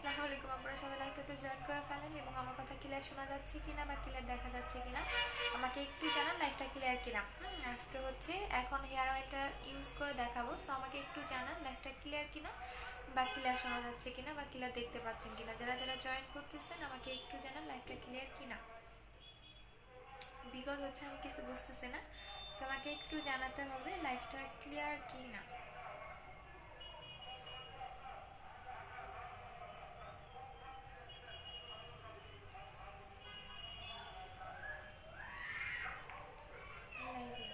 আসসালামু আলাইকুম। আপনারা সবাই লাইভটাতে জয়েন করে ফেলেন এবং আমার কথা ক্লিয়ার শোনা যাচ্ছে কিনা বা ক্লিয়ার দেখা যাচ্ছে কিনা আমাকে একটু জানান, লাইভটা ক্লিয়ার কিনা। আজকে হচ্ছে এখন হেয়ার অয়েলটা ইউজ করে দেখাবো, সো আমাকে একটু জানান লাইভটা ক্লিয়ার কিনা বা ক্লিয়ার শোনা যাচ্ছে কিনা বা ক্লিয়ার দেখতে পাচ্ছেন কিনা। যারা যারা জয়েন করতেছেন আমাকে একটু জানান লাইভটা ক্লিয়ার কিনা, বিকজ হচ্ছে আমি কিছু বুঝতেছি না, সো আমাকে একটু জানাতে হবে লাইভটা ক্লিয়ার কিনা। লাইভে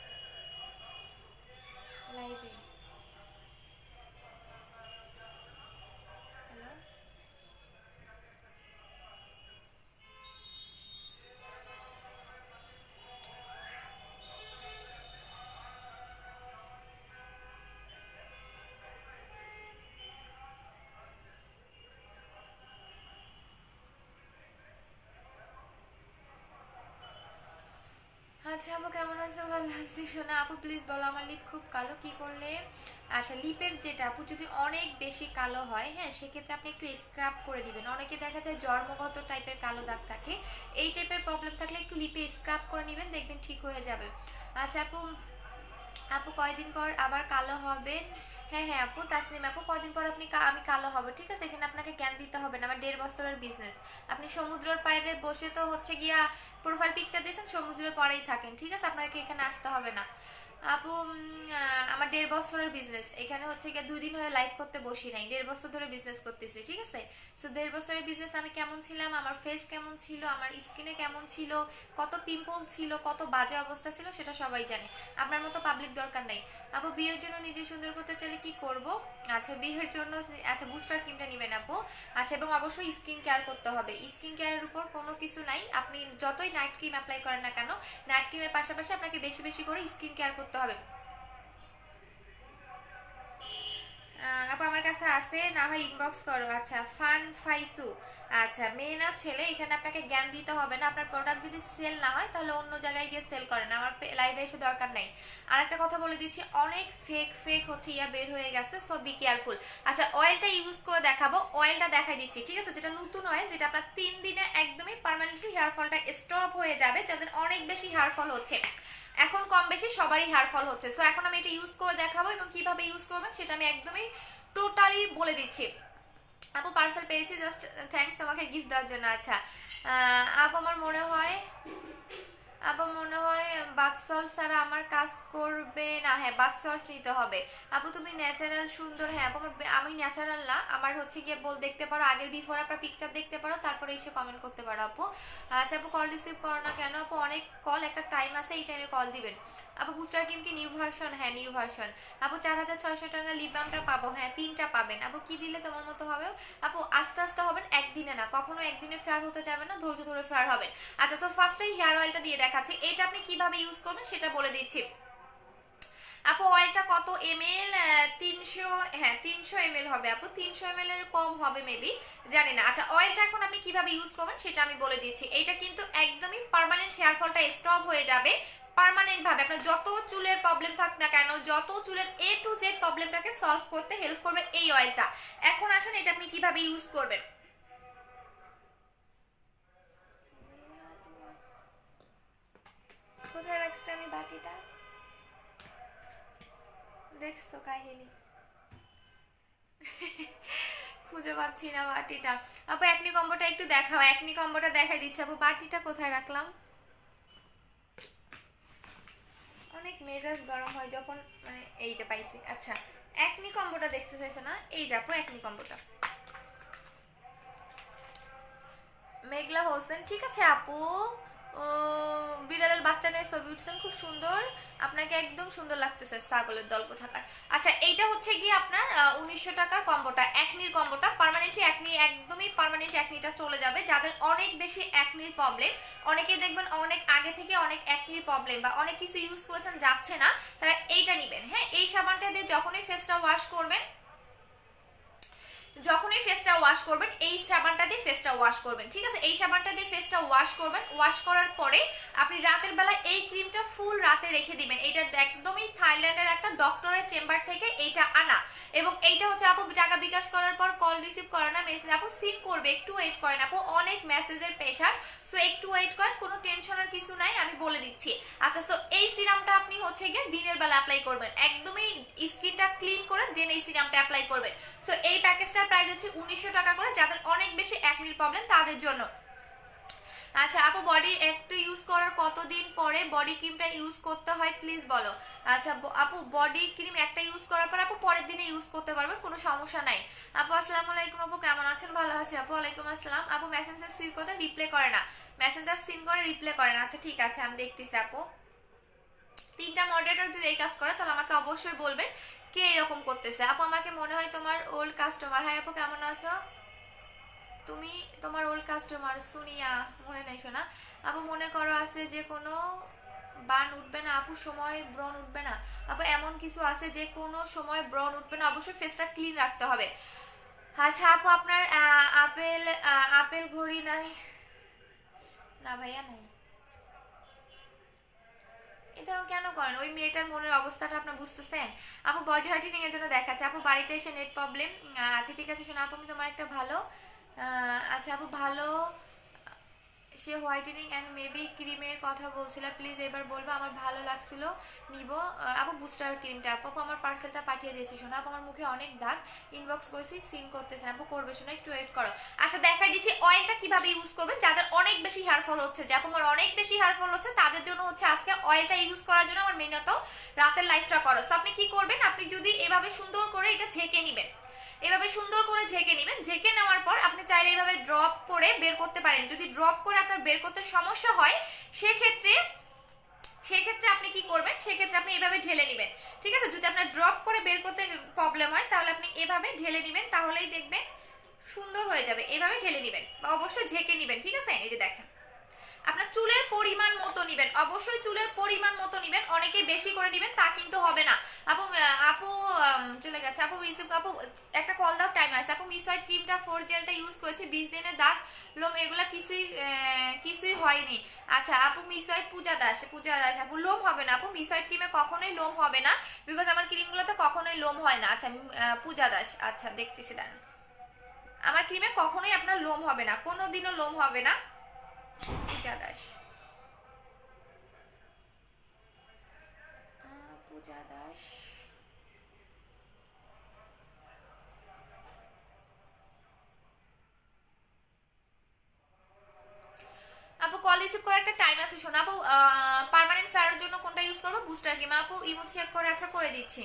লাইভে হ্যালো, আচ্ছা আপু কেমন আছো? ভালো আছি। শোনা আপু প্লিজ বলো, আমার লিপ খুব কালো, কি করলে? আচ্ছা লিপের যেটা আপু যদি অনেক বেশি কালো হয়, হ্যাঁ সেক্ষেত্রে আপনি একটু স্ক্রাব করে দিবেন। অনেকে দেখা যায় জন্মগত টাইপের কালো দাগ থাকে, এই টাইপের প্রবলেম থাকলে একটু লিপে স্ক্রাব করে নেবেন, দেখবেন ঠিক হয়ে যাবে। আচ্ছা আপু, আপু কয়দিন পর আবার কালো হবেন? হ্যাঁ হ্যাঁ আপু, তাসনিম আপু কয়দিন পর আমি কালো হব, ঠিক আছে? এখানে আপনাকে জ্ঞান দিতে হবে না, আমার 1.5 বছরের বিজনেস। আপনি সমুদ্রের পাড়ে বসে তো হচ্ছে গিয়া প্রোফাইল পিকচার দিয়েছেন, সমুদ্রের পরেই থাকেন, ঠিক আছে? আপনাকে এখানে আসতে হবে না আপু। আমার 1.5 বছরের বিজনেস, এখানে হচ্ছে গিয়ে 2 দিন হয়ে লাইভ করতে বসি নাই, 1.5 বছর ধরে বিজনেস করতেছি, ঠিক আছে? সো 1.5 বছরের বিজনেস আমি কেমন ছিলাম, আমার ফেস কেমন ছিল, আমার স্কিনে কেমন ছিল, কত পিম্পল ছিল, কত বাজে অবস্থা ছিল, সেটা সবাই জানে। আপনার মতো পাবলিক দরকার নেই আপু। বিয়ের জন্য নিজে সুন্দর করতে চাইলে কি করব? আচ্ছা বিয়ের জন্য, আচ্ছা বুস্টার ক্রিমটা নেবেন আপু। আচ্ছা এবং অবশ্যই স্কিন কেয়ার করতে হবে, স্কিন কেয়ারের উপর কোনো কিছু নাই, আপনি যতই নাইট ক্রিম অ্যাপ্লাই করেন না কেন, নাইট ক্রিমের পাশাপাশি আপনাকে বেশি বেশি করে স্কিন কেয়ার করতে হবে। আপু আমার কাছে আছে, না হয় ইনবক্স করো। আচ্ছা ফান ফাইসু, আচ্ছা মেয়ে না ছেলে, এখানে আপনাকে জ্ঞান দিতে হবে না। আপনার প্রোডাক্ট যদি সেল না হয় তাহলে অন্য জায়গায় গিয়ে সেল করেন, আমার লাইভে এসে দরকার নাই। আর একটা কথা বলে দিচ্ছি, অনেক ফেক ফেক হচ্ছে ইয়া বের হয়ে গেছে, সো বি কেয়ারফুল। আচ্ছা অয়েলটা ইউজ করে দেখাবো, অয়েলটা দেখাই দিচ্ছি, ঠিক আছে? যেটা নতুন অয়েল, যেটা আপনার 3 দিনে একদমই পার্মানেন্টলি হেয়ার ফলটা স্টপ হয়ে যাবে, যাদের অনেক বেশি হেয়ার ফল হচ্ছে। এখন কম বেশি সবারই হেয়ার ফল হচ্ছে, সো এখন আমি এটা ইউজ করে দেখাবো এবং কিভাবে ইউজ করবেন সেটা আমি একদমই টোটালি বলে দিচ্ছি। আপু পার্সেল পেয়েছি, জাস্ট থ্যাঙ্কস তোমাকে গিফট দেওয়ার জন্য। আচ্ছা আপু আমার মনে হয়, আপু মনে হয় বাথ সল্ট ছাড়া আমার কাজ করবে না। হ্যাঁ বাথ সল্ট নিতে হবে আপু। তুমি ন্যাচারাল সুন্দর। হ্যাঁ আপু আমি ন্যাচারাল না, আমার হচ্ছে গিয়ে বল দেখতে পারো, আগের বিফোর আপনার পিকচার দেখতে পারো, তারপরে এসে কমেন্ট করতে পারো আপু। আচ্ছা আপু কল রিসিভ করো না কেন? আপু অনেক কল, একটা টাইম আছে, এই টাইমে কল দিবেন আপু। বুস্টার ক্রিম কি নিউ ভার্সন? হ্যাঁ নিউ ভার্সন আপু। 4,600 টাকা লিপ বামটা পাবো? হ্যাঁ 3টা পাবেন আপু। কি দিলে তোমার মতো হবে আপু? আস্তে আস্তে হবেন, একদিনে না, কখনো একদিনে ফেয়ার হতে যাবে না, ধৈর্য ধরে ফেয়ার হবেন। আচ্ছা সো ফার্স্টেই হেয়ার অয়েলটা দিয়ে দেখাচ্ছি, এটা আপনি কিভাবে ইউজ করবেন সেটা বলে দিচ্ছি আপু। অয়েলটা কত এমএল? 300, হ্যাঁ 300 ml হবে আপু, 300 ml এর কম হবে মেবি, জানি না। আচ্ছা অয়েলটা এখন আপনি কিভাবে ইউজ করবেন সেটা আমি বলে দিচ্ছি। এটা কিন্তু একদমই পার্মানেন্ট হেয়ার ফলটা স্টপ হয়ে যাবে পার্মানেন্ট ভাবে। আপনার যত চুলের প্রবলেম থাক না কেন, যত চুলের এ টু জেড প্রবলেমটাকে সলভ করতে হেল্প করবে এই অয়েলটা। এখন আসেন এটা আপনি কিভাবে ইউজ করবেন। কোথায় রাখছি আমি বাটিটা? দেখছো কাহিনী, খুঁজে পাচ্ছি না বাটিটা। আপু একনি কম্বোটা একটু দেখাও, একনি কম্বোটা দেখাই দিচ্ছে আপু। বাটিটা কোথায় রাখলাম? অনেক মেজাজ গরম হয় যখন, মানে এই যে পাইছি। আচ্ছা একনি কম্বোটা দেখতে চাইছো না, এই যে আপু একনি কম্বোটা। মেঘলা হোসেন, ঠিক আছে আপু। ও বিড়ালের বাচ্চা নিয়ে ছবি উঠছেন, খুব সুন্দর, আপনাকে একদম সুন্দর লাগতেছে ছাগলের দল কোথাকার। আচ্ছা এইটা হচ্ছে গিয়ে আপনার 1900 টাকার কম্বোটা, একনির কম্বোটা। পার্মানেন্টলি একনি, একদমই পার্মানেন্ট একনিটা চলে যাবে যাদের অনেক বেশি একনির প্রবলেম। অনেকেই দেখবেন অনেক আগে থেকে অনেক একনির প্রবলেম বা অনেক কিছু ইউজ করেছেন যাচ্ছে না, তারা এইটা নেবেন। হ্যাঁ এই সাবানটা দিয়ে যখনই ফেসটা ওয়াশ করবেন, যখনই ফেসটা ওয়াশ করবেন এই সাবানটা দিয়ে ফেসটা ওয়াশ করবেন, ঠিক আছে? এই সাবানটা দিয়ে ফেসটা ওয়াশ করবেন। ওয়াশ করার পরে আপনি রাতের বেলা এই ক্রিমটা ফুল রাতে রেখে দিবেন। এটা একদমই থাইল্যান্ডের একটা ডক্টরের চেম্বার থেকে এইটা আনা, এবং এইটা হচ্ছে আপু টাকা বিকাশ করার পর কল রিসিভ করে না, মেসেজ আপু সিন করবে, একটু ওয়েট করেন আপু, অনেক মেসেজের প্রেশার, সো একটু ওয়েট করেন, কোনো টেনশনের কিছু নাই, আমি বলে দিচ্ছি। আচ্ছা, সো এই সিরামটা আপনি হচ্ছে গিয়ে দিনের বেলা অ্যাপ্লাই করবেন, একদমই স্কিনটা ক্লিন করে দেন এই সিরামটা অ্যাপ্লাই করবেন। সো এই প্যাকেজটার প্রাইস হচ্ছে 1900 টাকা করে, যাদের অনেক বেশি অ্যাকনির প্রবলেম তাদের জন্য। আচ্ছা আপু, বডি একটা ইউজ করার কতদিন পরে বডি ক্রিমটা ইউজ করতে হয় প্লিজ বলো। আচ্ছা আপু, বডি ক্রিম একটা ইউজ করার পর আপু পরের দিনে ইউজ করতে পারবেন, কোনো সমস্যা নাই। আপু আসসালামু আলাইকুম আপু, কেমন আছেন? ভালো আছি আপু, ওয়ালাইকুম আসসালাম। আপু মেসেঞ্জার সিন করতে রিপ্লাই করে না, মেসেঞ্জার সিন করে রিপ্লাই করে না। আচ্ছা ঠিক আছে, আমি দেখতেছি আপু। 3টা মডারেটর যদি এই কাজ করে তাহলে আমাকে অবশ্যই বলবেন কে এরকম করতেছে। আপু আমাকে মনে হয় তোমার ওল্ড কাস্টমার। হাই আপু, কেমন আছো তুমি? তোমার ওল্ড কাস্টমার সুনিয়া, মনে নাই শোনা। আপু মনে করো আছে যে কোনো বান উঠবে না আপু, সময় ব্রণ উঠবে না আপু, এমন কিছু আছে যে কোনো সময় ব্রণ উঠবে না, অবশ্যই ফেসটা ক্লিন রাখতে হবে। আচ্ছা আপু, আপনার আপেল আপেল ঘড়ি নাই? না ভাইয়া নাই। এ ধরুন কেন করেন? ওই মেয়েটার মনের অবস্থাটা আপনার বুঝতেছেন? আপু বডি হোয়াইটেনিং এর জন্য দেখাচ্ছে। আপু বাড়িতে এসে নেট প্রবলেম। আচ্ছা ঠিক আছে শোনো আপু, আমি তোমার একটা ভালো আচ্ছা আপু ভালো সে হোয়াইটেনিং অ্যান্ড মেবি ক্রিমের কথা বলছিল, প্লিজ এবার বলবো, আমার ভালো লাগছিল নিব। আপু বুস্টার ক্রিমটা আপু আমার পার্সেলটা পাঠিয়ে দিয়েছি শোনো আপু, আমার মুখে অনেক দাগ, ইনবক্স করেছি সিন করতেছেন আপু, করবে শোনো, একটু ওয়েট করো। আচ্ছা দেখাই দিচ্ছি অয়েলটা কিভাবে ইউজ করবেন, যাদের অনেক বেশি হেয়ার ফল হচ্ছে, যে আপু আমার অনেক বেশি হেয়ার ফল হচ্ছে তাদের জন্য হচ্ছে আজকে অয়েলটা ইউজ করার জন্য আমার মেনত রাতের লাইফটা করো। তো আপনি কি করবেন, আপনি যদি এভাবে সুন্দর করে এটা ছেঁকে নেবেন, এভাবে সুন্দর করে ঝেঁকে নেবেন। ঝেঁকে নেওয়ার পর আপনি চাইলে এইভাবে ড্রপ করে বের করতে পারেন। যদি ড্রপ করে আপনার বের করতে সমস্যা হয় সেক্ষেত্রে সেক্ষেত্রে আপনি কি করবেন, সেক্ষেত্রে আপনি এভাবে ঢেলে নেবেন, ঠিক আছে? যদি আপনার ড্রপ করে বের করতে প্রবলেম হয় তাহলে আপনি এভাবে ঢেলে নেবেন, তাহলেই দেখবেন সুন্দর হয়ে যাবে। এভাবে ঢেলে নেবেন বা অবশ্যই ঝেঁকে নেবেন, ঠিক আছে? এই যে দেখেন, আপনার চুলের পরিমাণ মতো নিবেন, অবশ্যই চুলের পরিমাণ মতো নিবেন, অনেকে বেশি করে নিবেন তা কিন্তু হবে না। আপু আপু চলে গেছে আপু, রিসিভ আপু একটা কল দাও, টাইম আছে আপু। মিস হোয়াইট ক্রিমটা 4 জেলটা ইউজ করেছি, 20 দিনের দাগ লোম এগুলা কিছুই হয়নি। আচ্ছা আপু মিস হোয়াইট পূজা দাস, পূজা দাস আপু লোম হবে না আপু, মিস হোয়াইট ক্রিমে কখনোই লোম হবে না, বিকজ আমার ক্রিমগুলোতে কখনোই লোম হয় না। আচ্ছা পূজা দাস, আচ্ছা দেখতেছি দাঁড়ান, আমার ক্রিমে কখনোই আপনার লোম হবে না, কোনোদিনও লোম হবে না। পূজা দাস, পূজা দাস, আপু কল রিসিভ করার একটা টাইম আছে শোনা আপু। পার্মানেন্ট ফেয়ারের জন্য কোনটা ইউজ করবো, বুস্টার ক্রিম আপু ইমো চেক করে, আচ্ছা করে দিচ্ছি,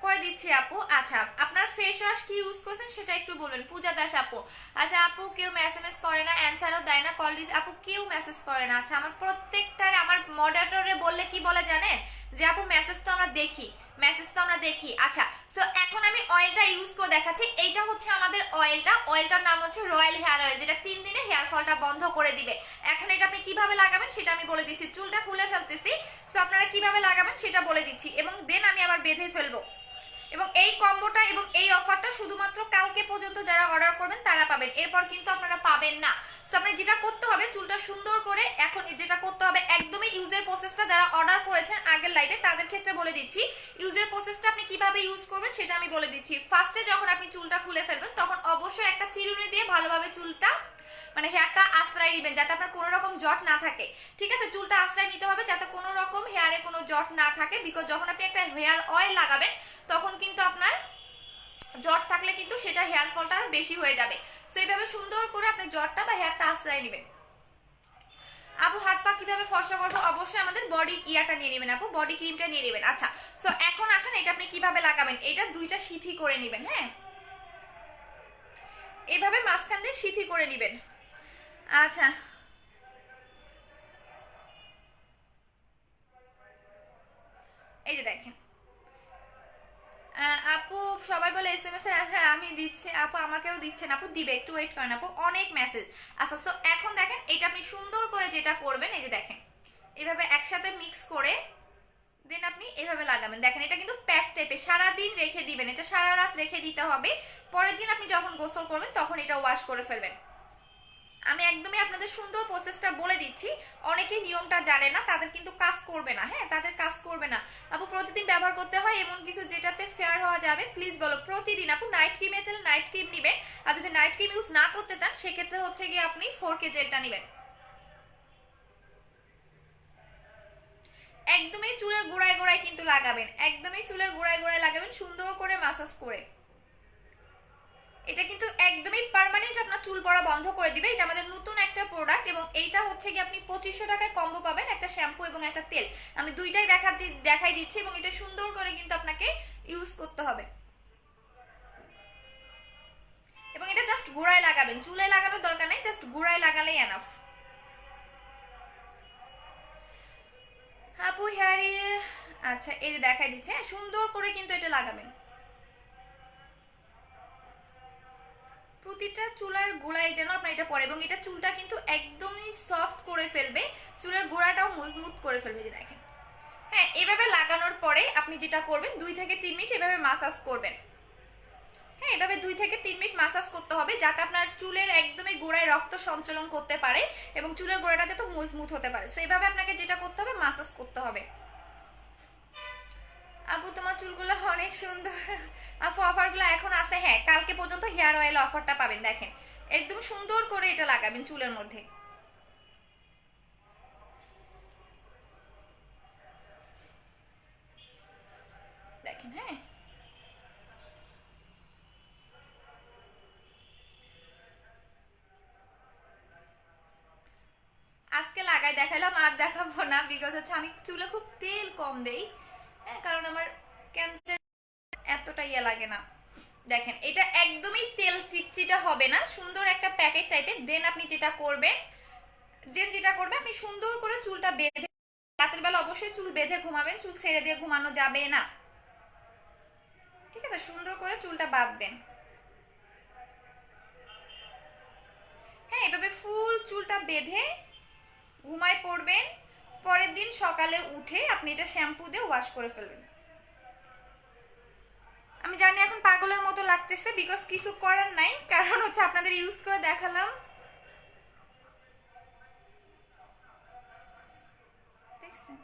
করে দিচ্ছি আপু। আচ্ছা আপনার ফেস ওয়াশ কি ইউজ করছেন সেটা একটু বলবেন। পূজা দাস আপু, আচ্ছা আপু কেউ মেসেজ করে না, অ্যান্সারও দেয় না, কল আপু কেউ মেসেজ করে না। আচ্ছা আমার প্রত্যেকটার আমার মডারেটরে বললে কি বলে জানেন, যে আপু মেসেজ তো আমরা দেখি, মেসেজ তো আমরা দেখি। আচ্ছা সো এখন আমি অয়েলটা ইউজ করে দেখাচ্ছি। এইটা হচ্ছে আমাদের অয়েলটা, অয়েলটার নাম হচ্ছে রয়্যাল হেয়ার অয়েল, যেটা 3 দিনে হেয়ার ফলটা বন্ধ করে দিবে। এখন এটা আপনি কিভাবে লাগাবেন সেটা আমি বলে দিচ্ছি, চুলটা খুলে ফেলতেছি, সো আপনারা কিভাবে লাগাবেন সেটা বলে দিচ্ছি, এবং দেন আমি আবার বেঁধে ফেলবো। এবং এই কম্বোটা এবং এই অফারটা শুধুমাত্র কালকে পর্যন্ত যারা অর্ডার করবেন তারা পাবেন, এরপর কিন্তু আপনারা পাবেন না। সো আপনি যেটা করতে হবে, চুলটা সুন্দর করে এখন যেটা করতে হবে, একদমই ইউজের প্রসেসটা যারা অর্ডার করেছেন আগের লাইভে তাদের ক্ষেত্রে বলে দিচ্ছি, ইউজের প্রসেসটা আপনি কিভাবে ইউজ করবেন সেটা আমি বলে দিচ্ছি। ফার্স্টে যখন আপনি চুলটা খুলে ফেলবেন তখন অবশ্যই একটা চিরুনি দিয়ে ভালোভাবে চুলটা মানে হেয়ারটা আশ্রয় নেবেন, যাতে আপনার কোনো রকম জট না থাকে, ঠিক আছে? চুলটা আশ্রয় নিতে হবে যাতে কোনো রকম হেয়ারে কোনো জট না থাকে, বিকজ যখন আপনি একটা হেয়ার অয়েল লাগাবেন তখন কিন্তু আপনার জট থাকলে কিন্তু সেটা হেয়ার ফলটা আরো বেশি হয়ে যাবে। সো এইভাবে সুন্দর করে আপনি জটটা বা হেয়ারটা আশ্রয় নেবেন। আপু হাত পা কিভাবে ফর্সা করবো, অবশ্যই আমাদের বডি ইয়াটা নিয়ে নেবেন আপু, বডি ক্রিমটা নিয়ে নেবেন। আচ্ছা সো এখন আসেন এটা আপনি কিভাবে লাগাবেন, এটা দুইটা সিথি করে নেবেন, হ্যাঁ এভাবে মাঝখান দিয়ে সিথি করে নেবেন। আচ্ছা এই যে দেখেন আপু সবাই বলে এসএমএস এর, হ্যাঁ আমি দিচ্ছি আপু, আমাকেও দিচ্ছেন আপু, দিবে একটু ওয়েট করেন আপু, অনেক মেসেজ। আচ্ছা তো এখন দেখেন এটা আপনি সুন্দর করে যেটা করবেন, এই যে দেখেন এভাবে একসাথে মিক্স করে দেন আপনি এভাবে লাগাবেন। দেখেন এটা কিন্তু প্যাক টাইপের, সারাদিন রেখে দিবেন, এটা সারা রাত রেখে দিতে হবে। পরের দিন আপনি যখন গোসল করবেন তখন এটা ওয়াশ করে ফেলবেন। আমি একদমই আপনাদের সুন্দর প্রসেসটা বলে দিচ্ছি, অনেকেই নিয়মটা জানে না, তাদের কিন্তু কাজ করবে না। হ্যাঁ, তাদের কাজ করবে না। আপু প্রতিদিন ব্যবহার করতে হয় এমন কিছু যেটাতে ফেয়ার হওয়া যাবে, প্লিজ বলো। প্রতিদিন আপু নাইট ক্রিমে চাইলে নাইট ক্রিম নেবেন, আর যদি নাইট ক্রিম ইউজ না করতে চান সেক্ষেত্রে হচ্ছে গিয়ে আপনি 4K জেলটা নেবেন। একদমই চুলের গোড়ায় গোড়ায় কিন্তু লাগাবেন, একদমই চুলের গোড়ায় গোড়ায় লাগাবেন, সুন্দর করে মাসাজ করে। এটা কিন্তু একদমই পার্মানেন্ট আপনার চুল পড়া বন্ধ করে দিবে। এটা আমাদের নতুন একটা প্রোডাক্ট, এবং এইটা হচ্ছে কি আপনি 2500 টাকায় কম্বো পাবেন, একটা শ্যাম্পু এবং একটা তেল। আমি দুইটাই দেখাই দিচ্ছি, এবং এটা সুন্দর করে কিন্তু আপনাকে ইউজ করতে হবে। এবং এটা জাস্ট গোড়ায় লাগাবেন, চুলে লাগানোর দরকার নেই, জাস্ট গোড়ায় লাগালেই এনাফ। আপু হেয়ারে, আচ্ছা এই যে দেখাই দিচ্ছে, সুন্দর করে কিন্তু এটা লাগাবেন প্রতিটা চুলার গোড়ায় যেন আপনার এটা পড়ে, এবং এটা চুলটা কিন্তু একদমই সফট করে ফেলবে, চুলের গোড়াটাও মজবুত করে ফেলবে। যে দেখেন, হ্যাঁ এভাবে লাগানোর পরে আপনি যেটা করবেন 2 থেকে 3 মিনিট এভাবে মাসাজ করবেন। হ্যাঁ, এভাবে 2 থেকে 3 মিনিট মাসাজ করতে হবে, যাতে আপনার চুলের একদমই গোড়ায় রক্ত সঞ্চালন করতে পারে এবং চুলের গোড়াটা যাতে মজবুত হতে পারে। সো এইভাবে আপনাকে যেটা করতে হবে, মাসাজ করতে হবে। আপু তোমার চুলগুলো অনেক সুন্দর। আপু অফারগুলো এখন আছে? হ্যাঁ, কালকে পর্যন্ত হেয়ার অয়েল অফারটা পাবেন। দেখেন একদম সুন্দর করে এটা লাগাবেন চুলের মধ্যে। দেখেন, হ্যাঁ আজকে লাগাই দেখালাম, আর দেখাবো না, বিকজ হচ্ছে আমি চুলে খুব তেল কম দেই। হ্যাঁ, কারণ আমার ক্যান্সার এতটা ইয়ে লাগে না। দেখেন এটা একদমই তেল চিটচিটা হবে না, সুন্দর একটা প্যাকেট টাইপের। দেন আপনি যেটা করবেন, আপনি সুন্দর করে চুলটা বেঁধে, রাতের বেলা অবশ্যই চুল বেঁধে ঘুমাবেন, চুল ছেড়ে দিয়ে ঘুমানো যাবে না। ঠিক আছে, সুন্দর করে চুলটা বাঁধবেন। হ্যাঁ, এভাবে ফুল চুলটা বেঁধে ঘুমায় পড়বেন। পরের দিন সকালে উঠে আপনি এটা শ্যাম্পু দিয়ে ওয়াশ করে ফেলবেন। আমি জানি এখন পাগলের মতো লাগতেছে, বিকজ কিছু করার নাই, কারণ হচ্ছে আপনাদের ইউজ করে দেখালাম। দেখছেন?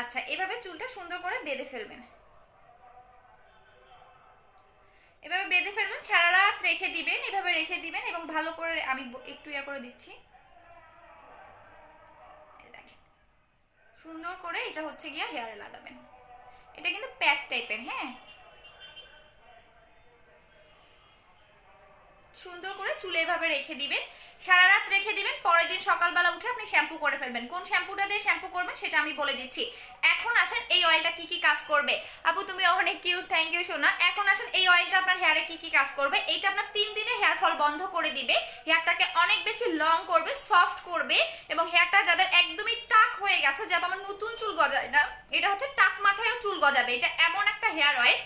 আচ্ছা, এভাবে চুলটা সুন্দর করে বেঁধে ফেলবেন। এভাবে বেঁধে ফেলবেন, সারা রাত রেখে দিবেন, এভাবে রেখে দিবেন, এবং ভালো করে আমি একটু ইয়া করে দিচ্ছি। দেখেন সুন্দর করে এটা হচ্ছে গিয়া হেয়ারে লাগাবেন। এটা কিন্তু প্যাক টাইপের। হ্যাঁ, সুন্দর করে চুলে এভাবে রেখে দিবেন, সারা রাত রেখে দিবেন। পরের দিন সকালবেলা উঠে আপনি শ্যাম্পু করে ফেলবেন। কোন শ্যাম্পুটা দিয়ে শ্যাম্পু করবেন সেটা আমি বলে দিচ্ছি। এখন আসেন এই অয়েলটা কি কি কাজ করবে। আপু তুমি অনেক কিউট, থ্যাংক ইউ সোনা। এখন আসেন এই অয়েলটা আপনার হেয়ারে কি কি কাজ করবে। এইটা আপনার 3 দিনে হেয়ার ফল বন্ধ করে দিবে, হেয়ারটাকে অনেক বেশি লং করবে, সফট করবে, এবং হেয়ারটা যাদের একদমই টাক হয়ে গেছে, যেমন আমার নতুন চুল গজায় না, এটা হচ্ছে টাক মাথায়ও চুল গজাবে। এটা এমন একটা হেয়ার অয়েল,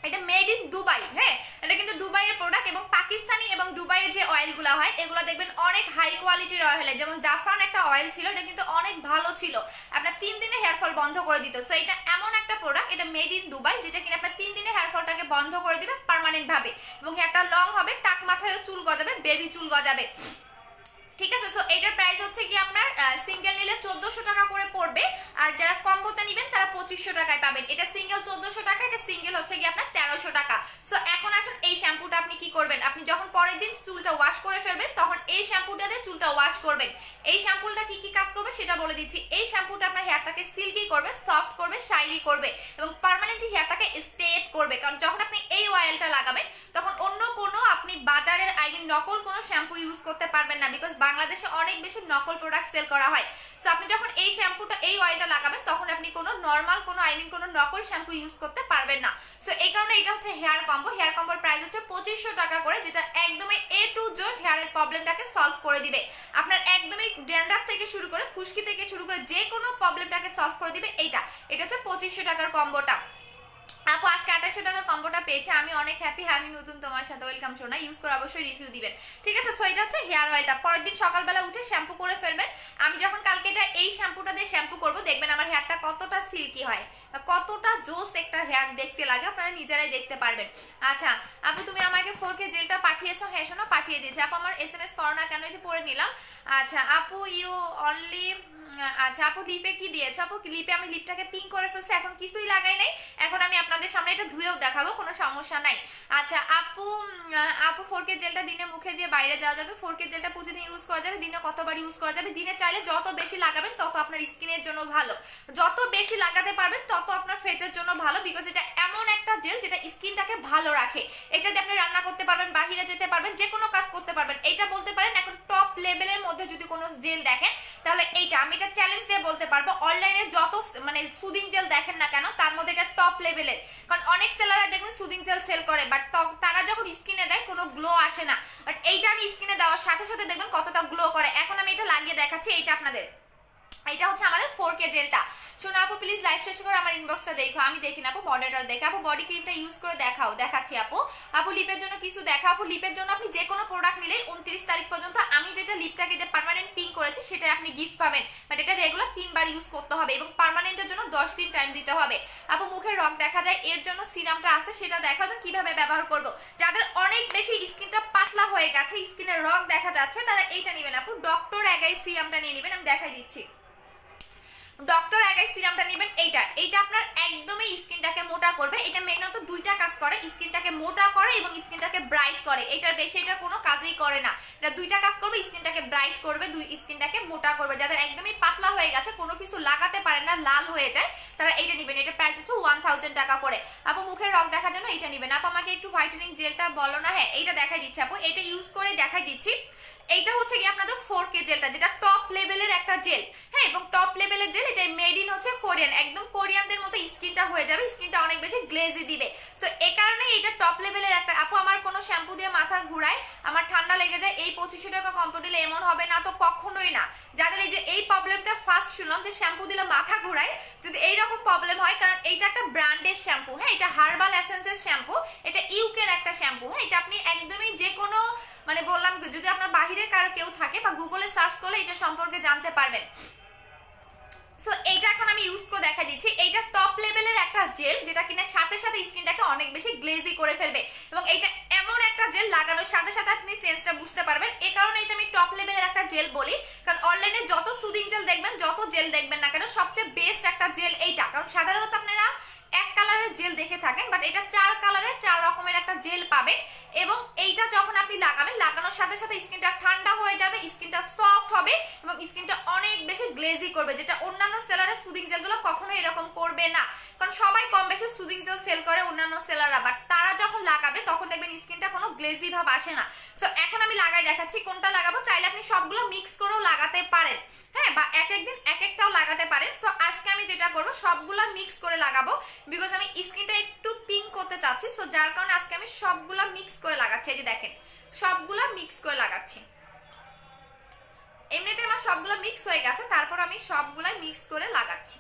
এটা মেড ইন দুবাই। হ্যাঁ, এটা কিন্তু দুবাইয়ের প্রোডাক্ট, এবং পাকিস্তানি এবং দুবাইয়ের যে অয়েলগুলো হয় এগুলো দেখবেন অনেক হাই কোয়ালিটির অয়েল। যেমন জাফরান একটা অয়েল ছিল, এটা কিন্তু অনেক ভালো ছিল, আপনার 3 দিনে হেয়ার ফল বন্ধ করে দিত। সো এটা এমন একটা প্রোডাক্ট, এটা মেড ইন দুবাই, যেটা কিনা আপনার 3 দিনে হেয়ার ফলটাকে বন্ধ করে দিবে পার্মানেন্ট ভাবে, এবং হেয়ারটা লং হবে, টাক মাথায়ও চুল গজাবে, বেবি চুল গজাবে। ঠিক আছে, সো এটার প্রাইস হচ্ছে কি আপনার সিঙ্গেল নিলে 1400 টাকা করে পড়বে, আর যারা কম্বোতে নেবেন তারা 2500 টাকায় পাবেন। এটা সিঙ্গেল 1400 টাকা, এটা সিঙ্গেল হচ্ছে কি আপনার 1300 টাকা। সো এখন আসেন এই শ্যাম্পুটা আপনি কি করবেন, আপনি যখন পরের দিন চুলটা ওয়াশ করে ফেলবেন তখন এই শ্যাম্পুটা দিয়ে চুলটা ওয়াশ করবেন। এই শ্যাম্পুটা কি কি কাজ করবে সেটা বলে দিচ্ছি। এই শ্যাম্পুটা আপনার হেয়ারটাকে সিল্কি করবে, সফট করবে, শাইনি করবে, এবং পার্মানেন্টলি হেয়ারটাকে স্ট্রেট করবে। কারণ যখন আপনি এই অয়েলটা লাগাবেন তখন অন্য কোনো আপনি বাজারের নকল কোনো শ্যাম্পু ইউজ করতে পারবেন না, বিকজ বাংলাদেশে অনেক বেশি নকল প্রোডাক্ট সেল করা হয়। সো আপনি যখন এই শ্যাম্পুটা, এই অয়েলটা লাগাবেন তখন আপনি কোনো নর্মাল কোনো কোনো নকল শ্যাম্পু ইউজ করতে পারবেন না। সো এই কারণে এটা হচ্ছে হেয়ার কম্বো। হেয়ার কম্বোর প্রাইস হচ্ছে 2500 টাকা করে, যেটা একদমই এ টু জেড হেয়ারের প্রবলেমটাকে সলভ করে দিবে। আপনার একদমই ড্যান্ড্রাফ থেকে শুরু করে, খুশকি থেকে শুরু করে যে কোনো প্রবলেমটাকে সলভ করে দিবে। এটা হচ্ছে 2500 টাকার কম্বোটা। আপু আজকে 2800 টাকার কম্বোটা পেয়েছে, আমি অনেক হ্যাপি, আমি নতুন তোমার সাথে, ওয়েলকাম সোনা, ইউজ করে অবশ্যই রিভিউ দিবেন, ঠিক আছে। সো এটা হচ্ছে হেয়ার অয়েলটা, পরের দিন সকালবেলা উঠে শ্যাম্পু করে ফেলবেন। আমি যখন কালকে এটা এই শ্যাম্পুটা দিয়ে শ্যাম্পু করব, দেখবেন আমার হেয়ারটা কতটা সিল্কি হয়, কতটা জোস একটা হেয়ার দেখতে লাগে, আপনারা নিজেরাই দেখতে পারবেন। আচ্ছা আপু তুমি আমাকে 4K জেলটা পাঠিয়েছো, হ্যাঁ শোনো পাঠিয়ে দিয়েছি আপু, আমার SMS করো না কেন, যে পড়ে নিলাম। আচ্ছা আপু ইউ অনলি, আচ্ছা আপু লিপে কি দিয়েছো? আপু লিপে আমি লিপটাকে পিঙ্ক করে ফেলছি, এখন কিছুই লাগাই নাই, এখন আমি আপনাদের সামনে এটা ধুয়েও দেখাবো, কোনো সমস্যা নাই। আচ্ছা আপু আপু 4K জেলটা দিনে মুখে দিয়ে বাইরে যাওয়া যাবে? 4K জেলটা প্রতিদিন ইউজ করা যাবে, দিনে কতবার ইউজ করা যাবে? দিনে চাইলে যত বেশি লাগাবেন তত আপনার স্কিনের জন্য ভালো, যত বেশি লাগাতে পারবেন তত আপনার ফেসের জন্য ভালো, বিকজ এটা এমন একটা জেল যেটা স্কিনটাকে ভালো রাখে। এটা দিয়ে আপনি রান্না করতে পারবেন, বাহিরে যেতে পারবেন, যে কোনো কাজ করতে পারবেন। এইটা বলতে পারেন এখন টপ লেভেলের মধ্যে যদি কোনো জেল দেখেন তাহলে এইটা, আমি এটা চ্যালেঞ্জ দিয়ে বলতে পারবো, অনলাইনে যত মানে সুদিং জেল দেখেন না কেন তার মধ্যে এটা টপ লেভেলের। কারণ অনেক সেলাররা দেখবেন সুদিং জেল সেল করে, বাট তারা যখন স্কিনে দেয় কোনো গ্লো আসে না, বাট এইটা আমি স্কিনে দেওয়ার সাথে সাথে দেখবেন কতটা গ্লো করে। এখন আমি এটা লাগিয়ে দেখাচ্ছি, এইটা আপনাদের, এটা হচ্ছে আমাদের 4K জেলটা। শোনো আপু প্লিজ লাইভ শেষ করে আমার ইনবক্সটা দেখো, আমি দেখি না আপু, মডারেটর দেখে আপু বডি ক্রিমটা ইউজ করে দেখাও, দেখাচ্ছি আপু। আপু লিপের জন্য কিছু দেখা আপু, লিপের জন্য আপনি যে কোনো প্রোডাক্ট নিলেই 29 তারিখ পর্যন্ত, আমি যেটা লিপটাকে যে পার্মানেন্ট পিঙ্ক করেছি সেটা আপনি গিফট পাবেন, বাট এটা রেগুলার 3 বার ইউজ করতে হবে এবং পার্মানেন্টের জন্য 10 দিন টাইম দিতে হবে। আপু মুখের রগ দেখা যায়, এর জন্য সিরামটা আছে সেটা দেখাবে কিভাবে ব্যবহার করব। যাদের অনেক বেশি স্কিনটা পাতলা হয়ে গেছে, স্কিনের রগ দেখা যাচ্ছে, তারা এইটা নেবেন আপু, ডক্টর অ্যাগাই সিরামটা নিয়ে নেবেন, আমি দেখাই দিচ্ছি। ডক্টর অ্যাগাই সিরামটা নেবেন, এইটা আপনার একদমই স্কিনটাকে মোটা করবে। এটা মেইনত দুইটা কাজ করে, স্কিনটাকে মোটা করে এবং স্কিনটাকে ব্রাইট করে, এটার বেশি এটা কোনো কাজই করে না। এটা দুইটা কাজ করবে, স্কিনটাকে ব্রাইট করবে, স্কিনটাকে মোটা করবে। যাদের একদমই পাতলা হয়ে গেছে, কোনো কিছু লাগাতে পারেন না, লাল হয়ে যায়, তারা এইটা নেবেন। এটা প্রাইস হচ্ছে 1000 টাকা করে। আপু মুখের রগ দেখার জন্য এইটা নেবেন। আপু আমাকে একটু হোয়াইটেনিং জেলটা বলো না, হ্যাঁ এইটা দেখাই দিচ্ছি আপু, এটা ইউজ করে দেখাই দিচ্ছি। এইটা হচ্ছে কি আপনাদের 4K জেলটা, যেটা টপ লেভেলের একটা জেল, হ্যাঁ, এবং টপ লেভেলের জেল, এটা মেড ইন হচ্ছে কোরিয়ান, একদম কোরিয়ানদের মতো স্কিনটা হয়ে যাবে, স্কিনটা অনেক বেশি গ্লেজি দিবে। সো এই কারণে এটা টপ লেভেলের একটা। আপু আমার কোনো শ্যাম্পু দিয়ে মাথা ঘুরায়, আমার ঠান্ডা লেগে যায়, এই 2500 টাকা কম্পো দিলে এমন হবে না তো কখনোই না। যাদের এই যে এই প্রবলেমটা ফার্স্ট শুনলাম যে শ্যাম্পু দিলে মাথা ঘুরায়, যদি এইরকম প্রবলেম হয়, কারণ এইটা একটা ব্র্যান্ডের শ্যাম্পু, হ্যাঁ, এটা হার্বাল এসেন্সের শ্যাম্পু, এটা ইউকের একটা শ্যাম্পু, হ্যাঁ, এটা আপনি একদমই যে কোনো মানে বললাম যদি আপনার বাহিরে কারো কেউ থাকে বা গুগলে সার্চ করলে এটা সম্পর্কে জানতে পারবেন। সো এইটা এখন আমি ইউজ করে দেখা দিচ্ছি, এইটা টপ লেভেলের একটা জেল, যেটা কিনা সাথে সাথে স্কিনটাকে অনেক বেশি গ্লেজি করে ফেলবে, এবং এইটা এমন একটা জেল লাগানোর সাথে সাথে আপনি চেঞ্জটা বুঝতে পারবেন। এই কারণে এটা আমি টপ লেভেলের একটা জেল বলি, কারণ অনলাইনে যত সুদিং জেল দেখবেন, যত জেল দেখবেন না কেন, সবচেয়ে বেস্ট একটা জেল এইটা। কারণ সাধারণত আপনারা এক কালারের জেল দেখে থাকেন, বাট এটা 4 কালারের 4 রকমের একটা জেল পাবেন, এবং এইটা যখন আপনি লাগাবেন, লাগানোর সাথে সাথে স্কিনটা ঠান্ডা হয়ে যাবে, স্কিনটা সফট হবে এবং স্কিনটা অনেক বেশি গ্লেজি করবে, যেটা অন্যান্য সেলারের সুদিং জেলগুলো কখনো এরকম করবে না। কারণ সবাই কম বেশি সুদিং জেল সেল করে অন্যান্য সেলাররা, বাট তারা যখন লাগাবে তখন দেখবেন স্কিনটা কোনো গ্লেজি ভাব আসে না। সো এখন আমি লাগাই দেখাচ্ছি কোনটা লাগাবো, চাইলে আপনি সবগুলো মিক্স করেও লাগাতে পারেন, হ্যাঁ, বা এক একদিন এক একটাও লাগাতে পারেন। সো আজকে আমি যেটা করবো সবগুলা মিক্স করে লাগাবো, বিকজ আমি স্কিনটা একটু পিঙ্ক করতে চাচ্ছি, সো যার কারণে আজকে আমি সবগুলা মিক্স করে লাগাচ্ছি। এই যে দেখেন সবগুলা মিক্স করে লাগাচ্ছি, এমনিতে আমার সবগুলো মিক্স হয়ে গেছে, তারপর আমি সবগুলা মিক্স করে লাগাচ্ছি।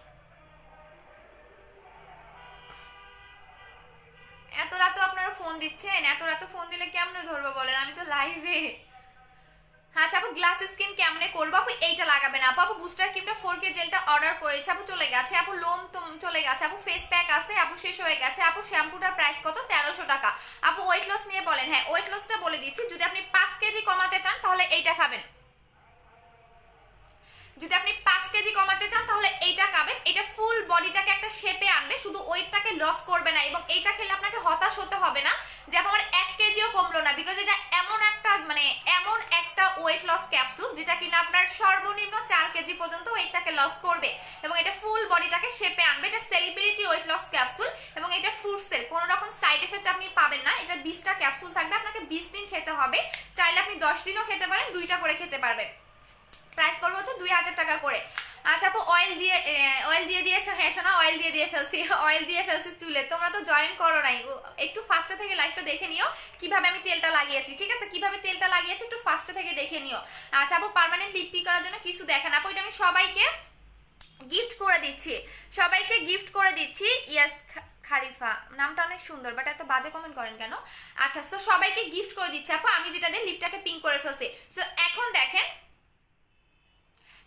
এত রাতে আপনারা ফোন দিচ্ছেন, এত রাতে ফোন দিলে কেমনে ধরবো বলেন, আমি তো লাইভে। আচ্ছা আপু গ্লাস স্কিন কেমনে করবো? আপু এইটা লাগাবেন আপু। আপু বুস্টার ক্রিমটা 4K জেলটা অর্ডার করেছে আপু, চলে গেছে আপু। লোম তো চলে গেছে আপু। ফেস প্যাক আছে আপু, শেষ হয়ে গেছে আপু। শ্যাম্পুটার প্রাইস কত? 1300 টাকা আপু। ওয়েট লস নিয়ে বলেন, হ্যাঁ ওয়েট লসটা বলে দিচ্ছি, যদি আপনি 5 কেজি কমাতে চান তাহলে এইটা খাবেন, যদি আপনি 5 কেজি কমাতে চান তাহলে এইটা খাবেন। এটা ফুল বডিটাকে একটা শেপে আনবে, শুধু ওয়েটটাকে লস করবে না, এবং এইটা খেলে আপনাকে হতাশ হতে হবে না যে আমার 1 কেজিও কমলো না, বিকজ এটা এমন একটা এমন একটা ওয়েট লস ক্যাপসুল যেটা কিনা আপনার সর্বনিম্ন 4 কেজি পর্যন্ত ওয়েটটাকে লস করবে, এবং এটা ফুল বডিটাকে শেপে আনবে। এটা সেলিব্রিটি ওয়েট লস ক্যাপসুল, এবং এটা ফ্রুটসের, কোনো রকম সাইড এফেক্ট আপনি পাবেন না। এটা 20টা ক্যাপসুল থাকবে, আপনাকে 20 দিন খেতে হবে, চাইলে আপনি 10 দিনও খেতে পারেন, 2টা করে খেতে পারবেন। প্রাইস পড়বে হচ্ছে 2000 টাকা করে। আচ্ছা আপু অয়েল দিয়ে দিয়েছো, হ্যাঁ শোনা অয়েল দিয়ে ফেলছি চুলে। তোমরা তো জয়েন করো নাই, একটু ফার্স্ট থেকে লাইভটা দেখে নিও কিভাবে আমি তেলটা লাগিয়েছি, ঠিক আছে, কিভাবে তেলটা লাগিয়েছি একটু ফার্স্ট থেকে দেখে নিও। আচ্ছা আপু পার্মানেন্ট লিপ কি করার জন্য কিছু দেখেন আপু, এটা আমি সবাইকে গিফট করে দিচ্ছি, ইয়েস খারিফা নামটা অনেক সুন্দর, বাট এত বাজে কমেন্ট করেন কেন? আচ্ছা, সো সবাইকে গিফট করে দিচ্ছি আপু, আমি যেটা দিয়ে লিপটাকে পিঙ্ক করে ফেলছি। সো এখন দেখেন,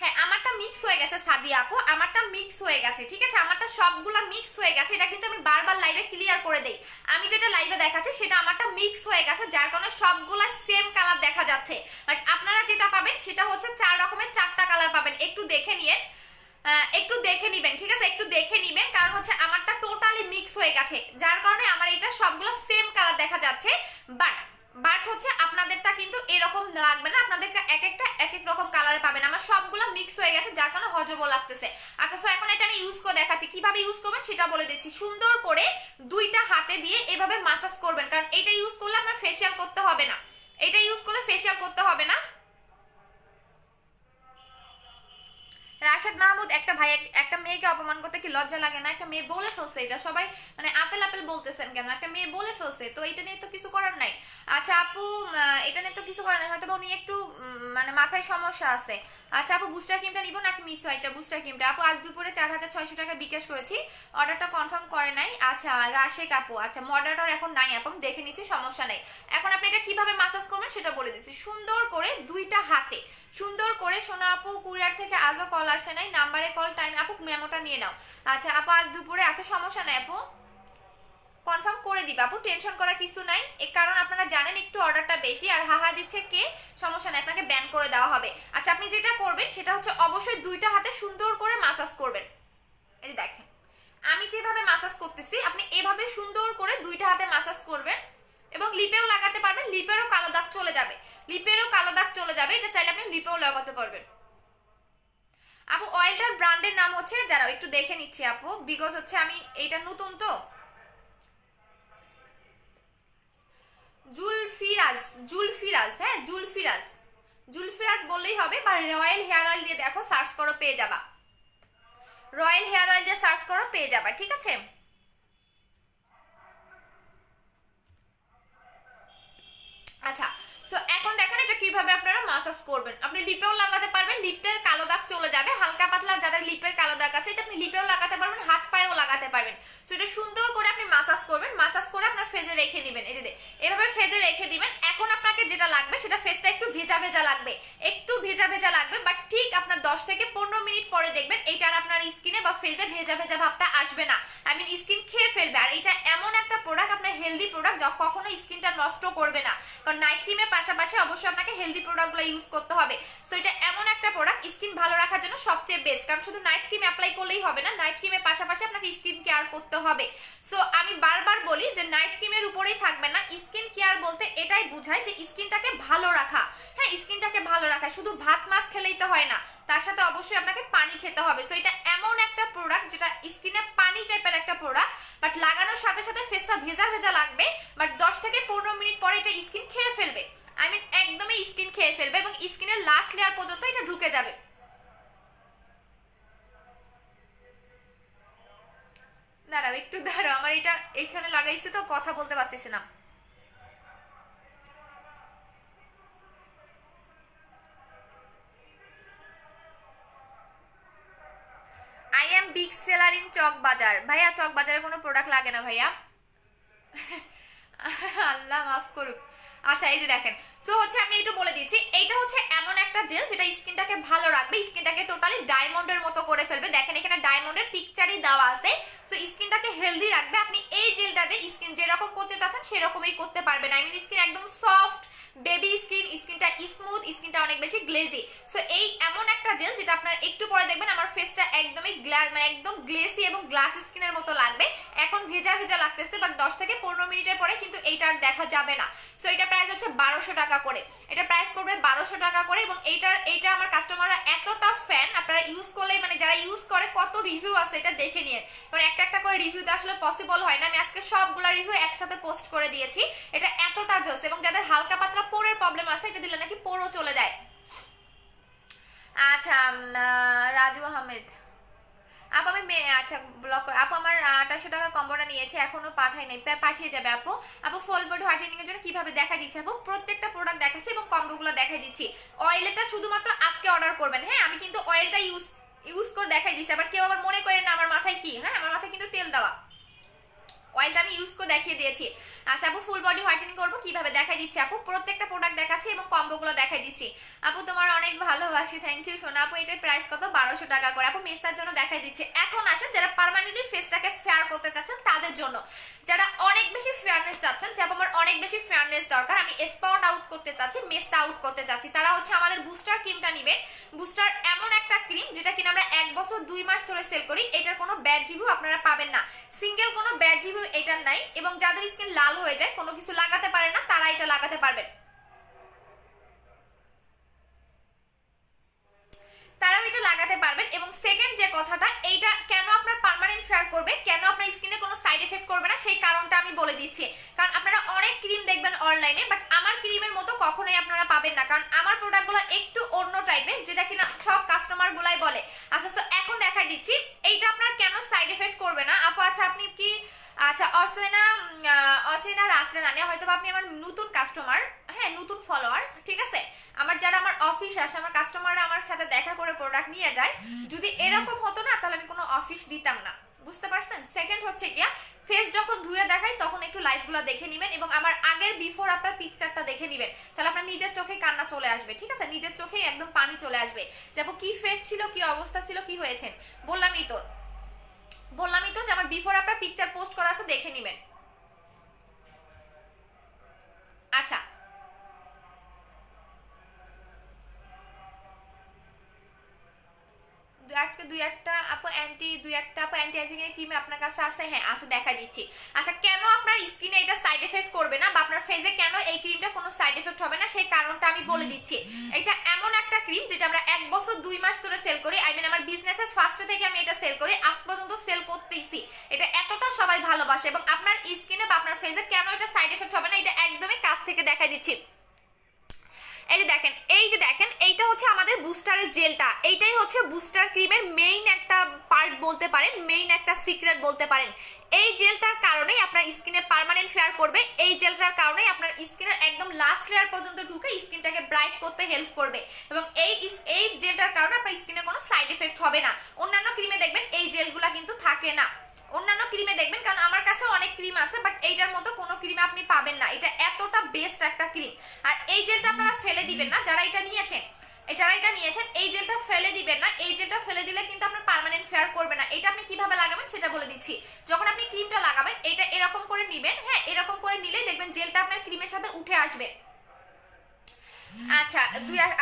হ্যাঁ আমারটা মিক্স হয়ে গেছে সাদিয়া আপু, আমারটা মিক্স হয়ে গেছে, ঠিক আছে, আমারটা সবগুলা মিক্স হয়ে গেছে। এটা কিন্তু আমি বারবার লাইভে ক্লিয়ার করে দেই, আমি যেটা লাইভে দেখাচ্ছি সেটা আমারটা মিক্স হয়ে গেছে, যার কারণে সবগুলা সেম কালার দেখা যাচ্ছে। বাট আপনারা যেটা পাবেন সেটা হচ্ছে 4 রকমের 4টা কালার পাবেন। একটু দেখে নিয়ে একটু দেখে নিবেন, ঠিক আছে, একটু দেখে নিবেন, কারণ হচ্ছে আমারটা টোটালি মিক্স হয়ে গেছে, যার কারণে আমার এটা সবগুলো সেম কালার দেখা যাচ্ছে। বাট বাট হচ্ছে আপনাদেরটা কিন্তু এরকম লাগবে না, আপনাদেরকে এক একটা এক এক রকম কালারে পাবেন। আমার সবগুলো মিক্স হয়ে গেছে, যার কারণে হজবো লাগতেছে। আচ্ছা, সো এখন এটা আমি ইউজ করে দেখাচ্ছি, কিভাবে ইউজ করবেন সেটা বলে দিচ্ছি। সুন্দর করে দুইটা হাতে দিয়ে এভাবে মাসাজ করবেন, কারণ এটা ইউজ করলে আপনার ফেসিয়াল করতে হবে না, এটা ইউজ করলে ফেসিয়াল করতে হবে না। রাশেদ মাহমুদ, একটা ভাই একটা মেয়েকে অপমান করতে কি লজ্জা লাগে না? একটা মেয়ে বলে ফেলছে, এটা সবাই মানে আপেল আপেল বলতেছেন কেন? একটা মেয়ে বলে ফেলছে, তো এটা নিয়ে তো কিছু করার নাই। আচ্ছা আপু, এটা নিয়ে তো কিছু করার নাই, হয়তো উনি একটু মানে মাথায় সমস্যা আছে। আচ্ছা আপু, বুস্টার ক্রিমটা নিব নাকি মিস হোয়াইটটা? বুস্টার ক্রিমটা আপু আজ দুপুরে 4600 টাকা বিকাশ করেছি, অর্ডারটা কনফার্ম করে নাই। আচ্ছা রাশেক আপু, আচ্ছা মডারেটর এখন নাই আপু, আমি দেখে নিচ্ছি, সমস্যা নেই। এখন আপনি এটা কিভাবে মাসাজ করবেন সেটা বলে দিচ্ছি। সুন্দর করে দুইটা হাতে সুন্দর করে, সোনা আপু কুরিয়ার থেকে আজও কল আসে নাই, নাম্বারে কল টাইম আপু মেমোটা নিয়ে নাও। আচ্ছা আপু আজ দুপুরে, আচ্ছা সমস্যা নাই আপু, কনফার্ম করে দিবা আপু, টেনশন করার কিছু নাই। কারণ আপনারা জানেন একটু অর্ডারটা বেশি, আর হাহা দিচ্ছে কে, সমস্যা নাই, আপনাকে ব্যান করে দেওয়া হবে। আচ্ছা আপনি যেটা করবেন সেটা হচ্ছে অবশ্যই দুইটা হাতে সুন্দর করে মাসাজ করবেন। এই যে দেখেন আমি যেভাবে মাসাজ করতেছি, আপনি এভাবে সুন্দর করে দুইটা হাতে মাসাজ করবেন, এবং লিপেও লাগাতে পারবেন, লিপেরও কালো দাগ চলে যাবে, লিপেরও কালো দাগ চলে যাবে, এটা চাইলে আপনি লিপেও লাগাতে পারবেন। আপু অয়েলটার ব্র্যান্ডের নাম হচ্ছে, যারা একটু দেখে নিচ্ছি আপু, বিকজ হচ্ছে আমি এইটা নতুন তো, জুলফিরাজ, জুলফিরাজ, হ্যাঁ জুলফিরাজ, জুলফিরাজ বললেই হবে, বা রয়্যাল হেয়ার অয়েল দিয়ে দেখো, সার্চ করো পেয়ে যাবা, রয়্যাল হেয়ার অয়েল দিয়ে সার্চ করো পেয়ে যাবা, ঠিক আছে। আচ্ছা, সো এখন দেখেন এটা কিভাবে আপনারা মাসাজ করবেন। আপনি লিপেও লাগাতে পারবেন, লিপের কালো দাগ চলে যাবে, হালকা পাতলা যাদের লিপের কালো দাগ আছে এটা আপনি লিপেও লাগাতে পারবেন, হাত পায়েও লাগাতে পারবেন। সো এটা সুন্দর করে আপনি মাসাজ করবেন, মাসাজ করে আপনার ফেজে রেখে দিবেন, এই যে এভাবে ফেজে রেখে দিবেন। এখন আপনাকে যেটা লাগবে সেটা ফেসটা একটু ভেজা ভেজা লাগবে, একটু ভেজা ভেজা লাগবে, বাট ঠিক আপনার 10 থেকে 15 মিনিট পরে দেখবেন এইটার আপনার স্কিনে বা ফেজে ভেজা ভেজা ভাবটা আসবে না, আই মিন স্কিন খেয়ে ফেলবে। আর এটা এমন একটা প্রোডাক্ট, আপনার হেলদি প্রোডাক্ট, যা কখনো স্কিনটা নষ্ট করবে না, কারণ নাইট ক্রিমের পাশাপাশি অবশ্যই আপনাকে হেলদি প্রোডাক্টগুলো ইউজ করতে হবে। সো এটা এমন একটা প্রোডাক্ট স্কিন ভালো রাখার জন্য সবচেয়ে বেস্ট, কারণ শুধু নাইট ক্রিম অ্যাপ্লাই করলেই হবে না, নাইট ক্রিমের পাশাপাশি আপনাকে স্কিন কেয়ার করতে হবে। সো আমি বারবার বলি যে নাইট ক্রিমের উপরেই থাকবে না, স্কিন কেয়ার বলতে এটাই বোঝায় যে স্কিনটাকে ভালো রাখা, হ্যাঁ স্কিনটাকে ভালো রাখা, শুধু ভাত মাছ খেলেই তো হয় না, তার সাথে অবশ্যই আপনাকে পানি খেতে হবে। সো এটা এমন একটা প্রোডাক্ট যেটা স্কিনে পানি টাইপের একটা প্রোডাক্ট, বাট লাগানোর সাথে সাথে ফেসটা ভেজা ভেজা লাগবে, বাট 10 থেকে 15 মিনিট পরে এটা স্কিন খেয়ে ফেলবে, আই মিন একদমই স্কিন খেয়ে ফেলবে, এবং স্কিনের লাস্ট লেয়ার পর্যন্ত এটা ঢুকে যাবে। দাঁড়াও একটু দাঁড়াও, আমার এটা এখানে লাগাইছে তো কথা বলতে পারতেছি না। I am big seller in Chawk Bazar. ভাইয়া চক বাজারে কোনো প্রোডাক্ট লাগে না ভাইয়া। আল্লাহ মাফ করুক। আচ্ছা এই যে দেখেন, সো হচ্ছে আমি একটু বলে দিচ্ছি, এইটা হচ্ছে এমন একটা জেল যেটা স্কিনটাকে ভালো রাখবে, স্কিনটাকে টোটালি ডায়মন্ডের মতো করে ফেলবে। দেখেন এখানে ডায়মন্ডের পিকচারই দেওয়া আছে। সো স্কিনটাকে হেলদি রাখবে। আপনি এই জেলটাতে স্কিন যেরকম করতে চাচ্ছেন সেরকমই করতে পারবেন, আই মিন স্কিন একদম সফট বেবি স্কিন, স্কিনটা স্মুথ, স্কিনটা অনেক বেশি গ্লেজি। সো এই এমন একটা জেল যেটা আপনার একটু পরে দেখবেন আমার ফেসটা একদমই মানে একদম গ্লেসি এবং গ্লাস স্কিনের মতো লাগবে। এখন ভেজা ভেজা লাগতেছে, বাট 10 থেকে 15 মিনিটের পরে কিন্তু এইটা আর দেখা যাবে না। সো এটা প্রাইস হচ্ছে 1200 টাকা করে, এটা প্রাইস করবে 1200 টাকা করে। এবং এইটা আমার কাস্টমাররা এতটা ফ্যান, আপনারা ইউজ করলে মানে যারা ইউজ করে কত রিভিউ আছে এটা দেখে নিয়ে, কারণ একটা একটা করে রিভিউ তো আসলে পসিবল হয় না, আমি আজকে সবগুলা রিভিউ একসাথে পোস্ট করে দিয়েছি। এটা এতটা জোস, এবং যাদের হালকা পাতলা পোরের প্রবলেম আছে এটা দিলে নাকি পোরও চলে যায়। আচ্ছা রাজু আহমেদ আপু, আমি আচ্ছা ব্লক আপু, আমার 2800 টাকার কম্বোটা নিয়েছে, এখনো পাঠাই নাই, পাঠিয়ে যাবে আপু। আপু ফুল বডি হোয়াইটেনিং এর জন্য কিভাবে দেখা দিচ্ছে আপু, প্রত্যেকটা প্রোডাক্ট দেখাচ্ছি এবং কম্বোগুলো দেখাই দিচ্ছি। অয়েলটা শুধুমাত্র আজকে অর্ডার করবেন, হ্যাঁ আমি কিন্তু অয়েলটা ইউজ করে দেখাই দিচ্ছি, আবার কেউ আবার মনে করেন না আমার মাথায় কি, হ্যাঁ আমার মাথায় কিন্তু তেল দেওয়া। অয়েলটা আমি ইউজ করে দেখিয়ে দিয়েছি। আচ্ছা আপু ফুল বডি হোয়াইটেনিং করবো কিভাবে দেখাই দিচ্ছি আপু, প্রত্যেকটা প্রোডাক্ট দেখাচ্ছি এবং কম্বোগুলো দেখাই দিচ্ছি। আপু তোমার অনেক ভালোবাসি, থ্যাংক ইউ সোনা আপু। এটার প্রাইস কত? 1200 টাকা করে। আপু মেস্তার জন্য দেখাই দিচ্ছি। এখন আসেন যারা পার্মানেন্টলি ফেসটাকে ফেয়ার করতে চাচ্ছেন তাদের জন্য, যারা অনেক বেশি ফেয়ারনেস চাচ্ছেন যে আমার অনেক বেশি ফেয়ারনেস দরকার, আমি স্পট আউট করতে চাচ্ছি, মেস্তা আউট করতে চাচ্ছি, তারা হচ্ছে আমাদের বুস্টার ক্রিমটা নেবেন। বুস্টার এমন একটা ক্রিম যেটা কিনা আমরা 1 বছর 2 মাস ধরে সেল করি, এটার কোনো ব্যাড রিভিউ আপনারা পাবেন না, সিঙ্গেল কোনো ব্যাড রিভিউ এটার নাই। এবং যাদের স্কিন লাল হয়ে যায়, কোনো কিছু লাগাতে পারে না, তারা এটা লাগাতে পারবেন, তারাও এটা লাগাতে পারবেন। এবং সেকেন্ড যে কথাটা, এইটা কেন আপনার পার্মানেন্ট ফেয়ার করবে, কেন আপনার স্কিনে কোনো সাইড এফেক্ট করবে না, সেই কারণটা আমি বলে দিচ্ছি। কারণ আপনারা অনেক ক্রিম দেখবেন অনলাইনে, বাট আমার ক্রিমের মতো কখনোই আপনারা পাবেন না, কারণ আমার প্রোডাক্টগুলো একটু অন্য টাইপের, যেটা কিনা সব কাস্টমার গুলাই বলে। আচ্ছা তো এখন দেখাই দিচ্ছি এইটা আপনার কেন সাইড এফেক্ট করবে না আপু। আচ্ছা আপনি কি, আচ্ছা অচেনা রাত্রে নানি, হয়তো আপনি আমার নতুন কাস্টমার, হ্যাঁ নতুন ফলোয়ার, ঠিক আছে। আমার যারা আমার অফিস আসে, আমার কাস্টমাররা আমার সাথে দেখা করে প্রোডাক্ট নিয়ে যায়, যদি এরকম হতো না তাহলে আমি কোনো অফিস দিতাম না, বুঝতে পারছেন। সেকেন্ড হচ্ছে গিয়া ফেস যখন ধুয়ে দেখাই তখন একটু লাইভগুলো দেখে নেবেন এবং আমার আগের বিফোর আপনার পিকচারটা দেখে নেবেন, তাহলে আপনার নিজের চোখে কান্না চলে আসবে, ঠিক আছে, নিজের চোখে একদম পানি চলে আসবে, যাবো কি ফেস ছিল, কি অবস্থা ছিল, কি হয়েছেন। বললামই তো যে আমার বিফোর আপনার পিকচার পোস্ট করা আছে, দেখে নেবেন। আচ্ছা আজকে দুই একটা আপু অ্যান্টি এজিং এর ক্রিম আপনার কাছে আছে, হ্যাঁ আছে, দেখা দিচ্ছি। আচ্ছা কেন আপনার স্কিনে এটা সাইড এফেক্ট করবে না বা আপনার ফেসে কেন এই ক্রিমটা কোনো সাইড এফেক্ট হবে না, সেই কারণটা আমি বলে দিচ্ছি। এটা এমন একটা ক্রিম যেটা আমরা 1 বছর 2 মাস ধরে সেল করি, আই মিন আমার বিজনেসের ফার্স্ট থেকে আমি এটা সেল করি, আজ পর্যন্ত সেল করতেইছি। এটা এতটা সবাই ভালোবাসে এবং আপনার স্কিনে বা আপনার ফেসে কেন এটা সাইড এফেক্ট হবে না, এটা একদমই কাছ থেকে দেখা দিচ্ছি। এই যে দেখেন এইটা হচ্ছে আমাদের বুস্টারের জেলটা, এইটাই হচ্ছে বুস্টার ক্রিমের মেইন একটা পার্ট বলতে পারেন, মেইন একটা সিক্রেট বলতে পারেন। এই জেলটার কারণেই আপনার স্কিনে পার্মানেন্ট ফেয়ার করবে, এই জেলটার কারণেই আপনার স্কিনের একদম লাস্ট লেয়ার পর্যন্ত ঢুকে স্কিনটাকে ব্রাইট করতে হেল্প করবে এবং এই জেলটার কারণে আপনার স্কিনে কোনো সাইড এফেক্ট হবে না। অন্যান্য ক্রিমে দেখবেন এই জেলগুলা কিন্তু থাকে না, অন্যান্য ক্রিমে দেখবেন, কারণ আমার কাছে অনেক ক্রিম আছে বাট এইটার মতো কোনো ক্রিমে আপনি পাবেন না, এটা এতটা বেস্ট একটা ক্রিম। আর এই জেলটা আপনারা ফেলে দিবেন না, যারা এটা নিয়েছেন এই জেলটা ফেলে দিবেন না, এই জেলটা ফেলে দিলে কিন্তু আপনার পার্মানেন্ট ফেয়ার করবে না। এটা আপনি কিভাবে লাগাবেন সেটা বলে দিচ্ছি। যখন আপনি ক্রিমটা লাগাবেন এটা এরকম করে নিবেন, হ্যাঁ এরকম করে নিলেই দেখবেন জেলটা আপনার ক্রিমের সাথে উঠে আসবে। আচ্ছা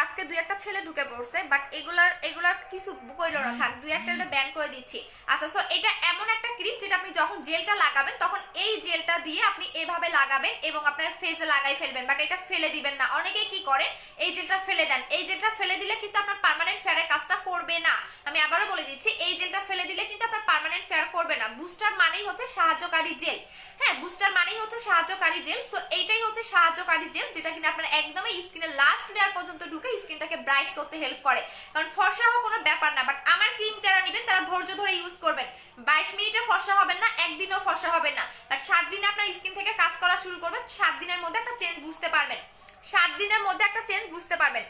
আজকে দুই একটা ছেলে ঢুকে পড়ছে, বাট এগুলার কিছু কইল না, থাক দুই একটা ব্যান করে দিচ্ছি। আচ্ছা সো এটা এমন একটা ক্রিম যেটা আপনি যখন জেলটা লাগাবেন তখন এই জেলটা দিয়ে আপনি এভাবে লাগাবেন এবং আপনার ফেসে লাগাই ফেলবেন, বাট এটা ফেলে দিবেন না। অনেকেই কি করে এই জেলটা ফেলে দেন, এই জেলটা ফেলে দিলে কিন্তু আপনার পার্মানেন্ট ফেয়ারের কাজটা করবে না। আমি আবারও বলে দিচ্ছি, এই জেলটা ফেলে দিলে কিন্তু আপনার পার্মানেন্ট ফেয়ার করবে না। বুস্টার মানেই হচ্ছে সাহায্যকারী জেল, হ্যাঁ বুস্টার মানেই হচ্ছে সাহায্যকারী জেল। সো এইটাই হচ্ছে সাহায্যকারী জেল যেটা কিনা আপনার একদমই স্কিনের লাস্ট লেয়ার পর্যন্ত ঢুকে স্কিনটাকে ব্রাইট করতে হেল্প করে, কারণ ফর্সা হওয়া কোনো ব্যাপার না। বাট আমার ক্রিম যারা নেবেন তারা ধৈর্য ধরে ইউজ করবেন, 22 মিনিটে ফর্সা হবেন না, একদিনও ফর্সা হবে না, বাট 7 দিনে আপনার স্কিন থেকে কাজ করা শুরু করবেন, 7 দিনের মধ্যে একটা চেঞ্জ বুঝতে পারবেন, 7 দিনের মধ্যে একটা চেঞ্জ বুঝতে পারবেন,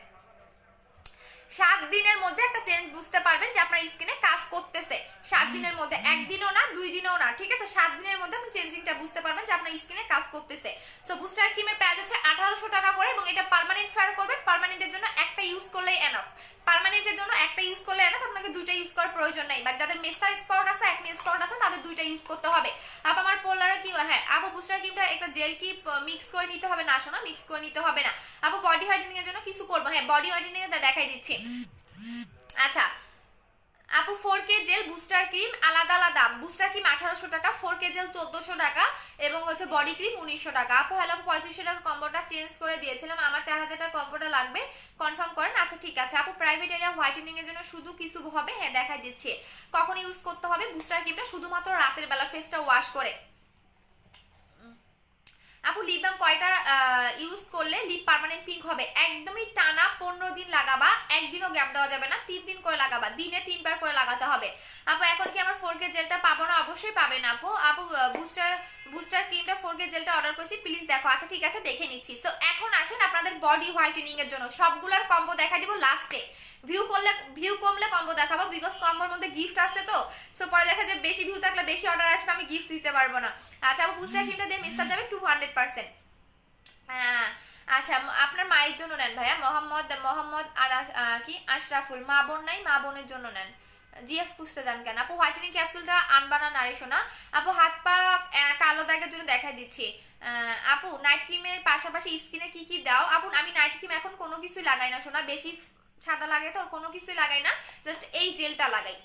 7 দিনের মধ্যে একটা চেঞ্জ বুঝতে পারবেন যে আপনার স্কিনে কাজ করতেছে। 7 দিনের মধ্যে, একদিনও না 2 দিনও না, ঠিক আছে, 7 দিনের মধ্যে আপনি চেঞ্জিংটা বুঝতে পারবেন যে আপনার স্কিনে কাজ করতেছে। সো বুস্টার ক্রিমের প্রাইস হচ্ছে 1800 টাকা করে এবং এটা পার্মানেন্ট ফেয়ার করবে। পার্মানেন্টের জন্য একটা ইউজ করলেই এনাফ, পার্মানেন্টের জন্য একটা ইউজ করলে এনাফ, আপনাকে দুইটা ইউজ করার প্রয়োজন নাই। বাট যাদের মেস্তার স্পট আছে, একনি স্পট আছে, তাদের দুইটা ইউজ করতে হবে। আপ আমার পোলার কি, হ্যাঁ আপু বুস্টার ক্রিমটা একটা জেল কি মিক্স করে নিতে হবে না, শোনা মিক্স করে নিতে হবে না আপু। বডি হোয়াইটেনিং এর জন্য কিছু করবো, হ্যাঁ বডি হোয়াইটেনিং এর দেখাই দিচ্ছি। আচ্ছা আপু 4K জেল বুস্টার ক্রিম আলাদা আলাদা দাম, বুস্টার ক্রিম 1800 টাকা, 4K জেল 1400 টাকা এবং হচ্ছে বডি ক্রিম 1900 টাকা। আপু হ্যালো 3500 টাকা কম্বোটা চেঞ্জ করে দিয়েছিলাম, আমার 4000 টাকা কম্বোটা লাগবে, কনফার্ম করেন। আচ্ছা ঠিক আছে আপু। প্রাইভেট এরিয়া হোয়াইটেনিং এর জন্য শুধু কিছু হবে, হ্যাঁ দেখাই দিচ্ছি কখন ইউজ করতে হবে। বুস্টার ক্রিমটা শুধুমাত্র রাতের বেলা ফেসটা ওয়াশ করে। আপু লিপ বাম কয়টা ইউজ করলে লিপ পার্মানেন্ট পিঙ্ক হবে? একদমই টানা 15 দিন লাগাবা, একদিনও গ্যাপ দেওয়া যাবে না, 3 দিন করে লাগাবা, দিনে 3 বার করে লাগাতে হবে। আপু এখন কি আমার 4K জেলটা পাবো না? অবশ্যই পাবেন আপু। আপু বুস্টার ক্রিমটা 4K জেলটা অর্ডার করেছি, প্লিজ দেখো। আচ্ছা ঠিক আছে দেখে নিচ্ছি। সো এখন আসেন আপনাদের বডি হোয়াইটেনিং এর জন্য সবগুলোর কম্বো দেখা দিব লাস্টে, ভিউ কমলে কম্বো দেখাবো, বিকজ কম্বোর মধ্যে গিফট আছে তো। সো পরে দেখা যায় বেশি ভিউ থাকলে বেশি অর্ডার আসবে, আমি গিফট দিতে পারবো না। আচ্ছা আপু বুস্টার ক্রিমটা দিয়ে মিস যাবে 200%। আচ্ছা আপনার মায়ের জন্য নেন ভাইয়া, মোহাম্মদ আর কি আশরাফুল, মা বোন নাই, মা বোনের জন্য নেন। জিএফ পুষতে যান কেন আপু? হোয়াইটেনিং ক্যাপসুলটা আনবানা নারী সোনা। আপু হাত পা কালো দাগের জন্য দেখা দিচ্ছি। আপু নাইট ক্রিমের পাশাপাশি স্কিনে কি কি দাও? আপু আমি নাইট ক্রিম এখন কোনো কিছু লাগাই না সোনা, বেশি সাদা লাগে তো কোনো কিছু লাগাই না, জাস্ট এই জেলটা লাগাই,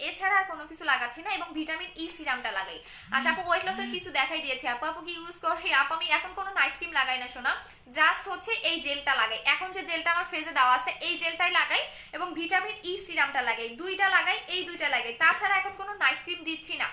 এছাড়া আর কোনো কিছু লাগাচ্ছি না, এবং ভিটামিন ই সিরামটা লাগাই। আচ্ছা আপু ওয়েট লসের কিছু দেখাই দিয়েছে, আপু কি ইউজ করে? আপু আমি এখন কোনো নাইট ক্রিম লাগাই না সোনা, জাস্ট হচ্ছে এই জেলটা লাগাই, এখন যে জেলটা আমার ফেজে দেওয়া আছে এই জেলটাই লাগাই, এবং ভিটামিন ই সিরামটা লাগাই, এই দুইটা লাগাই, তাছাড়া এখন কোনো নাইট ক্রিম দিচ্ছি না।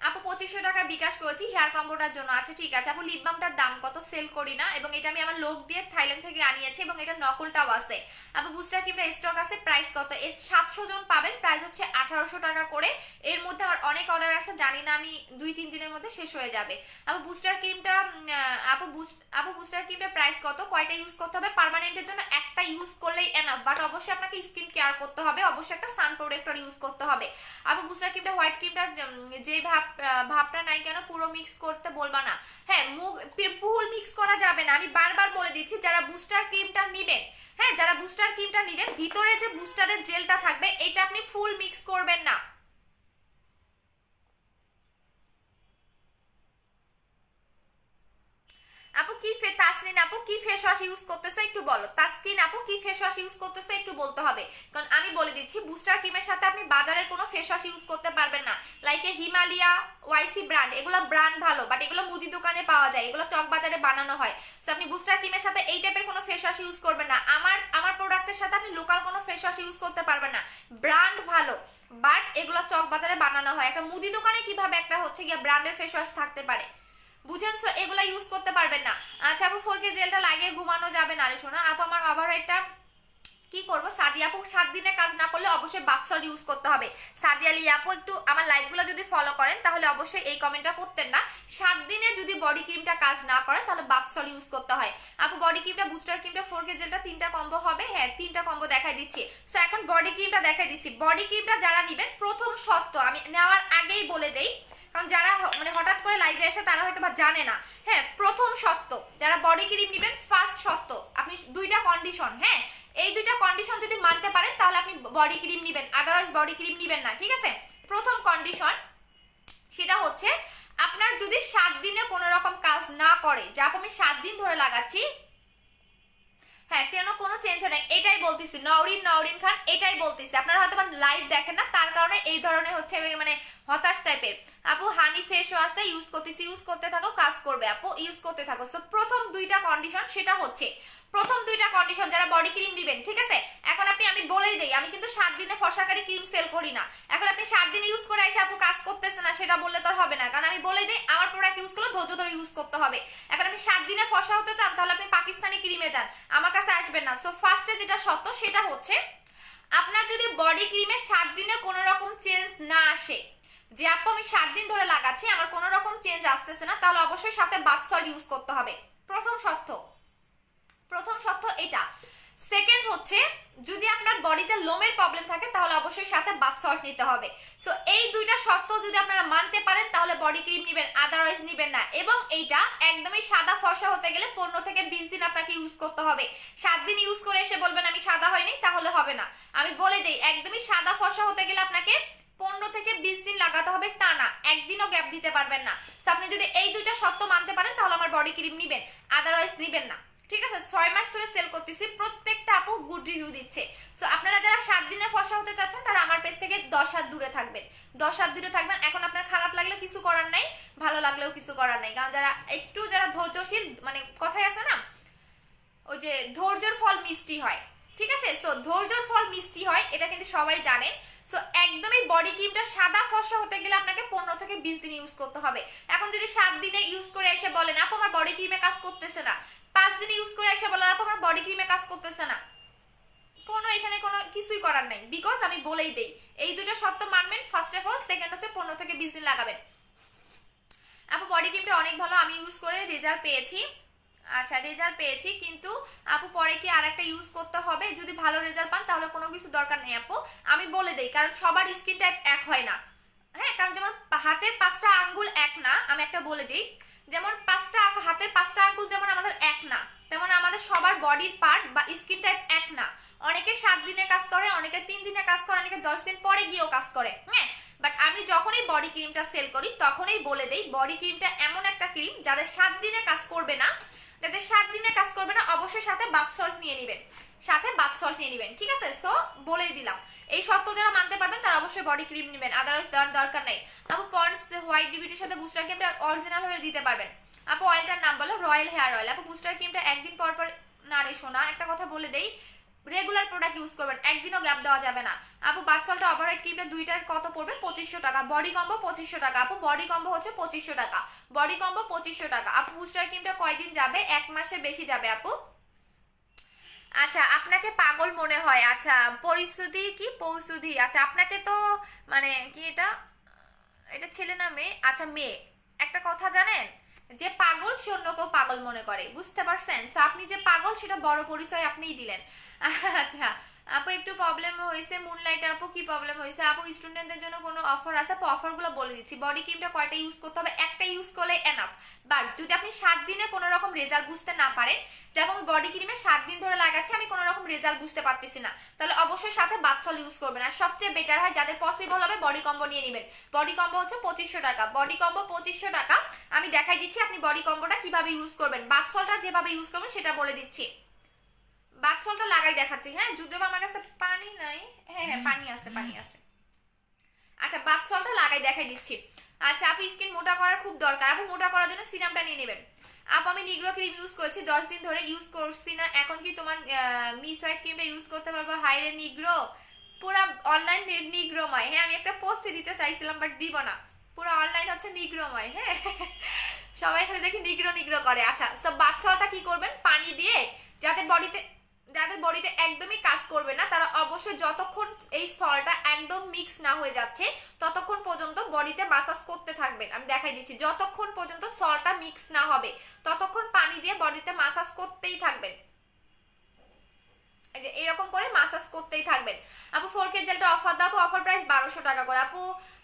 আপু 2500 টাকা বিকাশ করেছি হেয়ার কম্বোটার জন্য। আচ্ছা ঠিক আছে আপু, লিপ বামটার দাম কত? সেল করি না, এবং এটা আমি আমার লোক দিয়ে থাইল্যান্ড থেকে আনিয়েছি, এবং এটা নকলটাও আছে। আপু বুস্টার ক্রিমটা স্টক আছে, প্রাইস কত? 700 জন পাবেন, প্রাইস হচ্ছে 1800 টাকা করে। এর মধ্যে আমার অনেক অর্ডার আছে, জানি না আমি 2-3 দিনের মধ্যে শেষ হয়ে যাবে। আপু বুস্টার ক্রিমটা আপু বুস্টার ক্রিমটার প্রাইস কত? কয়টা ইউজ করতে হবে? পার্মানেন্টের জন্য একটা ইউজ করলেই এনাফ, বাট অবশ্যই আপনাকে স্কিন কেয়ার করতে হবে, অবশ্যই একটা সান প্রোটেক্টর ইউজ করতে হবে। আপু বুস্টার ক্রিমটা হোয়াইট ক্রিমটা যে ভাবটা নাই কেন পুরো মিক্স করতে বলবা না? হ্যাঁ ফুল মিক্স করা যাবে না, আমি বারবার বলে দিচ্ছি, যারা বুস্টার ক্রিমটা নিবেন, হ্যাঁ যারা বুস্টার ক্রিমটা নিবেন, ভিতরে যে বুস্টারের জেলটা থাকবে এটা আপনি ফুল মিক্স করবেন না। আপু কি তাসনিন আপু কি ফেস ওয়াশ ইউজ করতেছে একটু বলো। তাসকিন আপু কি ফেস ওয়াশ ইউজ করতেছে একটু বলতে হবে, কারণ আমি বলে দিচ্ছি বুস্টার ক্রিমের সাথে আপনি বাজারের কোনো ফেস ওয়াশ ইউজ করতে পারবেন না, লাইক হিমালয়া, ওয়াইসি ব্র্যান্ড, এগুলো ব্র্যান্ড ভালো, বাট এগুলো মুদি দোকানে পাওয়া যায়, এগুলো চক বাজারে বানানো হয়। সো আপনি বুস্টার ক্রিমের সাথে এই টাইপের কোনো ফেস ওয়াশ ইউজ করবেন না। আমার প্রোডাক্টের সাথে আপনি লোকাল কোনো ফেস ওয়াশ ইউজ করতে পারবেন না, ব্র্যান্ড ভালো, বাট এগুলো চক বাজারে বানানো হয়। একটা মুদি দোকানে কিভাবে একটা হচ্ছে গিয়ে ব্র্যান্ডের ফেস ওয়াশ থাকতে পারে, বুঝেন? সো এগুলা ইউজ করতে পারবেন না। আচ্ছা আপু 4K জেলটা লাগিয়ে ঘুমানো যাবে না রে শোনা। আপু আমার ওভারহেডটা কি করবো? সাদিয়া আপু 7 দিনে কাজ না করলে অবশ্যই বাথ সল্ট ইউজ করতে হবে। সাদিয়া লি আপু একটু আমার লাইভগুলো যদি ফলো করেন তাহলে অবশ্যই এই কমেন্টটা করতেন না। 7 দিনে যদি বডি ক্রিমটা কাজ না করে তাহলে বাথ সল্ট ইউজ করতে হয়। আপু বডি ক্রিমটা, বুস্টার ক্রিমটা, 4K জেলটা 3টা কম্বো হবে। হ্যাঁ 3টা কম্বো দেখাই দিচ্ছি। সো এখন বডি ক্রিমটা দেখাই দিচ্ছি। বডি ক্রিমটা যারা নিবেন, প্রথম শর্ত আমি নেওয়ার আগেই বলে দেই, কারণ যারা মানে হঠাৎ করে লাইভে আসে তারা হয়তো বা জানে না। হ্যাঁ প্রথম শর্ত, যারা বডি ক্রিম নিবেন ফার্স্ট শর্ত, আপনি 2টা কন্ডিশন, হ্যাঁ এই 2টা কন্ডিশন যদি মানতে পারেন তাহলে আপনি বডি ক্রিম নিবেন, আদারওয়াইজ বডি ক্রিম নিবেন না, ঠিক আছে? প্রথম কন্ডিশন সেটা হচ্ছে আপনার যদি 7 দিনে কোনো রকম কাজ না করে, যা আমি 7 দিন ধরে লাগাচ্ছি, হ্যাঁ চেনো কোনো চেঞ্জ হয় না, এটাই বলতেছি। নওরিন খান এটাই বলতেছি, আপনারা হয়তো লাইভ দেখেন না তার কারণে এই ধরনের হচ্ছে মানে হতাশ টাইপের। আপু হানি ফেস ওয়াশটা ইউজ করতেছি, ইউজ করতে থাকো কাজ করবে আপু, ইউজ করতে থাকো। সো প্রথম 2টা কন্ডিশন, সেটা হচ্ছে প্রথম 2টা কন্ডিশন যারা বডি ক্রিম দিবেন, ঠিক আছে? এখন আমি বলেই দেই, আমি কিন্তু 7 দিনে ফর্সাকারী ক্রিম সেল করি না। এখন আপনি 7 দিন ইউজ করে এসে আপু কাজ করতেছে না সেটা বললে তো হবে না, কারণ আমি বলেই দেই আমার প্রোডাক্ট ইউজ করলে ধৈর্য ধরে ইউজ করতে হবে। এখন আপনি 7 দিনে ফর্সা হতে চান তাহলে আপনি পাকিস্তানি ক্রিমে যান, আমার কাছে আসবেন না। সো ফার্স্টে যেটা সত্য সেটা হচ্ছে আপনার যদি বডি ক্রিমে 7 দিনে কোনো রকম চেঞ্জ না আসে, যে আপু আমি 7 দিন ধরে লাগাচ্ছি আমার কোনো রকম চেঞ্জ আসতেছে না, তাহলে অবশ্যই সাথে বাথ সল্ট ইউজ করতে হবে। প্রথম সত্য এটা। সেকেন্ড হচ্ছে যদি আপনার বডিতে লোমের প্রবলেম থাকে তাহলে অবশ্যই সাথে বাথ সল্ট নিতে হবে। সো এই 2টা শর্ত যদি আপনারা মানতে পারেন তাহলে বডি ক্রিম নেবেন, আদারওয়াইজ নেবেন না। এবং এইটা একদমই সাদা ফর্সা হতে গেলে 15 থেকে 20 দিন আপনাকে ইউজ করতে হবে। 7 দিন ইউজ করে এসে বলবেন আমি সাদা হয়নি, তাহলে হবে না। আমি বলে দেই একদমই সাদা ফর্সা হতে গেলে আপনাকে 15 থেকে 20 দিন লাগাতে হবে টানা, একদিনও গ্যাপ দিতে পারবেন না। সো আপনি যদি এই 2টা শর্ত মানতে পারেন তাহলে আমার বডি ক্রিম নেবেন, আদারওয়াইজ নেবেন না, ঠিক আছে? 6 মাস ধরে সেল করতেছি, প্রত্যেকটা আপু গুড রিভিউ দিচ্ছে। সো আপনারা যারা 7 দিনে ফর্সা হতে চাচ্ছেন তারা আমার পেজ থেকে 10 হাত দূরে থাকবেন, 10 হাত দূরে থাকবেন। এখন আপনার খারাপ লাগলে কিছু করার নাই, ভালো লাগলেও কিছু করার নাই, কারণ যারা ধৈর্যশীল, মানে কথাই আছে না ওই যে ধৈর্যের ফল মিষ্টি হয়, ঠিক আছে? সো ধৈর্যের ফল মিষ্টি হয় এটা কিন্তু সবাই জানেন। সো একদমই বডি ক্রিমটা সাদা ফর্সা হতে গেলে আপনাকে 15 থেকে 20 দিন ইউজ করতে হবে। এখন যদি 7 দিনে ইউজ করে এসে বলেন আপু আমার বডি ক্রিমে কাজ করতেছে না, 5 দিনে ইউজ করে এসে বলেন আপু আমার বডি ক্রিমে কাজ করতেছে না, এখানে কোনো কিছুই করার নাই, বিকজ আমি বলেই দেই এই 2টা শর্ত মানবেন ফার্স্ট অফ অল। সেকেন্ড হচ্ছে 15 থেকে 20 দিন লাগাবেন। আপু বডি ক্রিমটা অনেক ভালো, আমি ইউজ করে রেজাল্ট পেয়েছি। আচ্ছা রেজাল্ট পেয়েছি, কিন্তু আপু পরে কি আর একটা ইউজ করতে হবে? যদি ভালো রেজাল্ট পান তাহলে কোনো কিছু দরকার নেই আপু, আমি বলে দেই, কারণ সবার স্কিন টাইপ এক হয় না। হ্যাঁ, কারণ যেমন হাতের 5টা আঙ্গুল এক না, আমি একটা বলে দিই, যেমন হাতের 5টা আঙ্গুল যেমন আমাদের এক না, তেমন আমাদের সবার বডির পার্ট বা স্কিন টাইপ এক না। অনেকে 7 দিনে কাজ করে, অনেকে 3 দিনে কাজ করে, অনেকে 10 দিন পরে গিয়েও কাজ করে। হ্যাঁ, বাট আমি যখনই বডি ক্রিমটা সেল করি তখনই বলে দেই বডি ক্রিমটা এমন একটা ক্রিম যাদের 7 দিনে কাজ করবে না, যাদের 7 দিনে কাজ করবে না অবশ্যই সাথে বাথ সল্ট নিয়ে নেবেন, সাথে বাথ সল্ট নিয়ে নেবেন, ঠিক আছে? সো বলেই দিলাম, এই শর্ত যারা মানতে পারবেন তারা অবশ্যই বডি ক্রিম নেবেন, আদারওয়াইজ দেওয়ার দরকার নেই। আপু পন্ডস হোয়াইট ডিবিটির সাথে বুস্টার ক্রিমটা অরিজিনাল ভাবে দিতে পারবেন। আপু অয়েলটার নাম বলো, রয়্যাল হেয়ার অয়েল। আপু বুস্টার ক্রিমটা একদিন পর পর, না রে শোনা, একটা কথা বলে দেই, রেগুলার প্রোডাক্ট ইউজ করবেন, একদিনও গ্যাপ দেওয়া যাবে না। আপু বাথসলটা ওভারহেড ক্রিমটা দুইটার কত পড়বে? 2500 টাকা। বডি কম্বো 2500 টাকা। আপু বডি কম্বো হচ্ছে 2500 টাকা, বডি কম্বো 2500 টাকা। আপু বুস্টার ক্রিমটা কয়দিন যাবে? 1 মাসের বেশি যাবে আপু। আচ্ছা আপনাকে পাগল মনে হয়, আচ্ছা পরিস্থিতি কি পৌসুধি, আচ্ছা আপনাকে তো মানে কি এটা, এটা ছেলে না মেয়ে? আচ্ছা মেয়ে। একটা কথা জানেন, যে পাগল সে অন্য কেউ পাগল মনে করে, বুঝতে পারছেন? সো আপনি যে পাগল সেটা বড় পরিচয় আপনিই দিলেন। আচ্ছা আপু একটু প্রবলেম হয়েছে মুনলাইট। আপু কি প্রবলেম হয়েছে? আপু স্টুডেন্টদের জন্য কোনো অফার আছে? আপু অফারগুলো বলে দিচ্ছি। বডি ক্রিমটা কয়টা ইউজ করতে হবে? একটা ইউজ করলে এনাফ। বাট যদি আপনি 7 দিনে কোনো রকম রেজাল্ট বুঝতে না পারেন, যেমন আমি বডি ক্রিমে 7 দিন ধরে লাগাচ্ছি, আমি কোনো রকম রেজাল্ট বুঝতে পারতেছি না, তাহলে অবশ্যই সাথে বাথসল ইউজ করবেন। আর সবচেয়ে বেটার হয় যাদের পসিবল হবে বডি কম্বো নিয়ে নেবেন। বডি কম্বো হচ্ছে 2500 টাকা, বডি কম্বো 2500 টাকা। আমি দেখাই দিচ্ছি আপনি বডি কম্বোটা কিভাবে ইউজ করবেন, বাথসলটা যেভাবে ইউজ করবেন সেটা বলে দিচ্ছি। বাথসলটা লাগাই দেখাচ্ছি। হ্যাঁ, যদিও আমার কাছে পানি নাই, হ্যাঁ হ্যাঁ পানি আছে, পানি আছে। আচ্ছা বাথসলটা লাগাই দেখাই দিচ্ছি। আচ্ছা আপু স্কিন মোটা করার খুব দরকার, আপু মোটা করার জন্য সিরামটা নিয়ে নেবেন। আপু আমি নিগ্রো ক্রিম ইউজ করছি, 10 দিন ধরে ইউজ করছি না, এখন কি তোমার মিস হোয়াইট ক্রিমটা ইউজ করতে পারবো? হাইরে নিগ্রো, পুরা অনলাইন নিগ্রোময়। হ্যাঁ আমি একটা পোস্ট দিতে চাইছিলাম বাট দিব না, পুরো অনলাইন হচ্ছে নিগ্রোময়। হ্যাঁ সবাই খালি দেখি নিগ্রো নিগ্রো করে। আচ্ছা সব বাচ্চাটা কি করবেন, পানি দিয়ে, যাদের বডিতে একদমই কাজ করবে না তারা অবশ্যই যতক্ষণ এই সলটা একদম মিক্স না হয়ে যাচ্ছে ততক্ষণ পর্যন্ত বডিতে মাসাজ করতে থাকবেন। আমি দেখাই দিচ্ছি, যতক্ষণ পর্যন্ত সলটা মিক্স না হবে ততক্ষণ পানি দিয়ে বডিতে মাসাজ করতেই থাকবেন, এই যে এরকম করে মাসাজ করতেই থাকবেন। আপু 4K জেলটা অফার দাও, অফার প্রাইস 1200 টাকা করে আপু।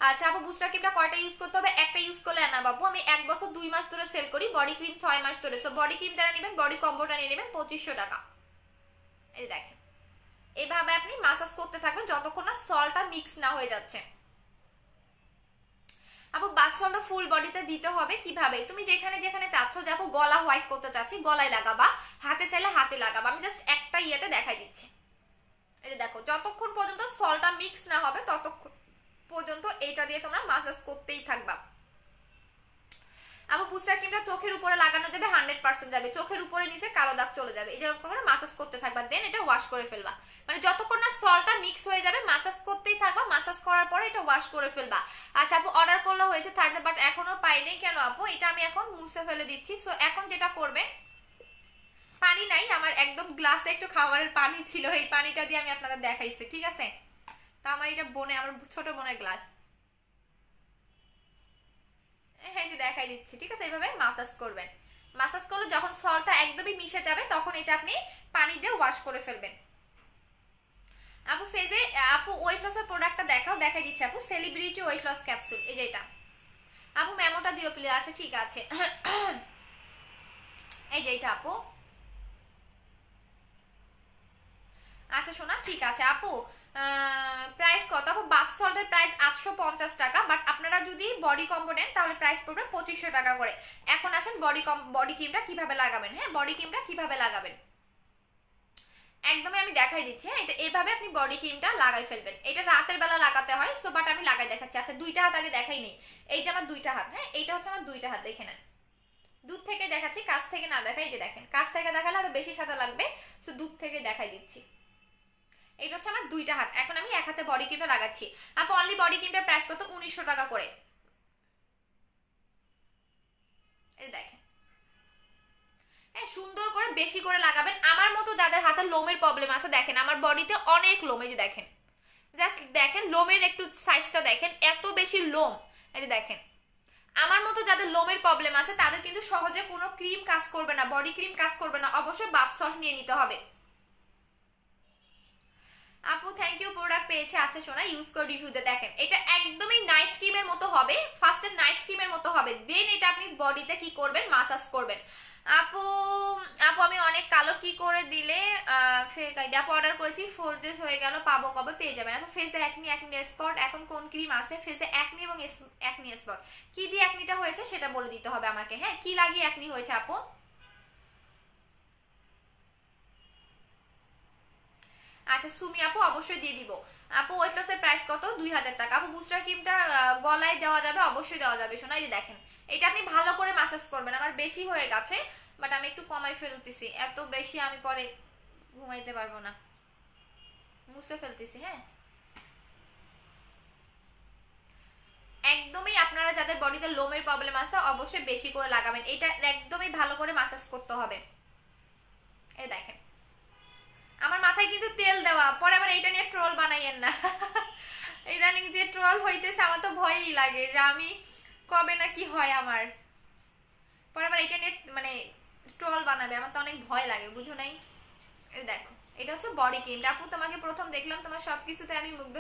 আচ্ছা আপু বুস্টার ক্রিমটা কয়টা ইউজ করতে হবে? একটা ইউজ করলে না বাবু, আমি 1 বছর 2 মাস ধরে সেল করি, বডি ক্রিম 6 মাস ধরে। সো বডি ক্রিম যারা নেবেন বডি কম্বোটা নিয়ে নেবেন 2500 টাকা। এই দেখেন এইভাবে আপনি মাসাজ করতে থাকবেন যতক্ষণ না সলটা মিক্স না হয়ে যাচ্ছে। আপু বাথসলটা ফুল বডিতে দিতে হবে কিভাবে? তুমি যেখানে যেখানে চাচ্ছ, যে আপু গলা হোয়াইট করতে চাচ্ছি গলায় লাগাবা, হাতে চাইলে হাতে লাগাবা, আমি জাস্ট একটা ইয়েতে দেখাই দিচ্ছি। এই যে দেখো যতক্ষণ পর্যন্ত সলটা মিক্স না হবে ততক্ষণ পর্যন্ত এইটা দিয়ে তোমরা মাসাজ করতেই থাকবা। আপু বুস্টার ক্রিমটা চোখের উপরে লাগানো যাবে, 100% যাবে, চোখের উপরে নিচে কালো দাগ চলে যাবে, এই যেরকম করে মাসাজ করতে থাকবা, দেন এটা ওয়াশ করে ফেলবা। মানে যতক্ষণ না সলটা মিক্স হয়ে যাবে মাসাজ করতেই থাকবা, মাসাজ করার পরে এটা ওয়াশ করে ফেলবা। আচ্ছা আপু অর্ডার করলে হয়েছে থার্সডে, বাট এখনো পাইনি কেন আপু? এটা আমি এখন মুছে ফেলে দিচ্ছি। সো এখন যেটা করবে, পানি নাই আমার, একদম গ্লাসে একটু খাবারের পানি ছিল, এই পানিটা দিয়ে আমি আপনাদের দেখাইছি, ঠিক আছে? তো আমার এটা আমার ছোট বোনের গ্লাস, হ্যাঁ যে দেখাই দিচ্ছি, ঠিক আছে? এইভাবে মাসাজ করবেন, মাসাজ করলে যখন সলটা একদমই মিশে যাবে তখন এটা আপনি পানি দিয়ে ওয়াশ করে ফেলবেন। আপু ফেজে, আপু ওয়েট লসের প্রোডাক্টটা দেখাও, দেখাই দিচ্ছি আপু, সেলিব্রিটি ওয়েট লস ক্যাপসুল, এই যে এটা। আপু মেমোটা দিও প্লিজ। আচ্ছা ঠিক আছে এই যে এটা আপু। আচ্ছা শোনা, ঠিক আছে আপু। প্রাইস কত আপু? বাথ সল্টের প্রাইস 850 টাকা, বাট আপনারা যদি বডি কম্বো নেন তাহলে প্রাইস পড়বে 2500 টাকা করে। এখন আসেন বডি ক্রিমটা কিভাবে লাগাবেন। হ্যাঁ বডি ক্রিমটা কিভাবে লাগাবেন একদমই আমি দেখাই দিচ্ছি। হ্যাঁ এটা এইভাবে আপনি বডি ক্রিমটা লাগাই ফেলবেন, এটা রাতের বেলা লাগাতে হয়। সো বাট আমি লাগাই দেখাচ্ছি। আচ্ছা দুইটা হাত আগে দেখাই নেই, এই যে আমার দুইটা হাত, হ্যাঁ এইটা হচ্ছে আমার দুইটা হাত, দেখে নেন। দূর থেকে দেখাচ্ছি, কাছ থেকে না দেখাই, যে দেখেন কাছ থেকে দেখালে আরো বেশি সাদা লাগবে, সো দূর থেকে দেখাই দিচ্ছি। এটা হচ্ছে আমার দুইটা হাত, এখন আমি এক হাতে বডি ক্রিমটা লাগাচ্ছি। আপু অনলি বডি ক্রিমটার প্রাইস কত? 1900 টাকা করে। এই দেখেন, হ্যাঁ সুন্দর করে বেশি করে লাগাবেন। আমার মতো যাদের হাতে লোমের প্রবলেম আছে, দেখেন আমার বডিতে অনেক লোম, এই যে দেখেন, জাস্ট দেখেন লোমের একটু সাইজটা দেখেন, এত বেশি লোম, এই যে দেখেন। আমার মতো যাদের লোমের প্রবলেম আছে তাদের কিন্তু সহজে কোনো ক্রিম কাজ করবে না, বডি ক্রিম কাজ করবে না, অবশ্যই বাথ সল্ট নিয়ে নিতে হবে। আপু থ্যাংক ইউ, প্রোডাক্ট পেয়েছে। আচ্ছা শোনা, ইউজ করে রিভিউতে দেখেন, এটা একদমই নাইট ক্রিমের মতো হবে, ফার্স্টে নাইট ক্রিমের মতো হবে, দেন এটা আপনি বডিতে কি করবেন, মাসাজ করবেন। আপু আপু আমি অনেক কালো, কি করে দিলে ফেক আইডি? আপু অর্ডার করেছি 4 days হয়ে গেল, পাবো কবে? পেয়ে যাবেন। আপু ফেসে একনি স্পট, এখন কোন ক্রিম আছে? ফেসে একনি এবং একনি স্পট, কি দিয়ে একনিটা হয়েছে সেটা বলে দিতে হবে আমাকে, হ্যাঁ, কি লাগিয়ে একনি হয়েছে আপু? আচ্ছা সুমি আপু অবশ্যই দিয়ে দিব। আপু ওয়েট লসের প্রাইস কত? 2000 টাকা। আপু বুস্টার ক্রিমটা গলায় দেওয়া যাবে? অবশ্যই দেওয়া যাবে শোনা। এই যে দেখেন, এটা আপনি ভালো করে মাসাজ করবেন। আমার বেশি হয়ে গেছে, বাট আমি একটু কমাই ফেলতেছি, এত বেশি আমি পরে ঘুমাইতে পারবো না, মুছে ফেলতেছি। হ্যাঁ, একদমই আপনারা যাদের বডিতে লোমের প্রবলেম আছে অবশ্যই বেশি করে লাগাবেন, এটা একদমই ভালো করে মাসাজ করতে হবে। এই দেখেন, আমার মাথায় কিন্তু তেল দেওয়া, পরে আবার এইটা নিয়ে ট্রোল বানাইয়েন না। ইদানিং যে ট্রোল হইতেছে আমার তো ভয়ই লাগে যে আমি কবে না কি হয় আমার, পরে আবার এটা নিয়ে মানে ট্রোল বানাবে, আমার তো অনেক ভয় লাগে, বুঝো নাই? এই দেখো, এটা হচ্ছে বডি ক্রিম। আপু তোমাকে প্রথম দেখলাম তোমার সবকিছুতে আমি মুগ্ধ,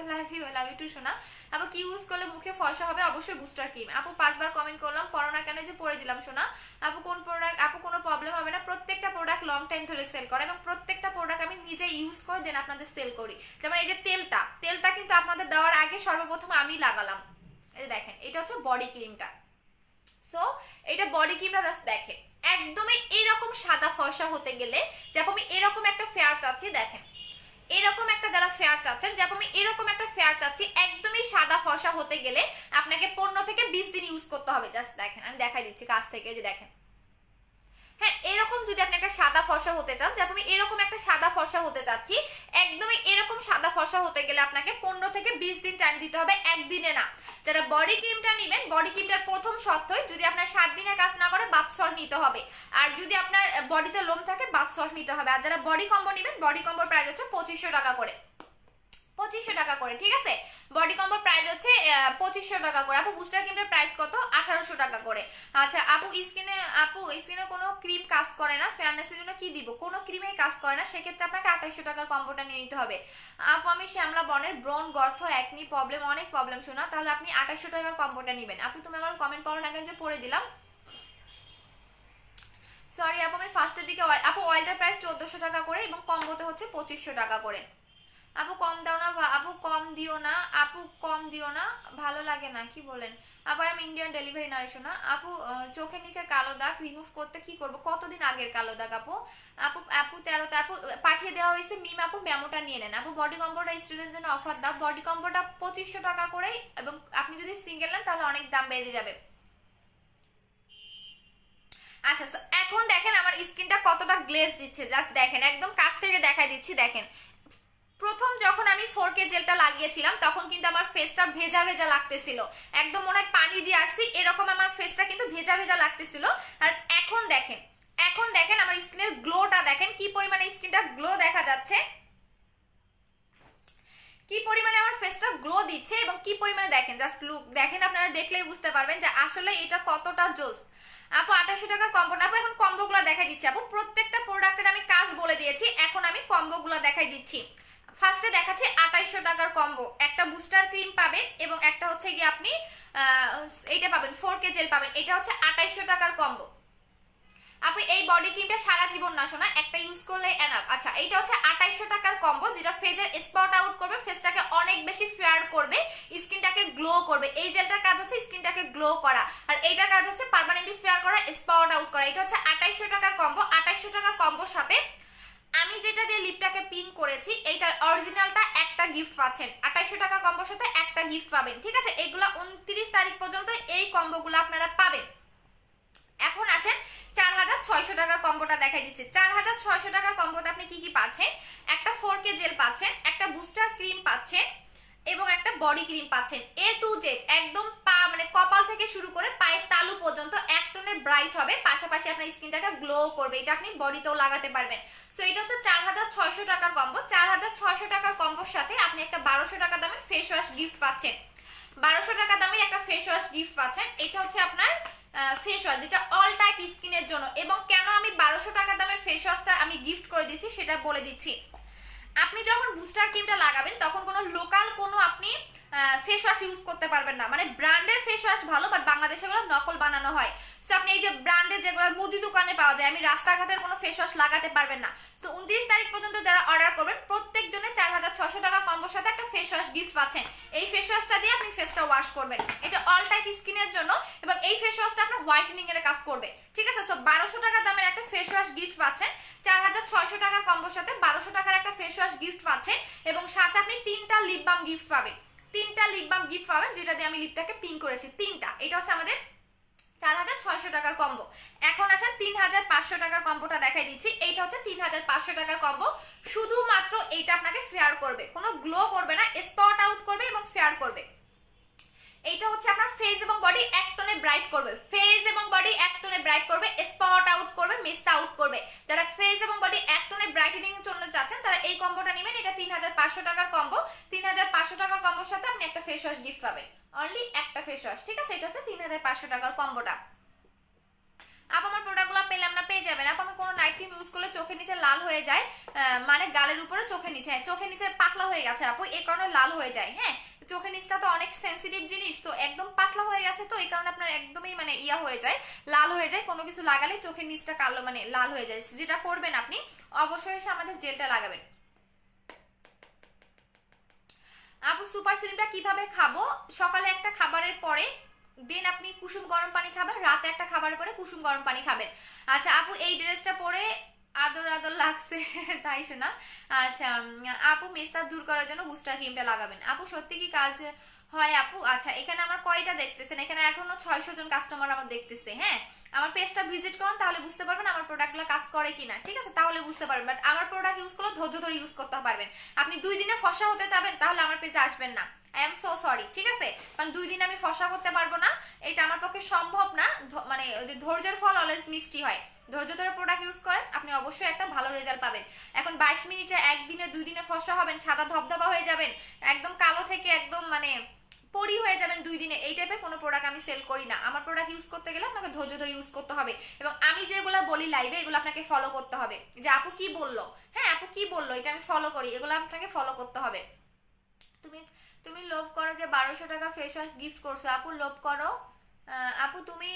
লাভ ইউ টু শোনা। আপু কি ইউজ করলে মুখে ফর্সা হবে? অবশ্যই বুস্টার ক্রিম। আপু 5বার কমেন্ট করলাম, পড়ো না কেন? যে পড়ে দিলাম শোনা। আপু কোন প্রোডাক্ট, আপু কোনো প্রবলেম হবে না, প্রত্যেকটা প্রোডাক্ট লং টাইম ধরে সেল করে এবং প্রত্যেকটা প্রোডাক্ট আমি নিজে ইউজ করে দেন আপনাদের সেল করি। যেমন এই যে তেলটা কিন্তু আপনাদের দেওয়ার আগে সর্বপ্রথম আমি লাগালাম। এই দেখেন, এটা হচ্ছে বডি ক্রিমটা। সো এটা বডি ক্রিমটা জাস্ট দেখেন, একদমই এরকম সাদা ফর্সা হতে গেলে, যেমন আমি এরকম একটা ফেয়ার চাচ্ছি, দেখেন এরকম একটা, যারা ফেয়ার চাচ্ছেন, যেমন আমি এরকম একটা ফেয়ার চাচ্ছি, একদমই সাদা ফর্সা হতে গেলে আপনাকে 15 থেকে 20 দিন ইউজ করতে হবে। জাস্ট দেখেন, আমি দেখাই দিচ্ছি কাছ থেকে, যে দেখেন, হ্যাঁ এরকম যদি আপনি একটা সাদা ফর্সা হতে চান, যেমন আমি এরকম একটা সাদা ফর্সা হতে চাচ্ছি, একদমই এরকম সাদা ফর্সা হতে গেলে আপনাকে 15 থেকে 20 দিন টাইম দিতে হবে, একদিনে না। যারা বডি ক্রিমটা নেবেন, বডি ক্রিমটার প্রথম শর্তই যদি আপনার 7 দিনের কাজ না করে বাথ সল্ট নিতে হবে, আর যদি আপনার বডিতে লোম থাকে বাথ সল্ট নিতে হবে। আর যারা বডি কম্বো নেবেন, বডি কম্বোর প্রাইস হচ্ছে 2500 টাকা করে, 2500 টাকা করে, ঠিক আছে? বডি কম্বোর প্রাইস হচ্ছে 2500 টাকা করে। আপু বুস্টার ক্রিমের প্রাইস কত? 1800 টাকা করে। আচ্ছা আপু স্কিনে কোনো ক্রিম কাজ করে না, ফেয়ারনেসের জন্য কি দিব? কোনো ক্রিমেই কাজ করে না, সেক্ষেত্রে আপনাকে 2800 টাকার কম্বোটা নিয়ে নিতে হবে। আপু আমি শ্যামলা বনের, ব্রন, গর্ত, একনি প্রবলেম, অনেক প্রবলেম শোনা, তাহলে আপনি 2800 টাকার কম্বোটা নেবেন। আপু তুমি আমার কমেন্ট পড়ো না কেন, যে পড়ে দিলাম, সরি আপু। আমি ফার্স্টের দিকে আপু অয়েলটার প্রাইস 1400 টাকা করে এবং কম্বোতে হচ্ছে 2500 টাকা করে। আপু কম দাও না, আপু কম দিও না, আপু কম দিও না, ভালো লাগে না, কি বলেন? আপু আমি ইন্ডিয়ান ডেলিভারি নার্স না। আপু চোখের নিচে কালো দাগ রিমুভ করতে কি করব? কতদিন আগের কালো দাগ আপু? আপু আপু 13তে আপু পাঠিয়ে দেওয়া হয়েছে, মিম আপু মেমোটা নিয়ে নেন। আপু বডি কম্বোটা স্টুডেন্টের জন্য অফার দাও, বডি কম্বোটা 2500 টাকা করে, এবং আপনি যদি সিঙ্গেল নেন তাহলে অনেক দাম বেড়ে যাবে। আচ্ছা এখন দেখেন আমার স্কিনটা কতটা গ্লেজ দিচ্ছে, জাস্ট দেখেন, একদম কাছ থেকে দেখাই দিচ্ছি। দেখেন প্রথম যখন আমি 4K জেলটা লাগিয়েছিলাম তখন কিন্তু আমার ফেসটা ভেজা ভেজা লাগতেছিল, একদম মনে হয় পানি দিয়ে আসছি এরকম আমার ফেসটা কিন্তু ভেজা ভেজা লাগতেছিল। আর এখন দেখেন আমার স্কিনের গ্লোটা দেখেন, কি পরিমাণে স্কিনটা গ্লো দেখা যাচ্ছে, কি পরিমাণে আমার ফেসটা গ্লো দিচ্ছে, এবং কি পরিমাণে দেখেন, জাস্ট লুক দেখেন, আপনারা দেখলেই বুঝতে পারবেন যে আসলে এটা কতটা জোস। আপু 2800 টাকার কম্বোটা, আপু এখন কম্বোগুলো দেখাই দিচ্ছি। আপু প্রত্যেকটা প্রোডাক্টের আমি কাজ বলে দিয়েছি, এখন আমি কম্বোগুলো দেখাই দিচ্ছি। ফার্স্টে দেখাচ্ছি 2800 টাকার কম্বো, একটা বুস্টার ক্রিম পাবেন এবং একটা হচ্ছে গিয়ে আপনি এইটা পাবেন, 4K জেল পাবেন, এটা হচ্ছে 2800 টাকার কম্বো। আপু এই বডি ক্রিমটা সারা জীবন না শোনা, একটা ইউজ করলে এনাফ। আচ্ছা এইটা হচ্ছে 2800 টাকার কম্বো, যেটা ফেজের স্পট আউট করবে, ফেসটাকে অনেক বেশি ফেয়ার করবে, স্কিনটাকে গ্লো করবে। এই জেলটার কাজ হচ্ছে স্কিনটাকে গ্লো করা, আর এইটার কাজ হচ্ছে পার্মানেন্টলি ফেয়ার করা, স্পট আউট করা। এটা হচ্ছে 2800 টাকার কম্বো। 2800 টাকার কম্বোর সাথে আমি যেটা দিয়ে লিপটাকে পিঙ্ক করেছি, এইটার অরিজিনালটা একটা গিফট পাচ্ছেন। 2800 টাকার কম্বোর সাথে একটা গিফট পাবেন, ঠিক আছে? এগুলা 29 তারিখ পর্যন্ত এই কম্বোগুলো আপনারা পাবেন। এখন আসেন 4600 টাকার কম্বোটা দেখাই দিচ্ছি। 4600 টাকার কম্বোতে আপনি কি কি পাচ্ছেন? একটা 4K জেল পাচ্ছেন, একটা বুস্টার ক্রিম পাচ্ছেন, এবং একটা বডি ক্রিম পাচ্ছেন। A to Z একদম পা মানে কপাল থেকে শুরু করে পায়ের তালু পর্যন্ত এক টোনে ব্রাইট হবে, পাশাপাশি আপনার স্কিনটাকে গ্লো করবে। এটা আপনি বডিতেও লাগাতে পারবেন। সো এটা হচ্ছে 4600 টাকার কম্বো। 4600 টাকার কম্বোর সাথে আপনি একটা 1200 টাকা দামের ফেস ওয়াশ গিফট পাচ্ছেন। 1200 টাকা দামের একটা ফেস ওয়াশ গিফট পাচ্ছেন। এটা হচ্ছে আপনার ফেস ওয়াশ, যেটা অল টাইপ স্কিনের জন্য। এবং কেন আমি 1200 টাকা দামের ফেস ওয়াশটা আমি গিফট করে দিচ্ছি সেটা বলে দিচ্ছি। আপনি যখন বুস্টার ক্রিমটা লাগাবেন তখন কোনো লোকাল কোনো আপনি ফেস ওয়াশ ইউজ করতে পারবেন না। মানে ব্র্যান্ডের ফেস ওয়াশ ভালো, বাট বাংলাদেশে এগুলো নকল বানানো হয়। সো আপনি এই যে ব্র্যান্ডের যেগুলো মুদি দোকানে পাওয়া যায়, আমি রাস্তাঘাটের কোনো ফেস ওয়াশ লাগাতে পারবেন না। তো 29 তারিখ পর্যন্ত যারা অর্ডার করবেন প্রত্যেকজনে 4600 টাকা কম্বোর সাথে একটা ফেস ওয়াশ গিফট পাচ্ছেন। এই ফেস ওয়াশটা দিয়ে আপনি ফেসটা ওয়াশ করবেন। এটা অল টাইপ স্কিনের জন্য এবং এই ফেস ওয়াশটা আপনার হোয়াইটেনিং এর কাজ করবে, ঠিক আছে। সো 1200 টাকা দামের একটা ফেস ওয়াশ গিফট পাচ্ছেন, 4600 টাকার কম্বোর সাথে 1200 টাকার একটা ফেস ওয়াশ গিফট পাচ্ছেন এবং সাথে আপনি 3টা লিপ বাম গিফট পাবেন। 3টা লিপ বাম গিফট পাবেন, যেটা দিয়ে আমি লিপটাকে পিঙ্ক করেছি 3টা। এটা হচ্ছে আমাদের 4600 টাকার কম্বো। এখন আসেন 3500 টাকার কম্বোটা দেখাই দিচ্ছি। এইটা হচ্ছে 3500 টাকার কম্বো। শুধুমাত্র এইটা আপনাকে ফেয়ার করবে, কোনো গ্লো করবে না, স্পট আউট করবে এবং ফেয়ার করবে। এইটা হচ্ছে আপনার ফেস এবং বডি এক টোনে ব্রাইট করবে, ফেস এবং বডি এক টোনে ব্রাইট করবে, স্পট আউট করবে, মিস আউট করবে। যারা ফেস এবং বডি এক টোনে ব্রাইটেনিং এর জন্য চাচ্ছেন তারা এই কম্বোটা নেবেন। এটা 3500 টাকার কম্বো। 3500 টাকার কম্বোর সাথে আপনি একটা ফেস ওয়াশ গিফট পাবেন, অনলি একটা ফেস ওয়াশ, ঠিক আছে। এটা হচ্ছে 3500 টাকার কম্বোটা। আপ আমার প্রোডাক্টগুলো পেলাম না, পেয়ে যাবেন। আপ আমি কোনো নাইট ক্রিম ইউজ করলে চোখের নিচে লাল হয়ে যায়, মানে গালের উপরে চোখের নিচে, চোখের নিচে পাতলা হয়ে গেছে আপু, এই কারণে লাল হয়ে যায়। হ্যাঁ, চোখের নিচটা তো অনেক সেন্সিটিভ জিনিস, তো একদম পাতলা হয়ে গেছে, তো এই কারণে আপনার একদমই মানে ইয়া হয়ে যায়, লাল হয়ে যায়। কোনো কিছু লাগালে চোখের নিচটা কালো মানে লাল হয়ে যায়। যেটা করবেন আপনি অবশ্যই এসে আমাদের জেলটা লাগাবেন। আপু সুপার সিলিমটা কিভাবে খাবো? সকালে একটা খাবারের পরে দেন আপনি কুসুম গরম পানি খাবেন, রাতে একটা খাবারের পরে কুসুম গরম পানি খাবেন। আচ্ছা আপু এই ড্রেসটা পরে আদর আদর লাগছে তাই শোনা। আচ্ছা আপু মেস্তা দূর করার জন্য বুস্টার ক্রিমটা লাগাবেন। আপু সত্যি কি কাজ হয় আপু? আচ্ছা এখানে আমার কয়টা দেখতেছেন? এখানে এখনো 600 জন কাস্টমার আমার দেখতেছে। হ্যাঁ, আমার পেজটা ভিজিট করুন, তাহলে বুঝতে পারবেন আমার প্রোডাক্টগুলো কাজ করে কিনা, ঠিক আছে, তাহলে বুঝতে পারবেন। বাট আমার প্রোডাক্ট ইউজ করলে ধৈর্য ধরে ইউজ করতে পারবেন। আপনি 2 দিনে ফর্সা হতে চাবেন তাহলে আমার পেজে আসবেন না, আই এম সো সরি, ঠিক আছে। কারণ 2 দিন আমি ফর্সা করতে পারবো না, এটা আমার পক্ষে সম্ভব না। মানে যে ধৈর্যের ফল অলওয়েজ মিষ্টি হয়। ধৈর্য ধরে প্রোডাক্ট ইউজ করেন, আপনি অবশ্যই একটা ভালো রেজাল্ট পাবেন। এখন 22 মিনিটে, একদিনে 2 দিনে ফর্সা হবেন, সাদা ধবধবা হয়ে যাবেন, একদম কালো থেকে একদম মানে পরি হয়ে যাবেন 2 দিনে, এই টাইপের কোনো প্রোডাক্ট আমি সেল করি না। আমার প্রোডাক্ট ইউজ করতে গেলে আপনাকে ধৈর্য ধরে ইউজ করতে হবে এবং আমি যেগুলো বলি লাইভে এগুলো আপনাকে ফলো করতে হবে। যে আপু কি বললো, হ্যাঁ আপু কি বললো এটা আমি ফলো করি, এগুলো আপনাকে ফলো করতে হবে। তুমি তুমি লোভ করো যে 1200 টাকার ফেস ওয়াশ গিফট করছো। আপু লোভ করো, আপু তুমি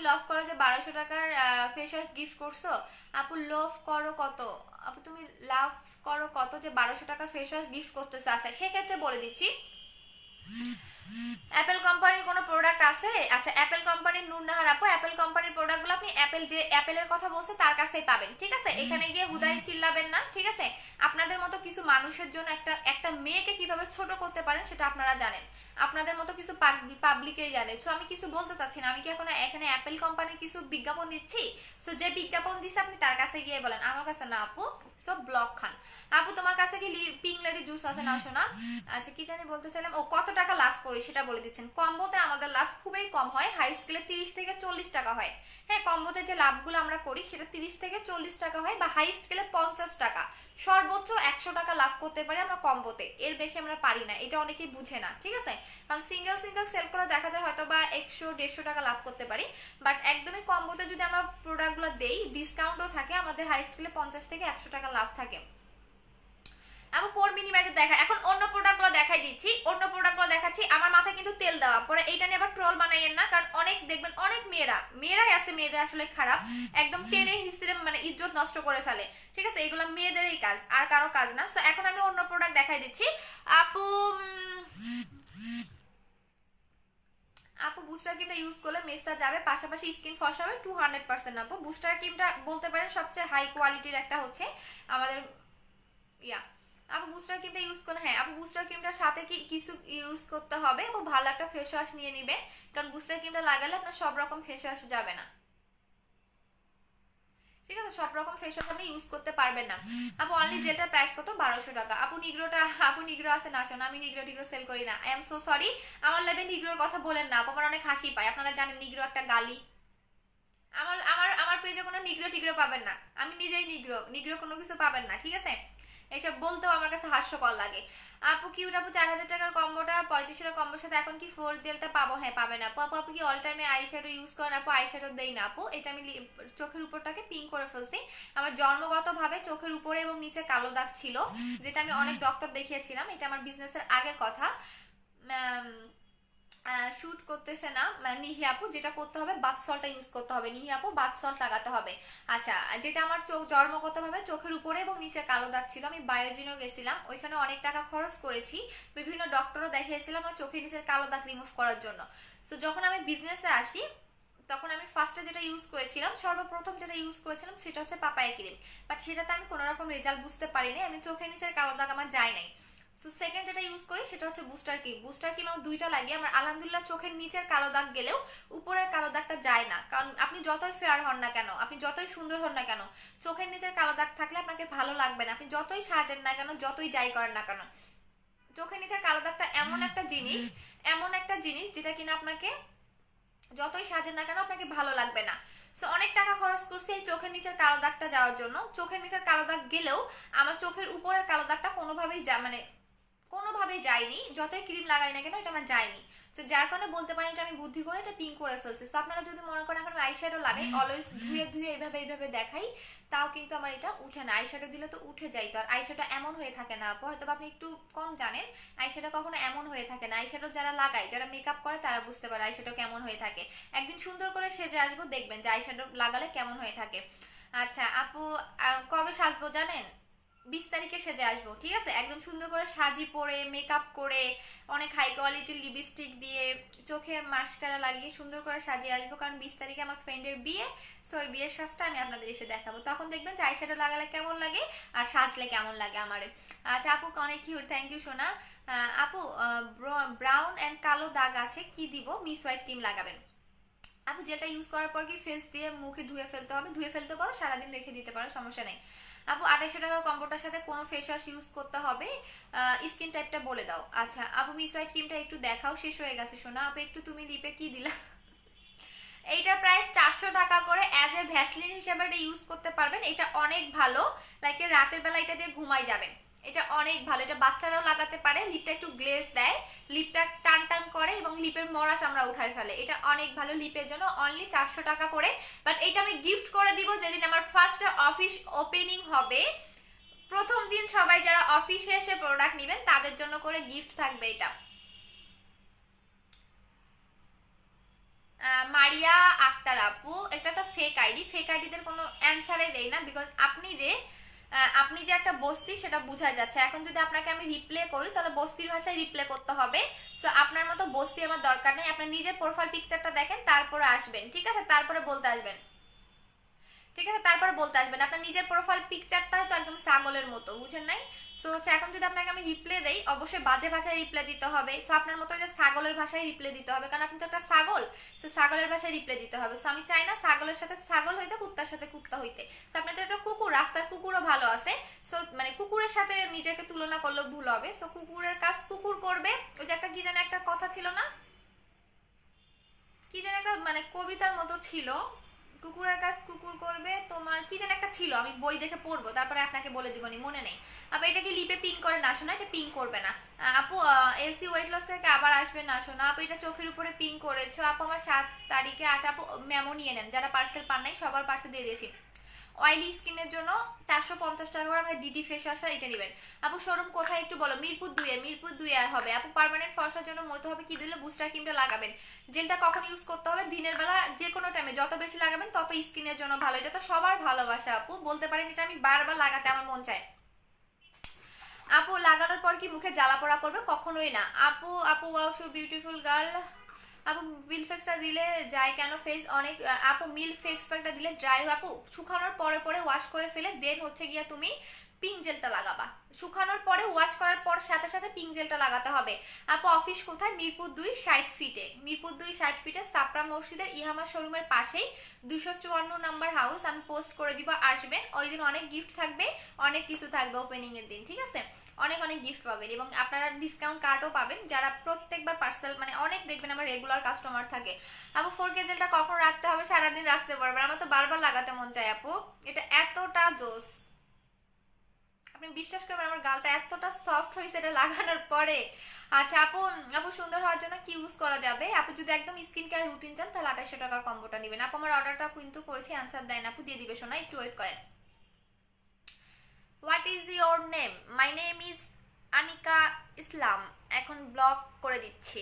লভ করো যে 1200 টাকার ফেস ওয়াশ গিফট করছো। আপু লোভ করো কত? আপু তুমি লাভ করো কত যে 1200 টাকার ফেস ওয়াশ গিফট করতেছো? আচ্ছা সেক্ষেত্রে বলে দিচ্ছি, অ্যাপেল কোম্পানির কোনো প্রোডাক্ট আছে? আচ্ছা অ্যাপেল কোম্পানির নূরনাহার আপু, অ্যাপেল কোম্পানির প্রোডাক্টগুলো আপনি অ্যাপেল যে অ্যাপেলের কথা বলছে তার কাছেই পাবেন, ঠিক আছে। এখানে গিয়ে হুদাই চিল্লাবেন না, ঠিক আছে। আপনাদের মতো কিছু মানুষের জন্য একটা মেয়েকে কিভাবে ছোট করতে পারেন সেটা আপনারা জানেন, আপনাদের মতো কিছু পাবলিকেই জানে। সো আমি কিছু বলতে চাচ্ছি না, আমি কি এখন এখানে অ্যাপেল কোম্পানির কিছু বিজ্ঞাপন দিচ্ছি? সো যে বিজ্ঞাপন দিচ্ছে আপনি তার কাছে গিয়ে বলেন, আমার কাছে না আপু। সো ব্লক খান। আপু তোমার কাছে কি পিঙ্ক লেডি জুস আছে? না শোনা। আচ্ছা কি জানি বলতে চাইলাম, ও কত টাকা লাভ করি সেটা বলে দিচ্ছেন। কম্বোতে আমাদের লাভ খুবই কম হয়, হাই স্কেলে 30 থেকে 40 টাকা হয়। হ্যাঁ, কম্বোতে যে লাভগুলো আমরা করি সেটা 30 থেকে 40 টাকা হয়, বা হাই স্কেলে 50 টাকা, সর্বোচ্চ 100 টাকা লাভ করতে পারি আমরা কম্বোতে, এর বেশি আমরা পারি না। এটা অনেকেই বুঝে না, ঠিক আছে। কারণ সিঙ্গেল সেল করে দেখা যায় হয়তো বা 100-150 টাকা লাভ করতে পারি, বাট একদমই কম্বোতে যদি আমরা প্রোডাক্টগুলো দেই ডিসকাউন্টও থাকে, আমাদের হাই স্কেলে 50 থেকে 100 টাকা লাভ থাকে। আমি পর মিনিমাইজে দেখা, এখন অন্য প্রোডাক্টগুলো দেখাই দিচ্ছি, অন্য প্রোডাক্টগুলো দেখাচ্ছি। আমার মাথায় কিন্তু তেল দেওয়া, পরে এইটা নিয়ে আবার ট্রল বানাইয়েন না, কারণ অনেক দেখবেন অনেক মেয়েরাই আছে, মেয়েদের আসলে খারাপ, একদম টেনে হিসেবে মানে ইজ্জত নষ্ট করে ফেলে, ঠিক আছে। এগুলো মেয়েদেরই কাজ, আর কারো কাজ না। সো এখন আমি অন্য প্রোডাক্ট দেখাই দিচ্ছি। আপু বুস্টার ক্রিমটা ইউজ করলে মেস্তা যাবে, পাশাপাশি স্কিন ফর্সা হবে 200%। আপু বুস্টার ক্রিমটা বলতে পারেন সবচেয়ে হাই কোয়ালিটির একটা হচ্ছে আমাদের ইয়া। আপু বুস্টার ক্রিমটা ইউজ করলে, হ্যাঁ আপু বুস্টার ক্রিমটার সাথে কি কিছু ইউজ করতে হবে এবং ভালো একটা ফেস ওয়াশ নিয়ে নেবেন, কারণ বুস্টার ক্রিমটা লাগালে আপনার সব রকম ফেস ওয়াশ যাবে না, ঠিক আছে। সব রকম ফেস ওয়াশ আপনি ইউজ করতে পারবেন না। আপু অনলি জেলটার প্রাইস কত? 1200 টাকা। আপু নিগ্রো আছে? না শোনা, আমি নিগ্রো সেল করি না, আই এম সো সরি। আমার লাইভে নিগ্রোর কথা বলেন না আপু, আমার অনেক হাসি পায়। আপনারা জানেন নিগ্রো একটা গালি। আমার পেজে কোনো নিগ্রো পাবেন না, আমি নিজেই নিগ্রো কোনো কিছু পাবেন না, ঠিক আছে। এসব বলতেও আমার কাছে হাস্যকর লাগে। আপু কিউট আপু 4000 টাকার কম্বোটা 3500 টাকার কম্বোর সাথে এখন কি 4 জেলটা পাবো? হ্যাঁ পাবেন আপু। আপু আপু কি অল টাইমে আইশ্যাডো ইউজ করেন? আপু আইশ্যাডো দেই না আপু, এটা আমি চোখের উপরটাকে পিঙ্ক করে ফেলছি। আমার জন্মগতভাবে চোখের উপরে এবং নিচে কালো দাগ ছিল, যেটা আমি অনেক ডক্টর দেখিয়েছিলাম। এটা আমার বিজনেসের আগের কথা। শুট করতেছে না নিহি আপু, যেটা করতে হবে বাথ সল্টটা ইউজ করতে হবে নিহি আপু, বাথ সল্ট লাগাতে হবে। আচ্ছা, যেটা আমার চোখ জন্মগতভাবে চোখের উপরে এবং নিচে কালো দাগ ছিল, আমি বায়োজিনও গেছিলাম, ওইখানে অনেক টাকা খরচ করেছি, বিভিন্ন ডক্টরও দেখিয়েছিলাম আমার চোখের নিচের কালো দাগ রিমুভ করার জন্য। সো যখন আমি বিজনেসে আসি তখন আমি ফার্স্টে যেটা ইউজ করেছিলাম, সর্বপ্রথম যেটা ইউজ করেছিলাম সেটা হচ্ছে পাপায়া ক্রিম। বাট সেটাতে আমি কোনো রকম রেজাল্ট বুঝতে পারিনি, আমি চোখের নিচের কালো দাগ আমার যায় নাই। সো সেকেন্ড যেটা ইউজ করি সেটা হচ্ছে বুস্টার ক্রিম। বুস্টার ক্রিম আমার দুইটা লাগে, আমার আলহামদুলিল্লাহ চোখের নিচের কালো দাগ গেলেও উপরের কালো দাগটা যায় না। কারণ আপনি যতই ফেয়ার হন না কেন, আপনি যতই সুন্দর হন না কেন, চোখের নিচের কালো দাগ থাকলে আপনাকে ভালো লাগবে না, আপনি যতই সাজেন না কেন, যতই যাই করেন না কেন। চোখের নিচের কালো দাগটা এমন একটা জিনিস, এমন একটা জিনিস যেটা কিনা আপনাকে যতই সাজেন না কেন আপনাকে ভালো লাগবে না। সো অনেক টাকা খরচ করছি এই চোখের নিচের কালো দাগটা যাওয়ার জন্য। চোখের নিচের কালো দাগ গেলেও আমার চোখের উপরের কালো দাগটা কোনোভাবেই যায়নি, যতই ক্রিম লাগাই না কেন এটা আমার যায়নি। তো যার কারণে বলতে পারেন যে আমি বুদ্ধি করে এটা পিঙ্ক করে ফেলছি। তো আপনারা যদি মনে করেন এখন আইশ্যাডো লাগাই, অলওয়েজ ধুয়ে ধুয়ে এইভাবে দেখাই, তাও কিন্তু আমার এটা উঠে না। আইশ্যাডো দিলে তো উঠে যায়, তো আর আইশ্যাডো এমন হয়ে থাকে না আপু, হয়তো আপনি একটু কম জানেন, আইশ্যাডো কখনো এমন হয়ে থাকে না। আইশ্যাডো যারা লাগায়, যারা মেকআপ করে তারা বুঝতে পারে আইশ্যাডো কেমন হয়ে থাকে। একদিন সুন্দর করে সেজে আসবো, দেখবেন যে আইশ্যাডো লাগালে কেমন হয়ে থাকে। আচ্ছা আপু, কবে সাজবো জানেন? 20 তারিখে সেজে আসবো, ঠিক আছে? একদম সুন্দর করে সাজি পরে, মেকআপ করে, অনেক হাই কোয়ালিটির লিপস্টিক দিয়ে, চোখে মাস্কারা লাগিয়ে সুন্দর করে সাজিয়ে আসবো, কারণ 20 তারিখে আমার ফ্রেন্ডের বিয়ে। সো ওই বিয়ের সাজটা আমি আপনাদের এসে দেখাবো, তখন দেখবেন যে আইশ্যাডো লাগালে কেমন লাগে আর সাজলে কেমন লাগে আমারে। আচ্ছা আপু অনেক কিউট, থ্যাংক ইউ সোনা। আপু ব্রাউন অ্যান্ড কালো দাগ আছে, কি দিব? মিস হোয়াইট ক্রিম লাগাবেন আপু। যেটা ইউজ করার পর কি ফেস দিয়ে মুখে ধুয়ে ফেলতে হবে? ধুয়ে ফেলতে পারো, সারাদিন রেখে দিতে পারো, সমস্যা নেই আপু। 2800 টাকা কম্বোটার সাথে কোনো ফেস ওয়াশ ইউজ করতে হবে? স্কিন টাইপটা বলে দাও। আচ্ছা আপু মিস হোয়াইট ক্রিমটা একটু দেখাও, শেষ হয়ে গেছে শোনা। আপু একটু তুমি লিপে কি দিলা? এইটার প্রাইস 400 টাকা করে। অ্যাজ এ ভ্যাসলিন হিসেবে এটা ইউজ করতে পারবেন, এটা অনেক ভালো। লাইক রাতের বেলা এটা দিয়ে ঘুমাই যাবেন, এটা অনেক ভালো। এটা বাচ্চারাও লাগাতে পারে, লিপটা একটু গ্লেজ দেয়, লিপটা টান টান করে এবং লিপের মরা চামড়া উঠায় ফেলে। এটা অনেক ভালো লিপের জন্য, অনলি 400 টাকা করে। বাট এটা আমি গিফট করে দিব যেদিন আমার ফার্স্ট অফিস ওপেনিং হবে, প্রথম দিন সবাই যারা অফিসে এসে প্রোডাক্ট নেবেন তাদের জন্য করে গিফট থাকবে এটা। মারিয়া আক্তার আপু, এটা একটা ফেক আইডি, ফেক আইডিদের কোনো অ্যান্সারে দেই না, বিকজ আপনি যে একটা বস্তি সেটা বোঝা যাচ্ছে। এখন যদি আপনাকে আমি রিপ্লে করি তাহলে বস্তির ভাষায় রিপ্লে করতে হবে। সো আপনার মতো বস্তি আমার দরকার নেই, আপনার নিজের প্রোফাইল পিকচারটা দেখেন তারপরে আসবেন, ঠিক আছে? তারপরে বলতে আসবেন, ঠিক আছে? তারপরে বলতে আসবেন। আপনার নিজের প্রোফাইল পিকচারটা তো একদম ছাগলের মতো, বুঝেন নাই? সো এখন যদি আপনাকে আমি রিপ্লে দেই, অবশ্যই বাজে ভাষায় রিপ্লে দিতে হবে। সো আপনার মতো যে ছাগলের ভাষায় রিপ্লে দিতে হবে, কারণ আপনি তো একটা ছাগল। সো ছাগলের ভাষায় রিপ্লে দিতে হবে। সো আমি চাই না ছাগলের সাথে ছাগল হইতে, কুত্তার সাথে কুত্তা হইতে। সো আপনার তো একটা কুকুর, রাস্তার কুকুরও ভালো আছে। সো মানে কুকুরের সাথে নিজেকে তুলনা করলেও ভুল হবে। সো কুকুরের কাজ কুকুর করবে। ওই যে একটা কি যেন একটা কথা ছিল না, কি যেন একটা মানে কবিতার মতো ছিল, কুকুরের কাজ কুকুর করবে, তোমার কি যেন একটা ছিল, আমি বই দেখে পড়বো তারপরে আপনাকে বলে দিবনি, মনে নেই। আপু এটা কি লিপে পিঙ্ক করে? না শোনা, এটা পিঙ্ক করবে না আপু। এসি ওয়েট লস থেকে আবার আসবে না শোনা। আপু এটা চোখের উপরে পিঙ্ক করেছো আপু, আমার 7 তারিখে 8। আপু মেমো নিয়ে নেন, যারা পার্সেল পান নাই সবার পার্সেল দিয়ে দিয়েছি। অয়েলি স্কিনের জন্য 450 টাকা করে আমাদের ডিটি ফেস ওয়াশ, এটা নেবেন আপু। শোরুম কোথায় একটু বলো? মিরপুর 2 এ, মিরপুর 2 এ হবে আপু। পার্মানেন্ট ফর্সার জন্য মতো হবে কি দিলে? বুস্টার ক্রিমটা লাগাবেন। জেলটা কখন ইউজ করতে হবে? দিনের বেলা, যে কোনো টাইমে, যত বেশি লাগাবেন তত স্কিনের জন্য ভালো। এটা তো সবার ভালোবাসা আপু, বলতে পারেন এটা আমি বারবার লাগাতে আমার মন চায়। আপু লাগানোর পর কি মুখে জ্বালা পোড়া করবে? কখনোই না আপু। আপু ওয়াও সো বিউটিফুল গার্ল। আপু মিল ফেক্সটা দিলে যায় কেন ফেস অনেক? আপু মিল ফেক্স প্যাকটা দিলে ড্রাই। আপু শুকানোর পরে পরে ওয়াশ করে ফেলে দেন হচ্ছে গিয়া তুমি পিঙ্ক জেলটা লাগাবা। শুকানোর পরে ওয়াশ করার পর সাথে সাথে পিঙ্ক জেলটা লাগাতে হবে। আপু অফিস কোথায়? মিরপুর 2 60 ফিটে, মিরপুর 2 60 ফিটে সাপরা মসজিদের ইহামা শোরুমের পাশেই 254 নাম্বার হাউস। আমি পোস্ট করে দিব, আসবেন। ওই দিন অনেক গিফট থাকবে, অনেক কিছু থাকবে ওপেনিং এর দিন, ঠিক আছে? অনেক অনেক গিফট পাবেন এবং আপনারা ডিসকাউন্ট কার্ডও পাবেন যারা প্রত্যেকবার পার্সেল, মানে অনেক দেখবেন আমার রেগুলার কাস্টমার থাকে। আপু 4 জেলটা কখন রাখতে হবে? সারাদিন রাখতে পারবেন, আমার তো বারবার লাগাতে মন চায় আপু, এটা এতটা জোস। আপনি বিশ্বাস করবেন আমার গালটা এতটা সফট হয়েছে এটা লাগানোর পরে। আচ্ছা আপু, আপু সুন্দর হওয়ার জন্য কি ইউজ করা যাবে? আপু যদি একদম স্কিন কেয়ার রুটিন চান তাহলে 2800 টাকার কম্বোটা নেবেন। আপু আমার অর্ডারটা কিন্তু করেছি, আনসার দেন আপু, দিয়ে দিবে শোনা, একটু ওয়েট করেন। What is your name? My name is Anika Islam. এখন ব্লক করে দিচ্ছি।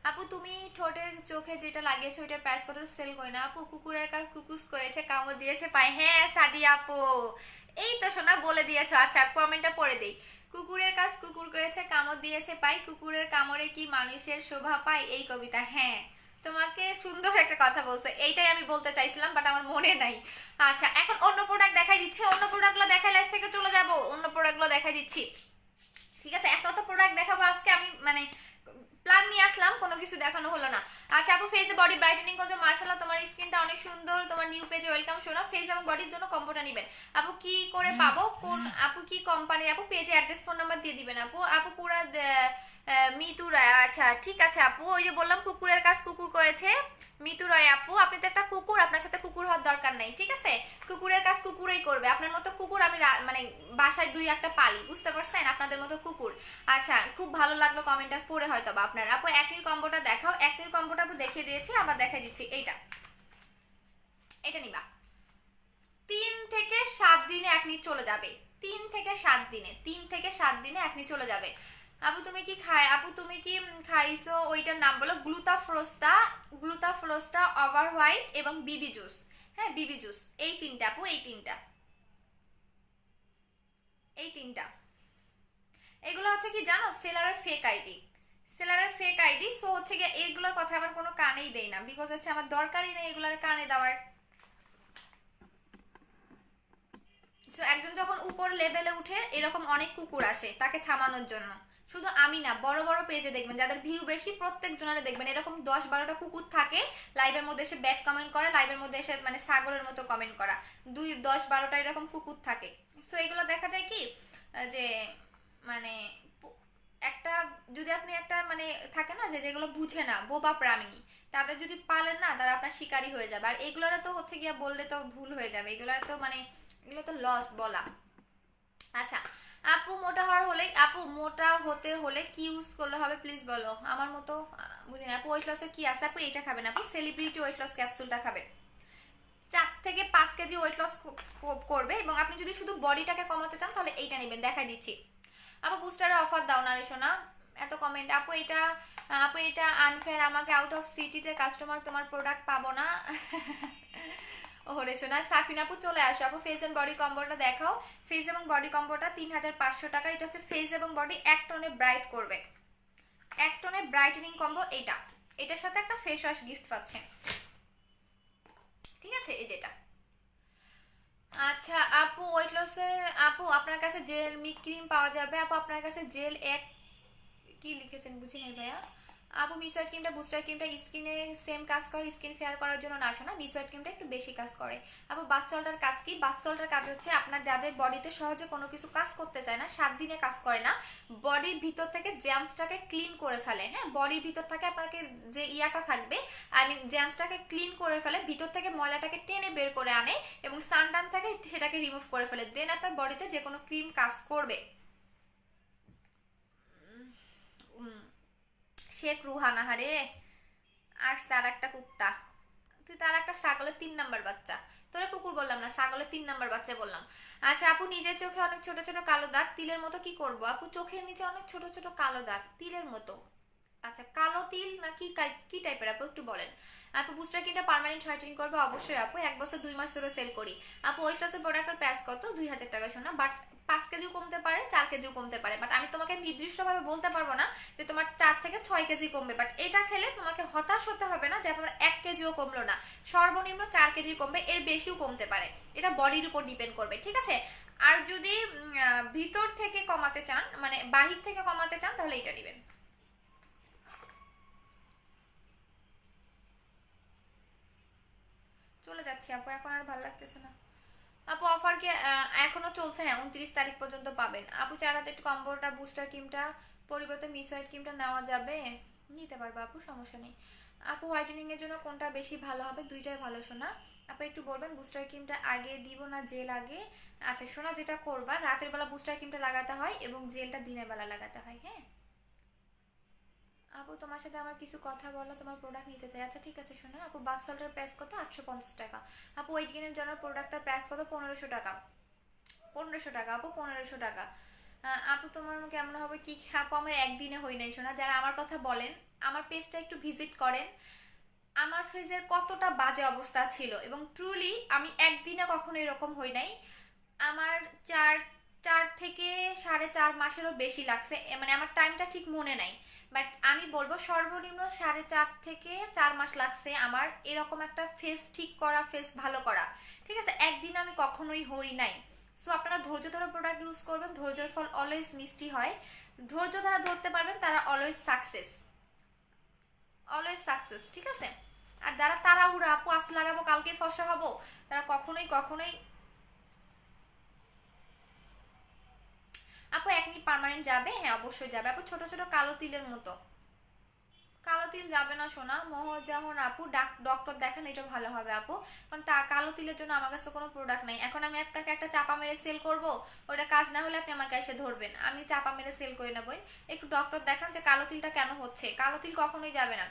আপু তুমি ঠোঁটের চোখে যেটা লাগিয়েছে ওইটার প্রাইস কত সেল করি না? আপু কুকুরের কাজ কুকুস করেছে, কামড় দিয়েছে পাই। হ্যাঁ সাদি আপু, এই তো শোনা বলে দিয়েছো। আচ্ছা কমেন্টটা পড়ে দেই। কুকুরের কাজ কুকুর করেছে, কামড় দিয়েছে পাই, কুকুরের কামড়ে কি মানুষের শোভা পায়, এই কবিতা। হ্যাঁ তোমাকে সুন্দর একটা কথা বলছে, এইটাই আমি বলতে চাইছিলাম বাট আমার মনে নাই। আচ্ছা এখন অন্য প্রোডাক্ট দেখাই দিচ্ছি, অন্য প্রোডাক্টগুলো দেখাই লাইফ থেকে চলে যাব, অন্য প্রোডাক্টগুলো দেখাই দিচ্ছি। ঠিক আছে, এত তো প্রোডাক্ট দেখাবো আজকে, আমি মানে প্ল্যান নিয়ে আসলাম, কোনো কিছু দেখানো হলো না। আচ্ছা আপু ফেসে বডি ব্রাইটেনিং করছো, মার্শাল্লাহ তোমার স্কিনটা অনেক সুন্দর, তোমার নিউ পেজে ওয়েলকাম। শোনো ফেস এবং বডির জন্য কম্বোটা নেবেন। আপু কি করে পাবো, কোন আপু কি কোম্পানির? আপু পেজে অ্যাড্রেস ফোন নাম্বার দিয়ে দিবেন আপু। আপু পুরা মিতু রায়, আচ্ছা ঠিক আছে আপু, ওই যে বললাম কুকুরের কাজ কুকুর করেছে, মিতু রায় আপু। আপনি তো একটা কুকুর, আপনার সাথে কুকুর হওয়ার দরকার নাই, ঠিক আছে? কুকুরের কাজ কুকুরই করবে, আপনার মতো কুকুর আমি মানে বাসায় 2-1টা পালি, বুঝতে পারছেন? আপনাদের মতো কুকুর। আচ্ছা খুব ভালো লাগলো কমেন্টটা পড়ে হয়তো বা আপনার। আপু একনির কম্বোটা দেখাও, একনির কম্বোটা আপু দেখিয়ে দিয়েছি, আবার দেখাই দিচ্ছি। এইটা এটা নিবা, 3 থেকে 7 দিনে একনি চলে যাবে, 3 থেকে 7 দিনে, 3 থেকে 7 দিনে একনি চলে যাবে। আপু তুমি কি আপু তুমি কি খাইছো ওইটার নাম বলো? গ্লুটাফ্লোস্টা, গ্লুটাফ্লোস্টা, ওভার হোয়াইট এবং বিবি জুস। হ্যাঁ বিবি জুস, এই তিনটা আপু, এই তিনটা, এই তিনটা। এগুলো হচ্ছে কি জানো, সেলারের ফেক আইডি, সেলারের ফেক আইডি। সো হচ্ছে গিয়ে এইগুলোর কথা আবার কোনো কানেই দেই না, বিকজ হচ্ছে আমার দরকারই নেই এগুলোর কানে দেওয়ার। সো একজন যখন উপর লেভেলে উঠে এরকম অনেক কুকুর আসে তাকে থামানোর জন্য। শুধু আমি না, বড় বড় পেজে দেখবেন যাদের ভিউ বেশি প্রত্যেক জনের দেখবেন এরকম 10-12টা কুকুর থাকে, লাইভের মধ্যে এসে ব্যাড কমেন্ট করে, লাইভের মধ্যে এসে মানে ছাগলের মতো কমেন্ট করা, 10-12টা এরকম কুকুর থাকে। সো এগুলো দেখা যায় কি যে মানে একটা, যদি আপনি একটা মানে থাকে না যে যেগুলো বুঝে না বোবা প্রাণী, তাদের যদি পালেন না তারা আপনার শিকারী হয়ে যাবে। আর এগুলোরা তো হচ্ছে গিয়া বললে তো ভুল হয়ে যাবে, এগুলো তো মানে এগুলো তো লস বলা। আচ্ছা আপু মোটা হওয়ার হলে, আপু মোটা হতে হলে কি ইউজ করলে হবে প্লিজ বলো? আমার মতো বুঝি না আপু। ওয়েট লসে কি আছে আপু? এটা খাবেন আপু, সেলিব্রিটি ওয়েট লস ক্যাপসুলটা খাবেন, 4 থেকে 5 কেজি ওয়েট লস করবে। এবং আপনি যদি শুধু বডিটাকে কমাতে চান তাহলে এইটা নেবেন, দেখাই দিচ্ছি। আপু বুস্টারে অফার দাও না রে সোনা, এত কমেন্ট। আপু এটা, আপু এটা আনফেয়ার, আমাকে আউট অফ সিটিতে কাস্টমার, তোমার প্রোডাক্ট পাবো না। ওরে সোনা, সাফিন আপু চলে আসো আপু, ফেস এন্ড বডি কম্বোটা দেখাও। ফেস এবং বডি কম্বোটা 3500 টাকা। এটা হচ্ছে ফেস এবং বডি এক টোনে ব্রাইট করবে, এক টোনে ব্রাইটেনিং কম্বো। এইটা, এটার সাথে একটা ফেস ওয়াশ গিফট পাচ্ছেন, ঠিক আছে? এই যেটা। আচ্ছা আপু ওয়েট লসের, আপু আপনার কাছে জেল মিক ক্রিম পাওয়া যাবে? আপু আপনার কাছে জেল এক, কি লিখেছেন বুঝি নাই ভাইয়া। আপু মিসওয়াইট ক্রিমটা, বুস্টার ক্রিমটা স্কিনে সেম কাজ করে, স্কিন ফেয়ার করার জন্য না, আসে না। মিসওয়াইট ক্রিমটা একটু বেশি কাজ করে। আপু বাথ সল্টের কাজ কি? বাথ সল্টের কাজ হচ্ছে আপনার যাদের বডিতে সহজে কোনো কিছু কাজ করতে চায় না, 7 দিনে কাজ করে না, বডির ভিতর থেকে জ্যামসটাকে ক্লিন করে ফেলে। হ্যাঁ বডির ভিতর থেকে আপনাকে যে ইয়াটা থাকবে, আই মিন জ্যামসটাকে ক্লিন করে ফেলে, ভিতর থেকে ময়লাটাকে টেনে বের করে আনে এবং সানটান থেকে সেটাকে রিমুভ করে ফেলে, দেন আপনার বডিতে যে কোনো ক্রিম কাজ করবে। শেখ রুহানা, হারে আর তার একটা কুত্তা, তুই তার একটা ছাগলের 3 নাম্বার বাচ্চা, তোরা কুকুর বললাম না, ছাগলের 3 নাম্বার বাচ্চা বললাম। আচ্ছা আপু নিজের চোখে অনেক ছোট ছোট কালো দাগ তিলের মতো, কি করব আপু? চোখের নিচে অনেক ছোট ছোট কালো দাগ তিলের মতো, আচ্ছা কালো তিল না কি, কি টাইপের আপু একটু বলেন। আপু বুস্টার কিনটা পার্মানেন্ট হোয়াইটেনিং করবে? অবশ্যই আপু, 1 বছর 2 মাস ধরে সেল করি। আপু ওয়েট লসের প্রোডাক্টের প্রাইস কত? 2000 টাকা শোনা, বাট 5 কেজিও কমতে পারে, 4 কেজিও কমতে পারে, বাট আমি তোমাকে নির্দিষ্টভাবে বলতে পারবো না যে তোমার 4 থেকে 6 কেজি কমবে। বাট এটা খেলে তোমাকে হতাশ হতে হবে না যে আপনার 1 কেজিও কমলো না, সর্বনিম্ন 4 কেজি কমবে, এর বেশিও কমতে পারে, এটা বডির উপর ডিপেন্ড করবে, ঠিক আছে? আর যদি ভিতর থেকে কমাতে চান, মানে বাহির থেকে কমাতে চান, তাহলে এটা নেবেন। চলে যাচ্ছি আপু, এখন আর ভালো লাগতেছে না। আপু অফার কি এখনো চলছে? হ্যাঁ 29 তারিখ পর্যন্ত পাবেন। আপু 4000 কম্বোটা বুস্টার ক্রিমটা পরিবর্তে মিসওয়াইট ক্রিমটা নেওয়া যাবে? নিতে পারবো আপু, সমস্যা নেই। আপু হোয়াইটেনিং এর জন্য কোনটা বেশি ভালো হবে? দুইটাই ভালো শোনা। আপু একটু বলবেন বুস্টার ক্রিমটা আগে দিব না জেল আগে? আচ্ছা শোনা, যেটা করবা রাতের বেলা বুস্টার ক্রিমটা লাগাতে হয় এবং জেলটা দিনের বেলা লাগাতে হয়। হ্যাঁ আপু, তোমার সাথে আমার কিছু কথা বলো, তোমার প্রোডাক্ট নিতে চাই। আচ্ছা ঠিক আছে শোনা আপু, বাথ সল্টের প্রাইস কত? 850 টাকা। আপু ওয়েট গেইনের জন্য প্রোডাক্টটার প্রাইস কত? 1500 টাকা। 1500 টাকা আপু, 1500 টাকা। আপু তোমার কেমন হবে কি? আপু আমার একদিনে হই নাই শোনা, যারা আমার কথা বলেন আমার পেজটা একটু ভিজিট করেন, আমার ফেজের কতটা বাজে অবস্থা ছিল এবং ট্রুলি আমি একদিনে কখনো এরকম হই নাই। আমার চার চার থেকে 4.5 মাসেরও বেশি লাগছে, মানে আমার টাইমটা ঠিক মনে নাই, বাট আমি বলবো সর্বনিম্ন 4.5 থেকে 4 মাস লাগছে আমার এরকম একটা ফেস ঠিক করা, ফেস ভালো করা। ঠিক আছে, একদিন আমি কখনোই হই নাই। সো আপনারা ধৈর্য ধরে প্রোডাক্ট ইউজ করবেন, ধৈর্যের ফল অলওয়েজ মিষ্টি হয়। ধৈর্য যারা ধরতে পারবেন তারা অলওয়েজ সাকসেস, অলওয়েজ সাকসেস। ঠিক আছে, আর যারা তাড়াহুড়া আপু আজ লাগাবো কালকে ফসা হবো, তারা কখনোই কখনোই আপু একনি পার্মানেন্ট যাবে? হ্যাঁ অবশ্যই যাবে আপু, ছোট ছোট কালো তিলের মতো। কালো তিল যাবে না সোনা, মোহজাহন আপু ডক্টর দেখান, এটা ভালো হবে আপু। কারণ তা কালো তিলের জন্য আমার কাছে কোনো প্রোডাক্ট নাই। এখন আমি আপনাকে একটা চাপা মেরে সেল করব, ওটা কাজ না হলে আপনি আমাকে এসে ধরবেন, আমি চাপা মেরে সেল করে নেবো। একটু ডক্টর দেখান যে কালো তিলটা কেন হচ্ছে। কালো তিল কখনোই যাবে না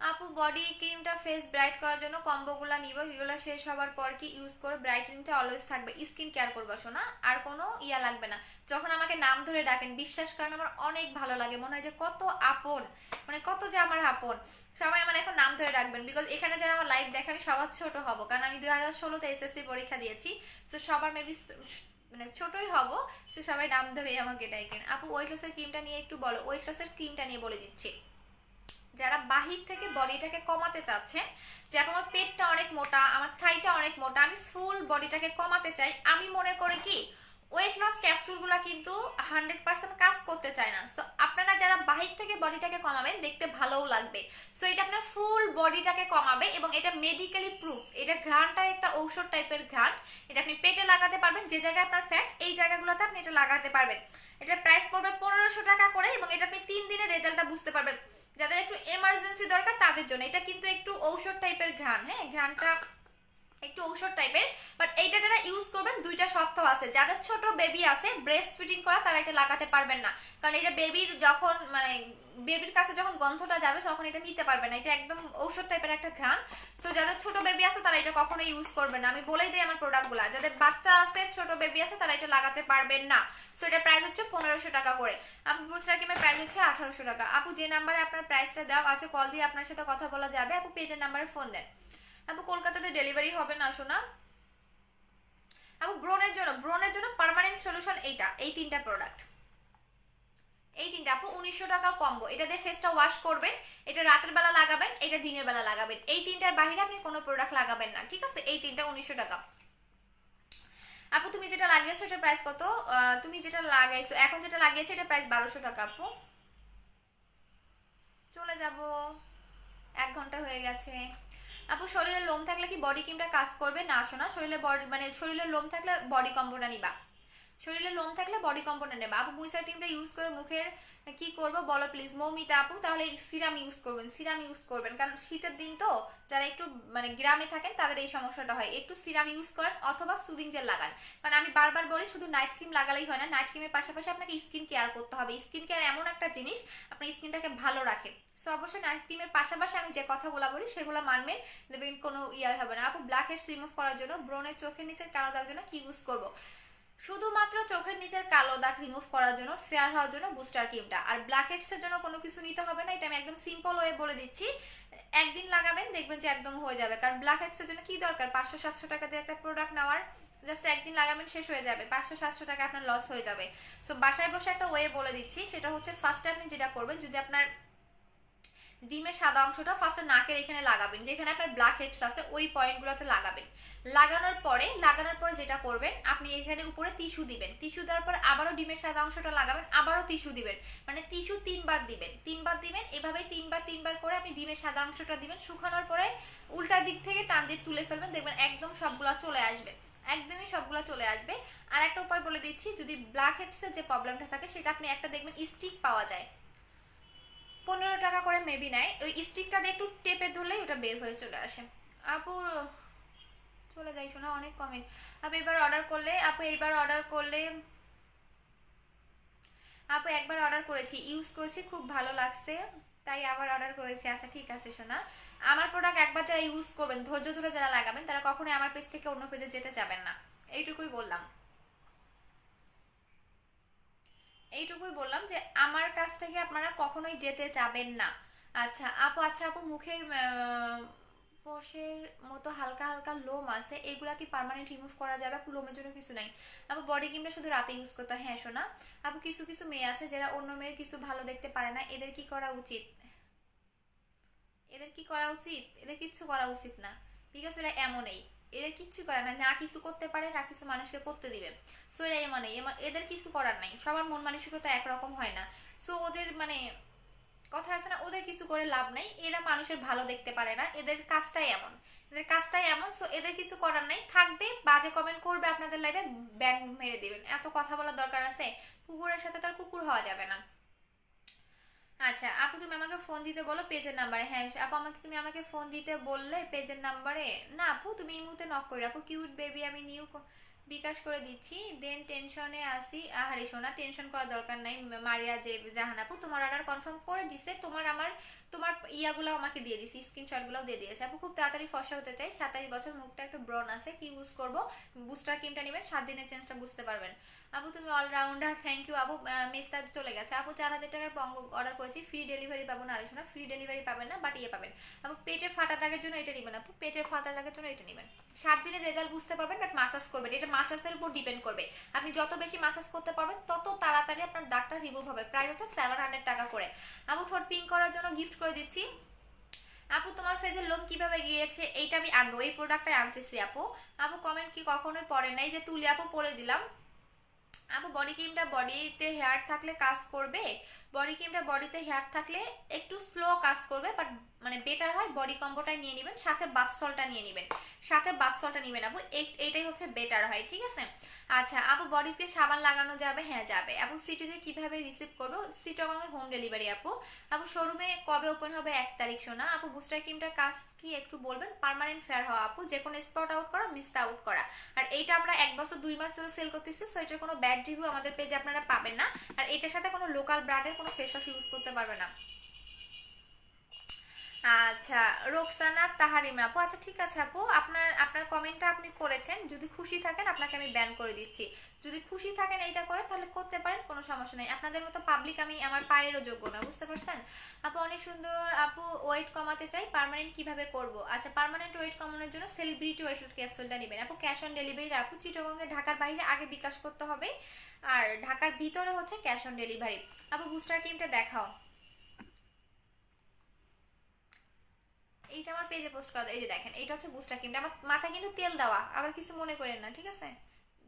আপু। বডি ক্রিমটা ফেস ব্রাইট করার জন্য কম্বোগুলো নিব, এগুলো শেষ হওয়ার পর কি ইউজ করে ব্রাইটেনিংটা অলওয়েজ থাকবে। স্কিন কেয়ার করবো শোনা, আর কোনো ইয়া লাগবে না। যখন আমাকে নাম ধরে ডাকেন বিশ্বাস করেন আমার অনেক ভালো লাগে, মনে হয় যে কত আপন, মানে কত যে আমার আপন। সবাই আমার এখন নাম ধরে ডাকবেন, বিকজ এখানে যারা আমার লাইভ দেখে আমি সবার ছোট হব, কারণ আমি 2016-তে এসএসসি পরীক্ষা দিয়েছি। তো সবার মেবি মানে ছোটই হব, সে সবাই নাম ধরেই আমাকে ডাকেন। আপু ওয়েট লসের ক্রিমটা নিয়ে একটু বলো। ওয়েট লসের ক্রিমটা নিয়ে বলে দিচ্ছি, যারা বাহির থেকে বডিটাকে কমাতে চাচ্ছেন, যে আমার পেটটা অনেক মোটা, আমার থাইটা অনেক মোটা, আমি ফুল বডিটাকে কমাতে চাই, আমি মনে করি কি ওয়েট লস ক্যাপসুলগুলো কিন্তু 100% কাজ করতে চায় না। তো আপনারা যারা বাহির থেকে বডিটাকে কমাবেন দেখতে ভালোও লাগবে, সো এটা আপনার ফুল বডিটাকে কমাবে এবং এটা মেডিকেলি প্রুফ। এটা ঘ্রাণটা একটা ঔষধ টাইপের ঘ্রাণ, এটা আপনি পেটে লাগাতে পারবেন, যে জায়গায় আপনার ফ্যাট এই জায়গাগুলোতে আপনি এটা লাগাতে পারবেন। এটার প্রাইস পড়বে 1500 টাকা করে এবং এটা আপনি 3 দিনের রেজাল্টটা বুঝতে পারবেন। যাদের একটু এমার্জেন্সি দরকার তাদের জন্য, এটা কিন্তু একটু ঔষধ টাইপের ঘ্রাণ, হ্যাঁ ঘ্রাণটা একটু ঔষধ টাইপের। বাট এইটা যারা ইউজ করবেন দুইটা শর্ত আছে, যাদের ছোট বেবি আছে ব্রেস্ট ফিডিং করা তারা এটা লাগাতে পারবেন না, কারণ এটা বেবির যখন মানে বেবির কাছে যখন গন্ধটা যাবে তখন এটা নিতে পারবে না, এটা একদম ঔষধ টাইপের একটা ঘ্রাণ। সো যাদের ছোট বেবি আছে তারা এটা কখনো ইউজ করবে না, আমি বলেই দিই আমার প্রোডাক্টগুলো, যাদের বাচ্চা আছে ছোট বেবি আছে তারা এটা লাগাতে পারবেন না। সো এটা প্রাইস হচ্ছে 1500 টাকা করে। আপু বুস্টার ক্রিমের প্রাইস হচ্ছে 1800 টাকা। আপু যে নাম্বারে আপনার প্রাইসটা দেওয়া আছে কল দিয়ে আপনার সাথে কথা বলা যাবে, আপু পেজের নাম্বারে ফোন দেন। আপু কলকাতাতে ডেলিভারি হবে না শোনা। আপু ব্রণের জন্য পার্মানেন্ট সলিউশন এইটা, এই তিনটা প্রোডাক্ট, এই তিনটা আপু 1900 টাকার কম্বো। এটা দিয়ে ফেসটা ওয়াশ করবেন, এটা রাতের বেলা লাগাবেন, এটা দিনের বেলা লাগাবেন, এই তিনটার বাহিরে আপনি কোনো প্রোডাক্ট লাগাবেন না। ঠিক আছে, এই তিনটা 1900 টাকা। আপু তুমি যেটা লাগিয়েছো এটার প্রাইস কত? তুমি যেটা লাগাইছো এখন যেটা লাগিয়েছো এটা প্রাইস 1200 টাকা আপু। চলে যাব, 1 ঘন্টা হয়ে গেছে। আপু শরীরে লোম থাকলে কি বডি ক্রিমটা কাজ করবে? না শোনা, শরীরে বডি মানে শরীরে লোম থাকলে বডি কম্বোটা নিবা, শরীরে লোম থাকলে বডি কম্পোনেন্ট নেবা। আপু মুইসার টিমটা ইউজ করে মুখের কি করব বলো প্লিজ। মৌমিতা আপু তাহলে সিরাম ইউজ করবেন, সিরাম ইউজ করবেন, কারণ শীতের দিন তো যারা একটু মানে গ্রামে থাকেন তাদের এই সমস্যাটা হয়। একটু সিরাম ইউজ করেন অথবা সুদিং জেল লাগান, কারণ আমি বারবার বলি শুধু নাইট ক্রিম লাগালেই হয় না, নাইট ক্রিমের পাশাপাশি আপনাকে স্কিন কেয়ার করতে হবে। স্কিন কেয়ার এমন একটা জিনিস আপনার স্কিনটাকে ভালো রাখে। সো অবশ্যই নাইট ক্রিমের পাশাপাশি আমি যে কথাগুলো বলি সেগুলো মানবেন, দেখবেন কোনো ইয়ে হবে না। আপু ব্ল্যাক হেডস রিমুভ করার জন্য ব্রণের চোখের নিচের কালো দাগের জন্য কি ইউজ করব? শুধুমাত্র চোখের নিচের কালো দাগ রিমুভ করার জন্য, ফেয়ার হওয়ার জন্য বুস্টার ক্রিমটা, আর ব্ল্যাক হেডস এর জন্য কোনো কিছু নিতে হবে না। এটা আমি একদম সিম্পল ওয়ে বলে দিচ্ছি, একদিন লাগাবেন দেখবেন যে একদম হয়ে যাবে। কারণ ব্ল্যাক হেডস এর জন্য কি দরকার 500-700 টাকা দিয়ে একটা প্রোডাক্ট নেওয়ার, জাস্ট একদিন লাগাবেন শেষ হয়ে যাবে, 500-700 টাকা আপনার লস হয়ে যাবে। সো বাসায় বসে একটা ওয়ে বলে দিচ্ছি, সেটা হচ্ছে ফার্স্টে আপনি যেটা করবেন, যদি আপনার ডিমের সাদা অংশটা ফার্স্টে নাকের এখানে লাগাবেন, যেখানে আপনার ব্ল্যাক হেডস আছে ওই পয়েন্টগুলোতে লাগাবেন। লাগানোর পরে যেটা করবেন আপনি এখানে উপরে টিস্যু দিবেন, টিস্যু দেওয়ার পর আবারও ডিমের সাদা অংশটা লাগাবেন, আবারও টিস্যু দিবেন, মানে টিস্যু 3 বার দিবেন, 3 বার দিবেন, এভাবেই 3 বার করে আপনি ডিমের সাদা অংশটা দিবেন। শুকানোর পরে উল্টা দিক থেকে টান দিয়ে তুলে ফেলবেন, দেখবেন একদম সবগুলা চলে আসবে, একদমই সবগুলো চলে আসবে। আর একটা উপায় বলে দিচ্ছি, যদি ব্ল্যাক হেডসের যে প্রবলেমটা থাকে সেটা আপনি একটা দেখবেন স্টিক পাওয়া যায়, 15 টাকা করে মেবি নেয়, ওই স্টিকটা দিয়ে একটু টেপে ধরলেই ওটা বের হয়ে চলে আসে। আপু চলে যাই শোনা, অনেক কমেন্ট। আপু এবার অর্ডার করলে, আপু এইবার অর্ডার করলে, আপু একবার অর্ডার করেছি, ইউজ করেছি, খুব ভালো লাগছে, তাই আবার অর্ডার করেছি। আচ্ছা ঠিক আছে শোনা, আমার প্রোডাক্ট একবার যারা ইউজ করবেন, ধৈর্য ধরে যারা লাগাবেন, তারা কখনোই আমার পেজ থেকে অন্য পেজে যেতে যাবেন না, এইটুকুই বললাম। এইটুকুই বললাম যে আমার কাছ থেকে আপনারা কখনোই যেতে যাবেন না। আচ্ছা আপু, আচ্ছা আপু, মুখের পোষের মতো হালকা হালকা লোম আছে, এগুলা কি পার্মানেন্ট রিমুভ করা যাবে? আপু লোমের জন্য কিছু নাই আপু, বডি ক্রিমটা শুধু রাতে ইউজ করতে হয়। হ্যাঁ শোনা আপু, কিছু কিছু মেয়ে আছে যারা অন্য মেয়ের কিছু ভালো দেখতে পারে না, এদের কি করা উচিত? এদের কি করা উচিত? এদের কিচ্ছু করা উচিত না, ঠিক আছে? এরা এমনই, এদের কিচ্ছু করে না, না কিছু করতে পারে না কিছু মানুষকে করতে দিবে। সো এরা এমনই, এদের কিছু করার নাই, সবার মন মানসিকতা একরকম হয় না। সো ওদের মানে কথা আছে না, ওদের কিছু করে লাভ নাই, এরা মানুষের ভালো দেখতে পারে না, এদের কাজটাই এমন, এদের কাজটাই এমন। সো এদের কিছু করার নাই, থাকবে বাজে কমেন্ট করবে আপনাদের লাইভে, ব্যান মেরে দিবেন, এত কথা বলার দরকার আছে? কুকুরের সাথে তার কুকুর হওয়া যাবে না। আচ্ছা আপু, তুমি আমাকে ফোন দিতে বলো পেজের নাম্বারে। হ্যাঁ আপু, তুমি আমাকে ফোন দিতে বললে পেজের নাম্বারে। না আপু, তুমি এই মুহূর্তে নক করে আপু, কিউট বেবি আমি নিউ বিকাশ করে দিচ্ছি, দেন টেনশনে আসি। আহারে সোনা, টেনশন করার দরকার নাই। মারিয়া যে জাহান আপু তোমার অর্ডার কনফার্ম করে দিছে, তোমার আমার তোমার ইয়াগুলো আমাকে দিয়ে দিছি, স্ক্রিনশটগুলোও দিয়ে দিয়েছে আপু। খুব তাড়াতাড়ি ফর্সা হতে চাই, 27 বছর, মুখটা একটু ব্রন আছে, কি ইউজ করব? বুস্টার ক্রিমটা নেবেন, 7 দিনের চেঞ্জটা বুঝতে পারবেন। আপু তুমি অলরাউন্ডার, থ্যাংক ইউ আপু। মেসটা চলে গেছে আপু, 4000 টাকার পঙ্গ অর্ডার করেছি, ফ্রি ডেলিভারি পাবো না? আড়াইশো না, ফ্রি ডেলিভারি পাবেন না, বাট ইয়ে পাবেন আপু। পেটের ফাটা দাগের জন্য এটা নেবেন আপু, পেটের ফাটা দাগের জন্য এটা নেবেন, 7 দিনের রেজাল্ট বুঝতে পারবেন, বাট মাসাজ করবেন, এটা মাসাজের উপর ডিপেন্ড করবে। আপনি যত বেশি মাসাজ করতে পারবেন তত তাড়াতাড়ি আপনার দাগটা রিমুভ হবে। প্রাইস হচ্ছে 700 টাকা করে। আপু ঠোঁট পিঙ্ক করার জন্য গিফট করে দিচ্ছি। আপু তোমার ফেজের লোম কিভাবে গিয়েছে? এইটা আমি আনবো, এই প্রোডাক্টটাই আনতেছি আপু। আপু কমেন্ট কি কখনোই পড়ে নাই, যে তুলি আপু পরে দিলাম। আপু বডি ক্রিমটা বডিতে হেয়ার থাকলে কাজ করবে? বডি ক্রিমটা বডিতে হেয়ার থাকলে একটু স্লো কাজ করবে, বাট মানে বেটার হয় বডি কম্বোটাই নিয়ে নেবেন, সাথে বাথ সল্টটা নিয়ে নেবেন, সাথে বাথ সল্টটা নেবেন আপু, এইটাই হচ্ছে বেটার হয়, ঠিক আছে? আচ্ছা আপু, বডিতে সাবান লাগানো যাবে? হ্যাঁ যাবে আপু। সিটিতে কিভাবে রিসিভ করবো? সিটগঙ্গে হোম ডেলিভারি আপু। আপু শোরুমে কবে ওপেন হবে? 1 তারিখ শোনা। আপু বুস্টার ক্রিমটার কাজ কি একটু বলবেন? পার্মানেন্ট ফেয়ার হওয়া আপু, যে কোনো স্পট আউট করা, মিস আউট করা। আর এইটা আমরা 1 বছর 2 মাস ধরে সেল করতেছি, সো এটার কোনো ব্যাড রিভিউ আমাদের পেজে আপনারা পাবেন না। আর এটার সাথে কোনো লোকাল ব্র্যান্ডের কোনো ফেস ওয়াশ ইউজ করতে পারবে না। আচ্ছা রোকসানা তাহারিমা আপু, আচ্ছা ঠিক আছে আপু, আপনার আপনার কমেন্টটা আপনি করেছেন, যদি খুশি থাকেন আপনাকে আমি ব্যান করে দিচ্ছি। যদি খুশি থাকেন এইটা করে, তাহলে করতে পারেন, কোনো সমস্যা নেই। আপনাদের মতো পাবলিক আমি আমার পায়েরও যোগ্য না, বুঝতে পারছেন? আপু অনেক সুন্দর আপু, ওয়েট কমাতে চাই, পার্মানেন্ট কিভাবে করব? আচ্ছা পার্মানেন্ট ওয়েট কমানোর জন্য সেলিব্রিটি ওয়েট ক্যাপসুলটা নেবেন আপু, ক্যাশ অন ডেলিভারি আপু। চিটাগংয়ে ঢাকার বাইরে আগে বিকাশ করতে হবে, আর ঢাকার ভিতরে হচ্ছে ক্যাশ অন ডেলিভারি। আপু বুস্টার ক্রিমটা দেখাও, এইটা আমার পেজে পোস্ট করা, এই যে দেখেন, এটা হচ্ছে বুস্টার ক্রিমটা, আমার মাথায় কিন্তু তেল দেওয়া, আবার কিছু মনে করেন না, ঠিক আছে?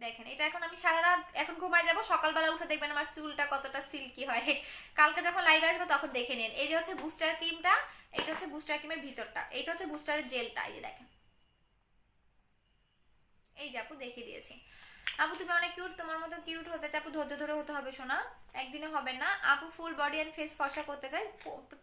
দেখেন এটা, এখন আমি সারা রাত এখন ঘুমায় যাব, সকালবেলা উঠে দেখবেন আমার চুলটা কতটা সিল্কি হয়। কালকে যখন লাইভে আসবো তখন দেখে নিন। এই যে হচ্ছে বুস্টার ক্রিমটা, এটা হচ্ছে বুস্টার ক্রিমের ভিতরটা, এটা হচ্ছে বুস্টারের জেলটা, এই যে দেখেন, এই যে আপু দেখিয়ে দিয়েছি। আপু তুমি অনেক কিউট, তোমার মতো কিউট হতে চাই আপু, ধৈর্য ধরে হতে হবে শোনা, একদিনে হবে না আপু। ফুল বডি অ্যান্ড ফেস ফর্সা করতে চাই,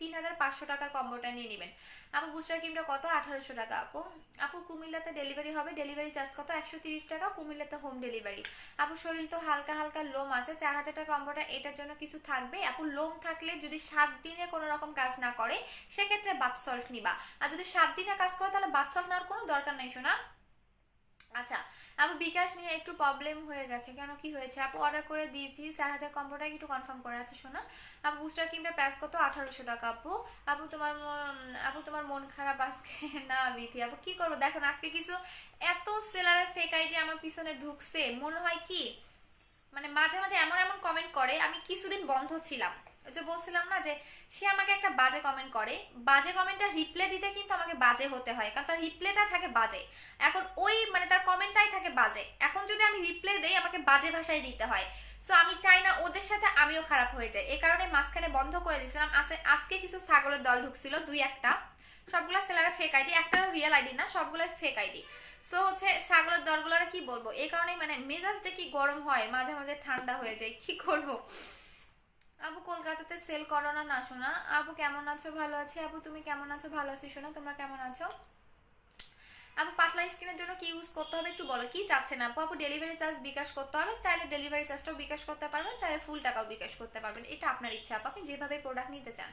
3500 টাকার কম্বোটা নিয়ে নেবেন আপু। বুস্টার ক্রিমটা কত? 1800 টাকা আপু। আপু কুমিল্লাতে ডেলিভারি হবে, ডেলিভারি চার্জ কত? 130 টাকা, কুমিল্লাতে হোম ডেলিভারি আপু। শরীর তো হালকা হালকা লোম আছে, 4000 টাকা কম্বোটা এটার জন্য কিছু থাকবে আপু? লোম থাকলে যদি 7 দিনে কোনো রকম কাজ না করে সেক্ষেত্রে বাথ সল্ট নিবা, আর যদি 7 দিনে কাজ করে তাহলে বাথ সল্ট নেওয়ার কোনো দরকার নেই শোনা। আচ্ছা আপু বিকাশ নিয়ে একটু প্রবলেম হয়ে গেছে, কেন কি হয়েছে? আপু অর্ডার করে দিয়েছি 4000 কম্বোটা একটু কনফার্ম করে আছে শোনা। আপু বুস্টার ক্রিমটার প্রাইস কত? 1800 টাকা আপু। আপু তোমার আপু তোমার মন খারাপ আজকে? না বিথি আপু, কি করবো দেখুন, আজকে কিছু এত সেলারের ফেক আইডি আমার পিছনে ঢুকছে, মনে হয় কি মানে মাঝে মাঝে এমন এমন কমেন্ট করে। আমি কিছুদিন বন্ধ ছিলাম, ওই যে বলছিলাম না যে সে আমাকে একটা বাজে কমেন্ট করে, বাজে কমেন্টটা রিপ্লে দিতে কিন্তু আমাকে বাজে হতে হয়, কারণ তার রিপ্লেটা থাকে বাজে। এখন ওই মানে তার কমেন্টটাই থাকে বাজে, এখন যদি আমি রিপ্লে দেই আমাকে বাজে ভাষায় দিতে হয়। সো আমি চাই না ওদের সাথে আমিও খারাপ হয়ে যাই, এই কারণে মাঝখানে বন্ধ করে দিয়েছিলাম। আজকে কিছু ছাগলের দল ঢুকছিল, 2-1টা, সবগুলা সেলারের ফেক আইডি, একটাও রিয়েল আইডি না, সবগুলো ফেক আইডি। সো হচ্ছে ছাগলের দলগুলোর কি বলবো, এই কারণে মানে মেজাজ দেখি গরম হয়, মাঝে মাঝে ঠান্ডা হয়ে যায়, কি করব। আপু কলকাতাতে সেল করো না? না শোনা। আপু কেমন আছো? ভালো আছি আপু, তুমি কেমন আছো? ভালো আছি শোনা, তোমরা কেমন আছো? আপু পাতলা স্কিনের জন্য কি ইউজ করতে হবে একটু বলো, কি চাচ্ছেন আপু? আপু ডেলিভারি চার্জ বিকাশ করতে হবে, চাইলে ডেলিভারি চার্জটাও বিকাশ করতে পারবেন, চাইলে ফুল টাকাও বিকাশ করতে পারবেন, এটা আপনার ইচ্ছা আপু, আপনি যেভাবে প্রোডাক্ট নিতে চান।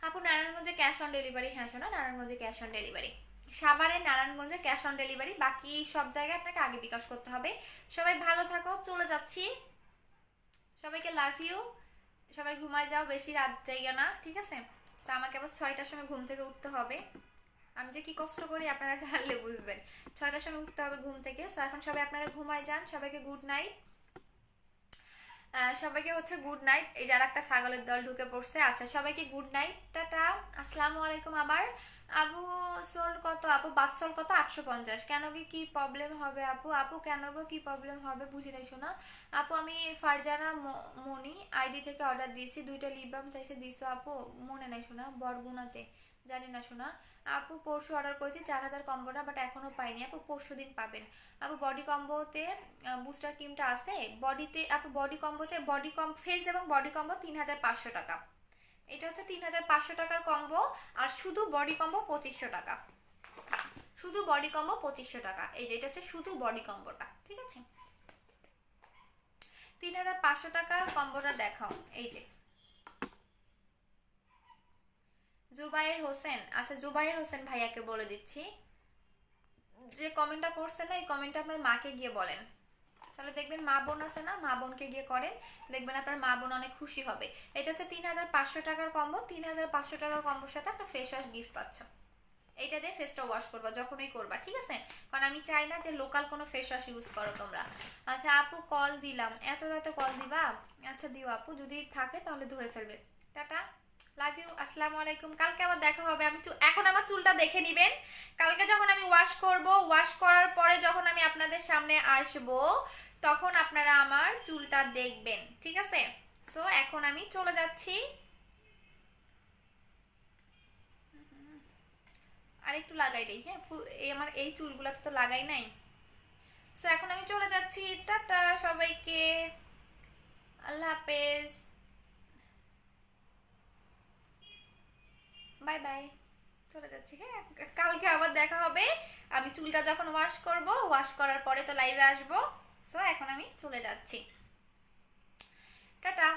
আপু নারায়ণগঞ্জে ক্যাশ অন ডেলিভারি, হ্যাঁ শোনা, নারায়ণগঞ্জে ক্যাশ অন ডেলিভারি, সাভারে নারায়ণগঞ্জে ক্যাশ অন ডেলিভারি, বাকি সব জায়গায় আপনাকে আগে বিকাশ করতে হবে। সবাই ভালো থাকো, চলে যাচ্ছি, সবাইকে লাভ ইউ, সবাই ঘুমায় যাও, বেশি রাত যাইও না, ঠিক আছে? তো আমাকে আবার 6টার সময় ঘুম থেকে উঠতে হবে, আমি যে কি কষ্ট করি আপনারা জানলে বুঝবেন। 6টার সময় উঠতে হবে ঘুম থেকে। তো এখন সবাই আপনারা ঘুমায় যান, সবাইকে গুড নাইট। সবাইকে হচ্ছে গুড নাইট। এই যারা একটা ছাগলের দল ঢুকে পড়ছে, আচ্ছা সবাইকে গুড নাইট, টাটা, আসসালামু আলাইকুম। আবার আপু সোল কত আপু? বাদসোল কত? 850। কেন কি কি প্রবলেম হবে আপু? আপু কেন গো কি প্রবলেম হবে বুঝি নাই শোনা। আপু আমি ফারজানা মনি আইডি থেকে অর্ডার দিয়েছি, 2টা লিপ বাম চাইছে, দিছো আপু? মনে নাই শোনা, বরগুনাতে, জানি না শোনা। আপু পরশু অর্ডার করেছি 4000 কম্বোটা, বাট এখনো পাইনি আপু, পরশু দিন পাবেন। আপু বডি কম্বোতে বুস্টার ক্রিমটা আছে বডিতে আপু, বডি কম্বোতে বডি কম ফেস এবং বডি কম্বো 3500 টাকা, এটা হচ্ছে 3500 টাকার কম্বো। আর শুধু বডি কম্বো 2500 টাকা, শুধু বডি কম্বো 2500 টাকা, এই যে এটা হচ্ছে শুধু বডি কম্বোটা, ঠিক আছে? 3500 টাকার কম্বোটা দেখাও, এই যে জুবাইর হোসেন, আচ্ছা জুবাইর হোসেন ভাইয়াকে বলে দিচ্ছি, যে কমেন্টটা করছেন না এই কমেন্টটা আপনার মাকে গিয়ে বলেন, তাহলে দেখবেন মা বোন আছে না, মা বোনকে গিয়ে করেন, দেখবেন আপনার মা বোন অনেক খুশি হবে। এটা হচ্ছে 3500 টাকার কম্বো, 3500 টাকার কম্বোর সাথে একটা ফেস ওয়াশ গিফট পাচ্ছ, এইটা দিয়ে ফেসটা ওয়াশ করবা যখনই করবা, ঠিক আছে? কারণ আমি চাই না যে লোকাল কোনো ফেস ওয়াশ ইউজ করো তোমরা। আচ্ছা আপু কল দিলাম, এত রাতে কল দিবা? আচ্ছা দিও আপু, যদি থাকে তাহলে ধরে ফেলবে। টাটা, লাভ ইউ, আসসালামু আলাইকুম। কালকে আবার দেখা হবে। আমি এখন আমার চুলটা দেখে নিবেন, কালকে যখন আমি ওয়াশ করব, ওয়াশ করার পরে যখন আমি আপনাদের সামনে আসব, তখন আপনারা আমার চুলটা দেখবেন, ঠিক আছে? সো এখন আমি চলে যাচ্ছি, আর একটু লাগাই দেই, হ্যাঁ এই আমার এই চুলগুলাতে তো লাগাই নাই। সো এখন আমি চলে যাচ্ছি, টাটা সবাইকে, আল্লাহ হাফেজ, বাই বাই, চলে যাচ্ছি, হ্যাঁ কালকে আবার দেখা হবে। আমি চুলটা যখন ওয়াশ করব, ওয়াশ করার পরে তো লাইভে আসবো। সো এখন আমি চলে যাচ্ছি, টাটা।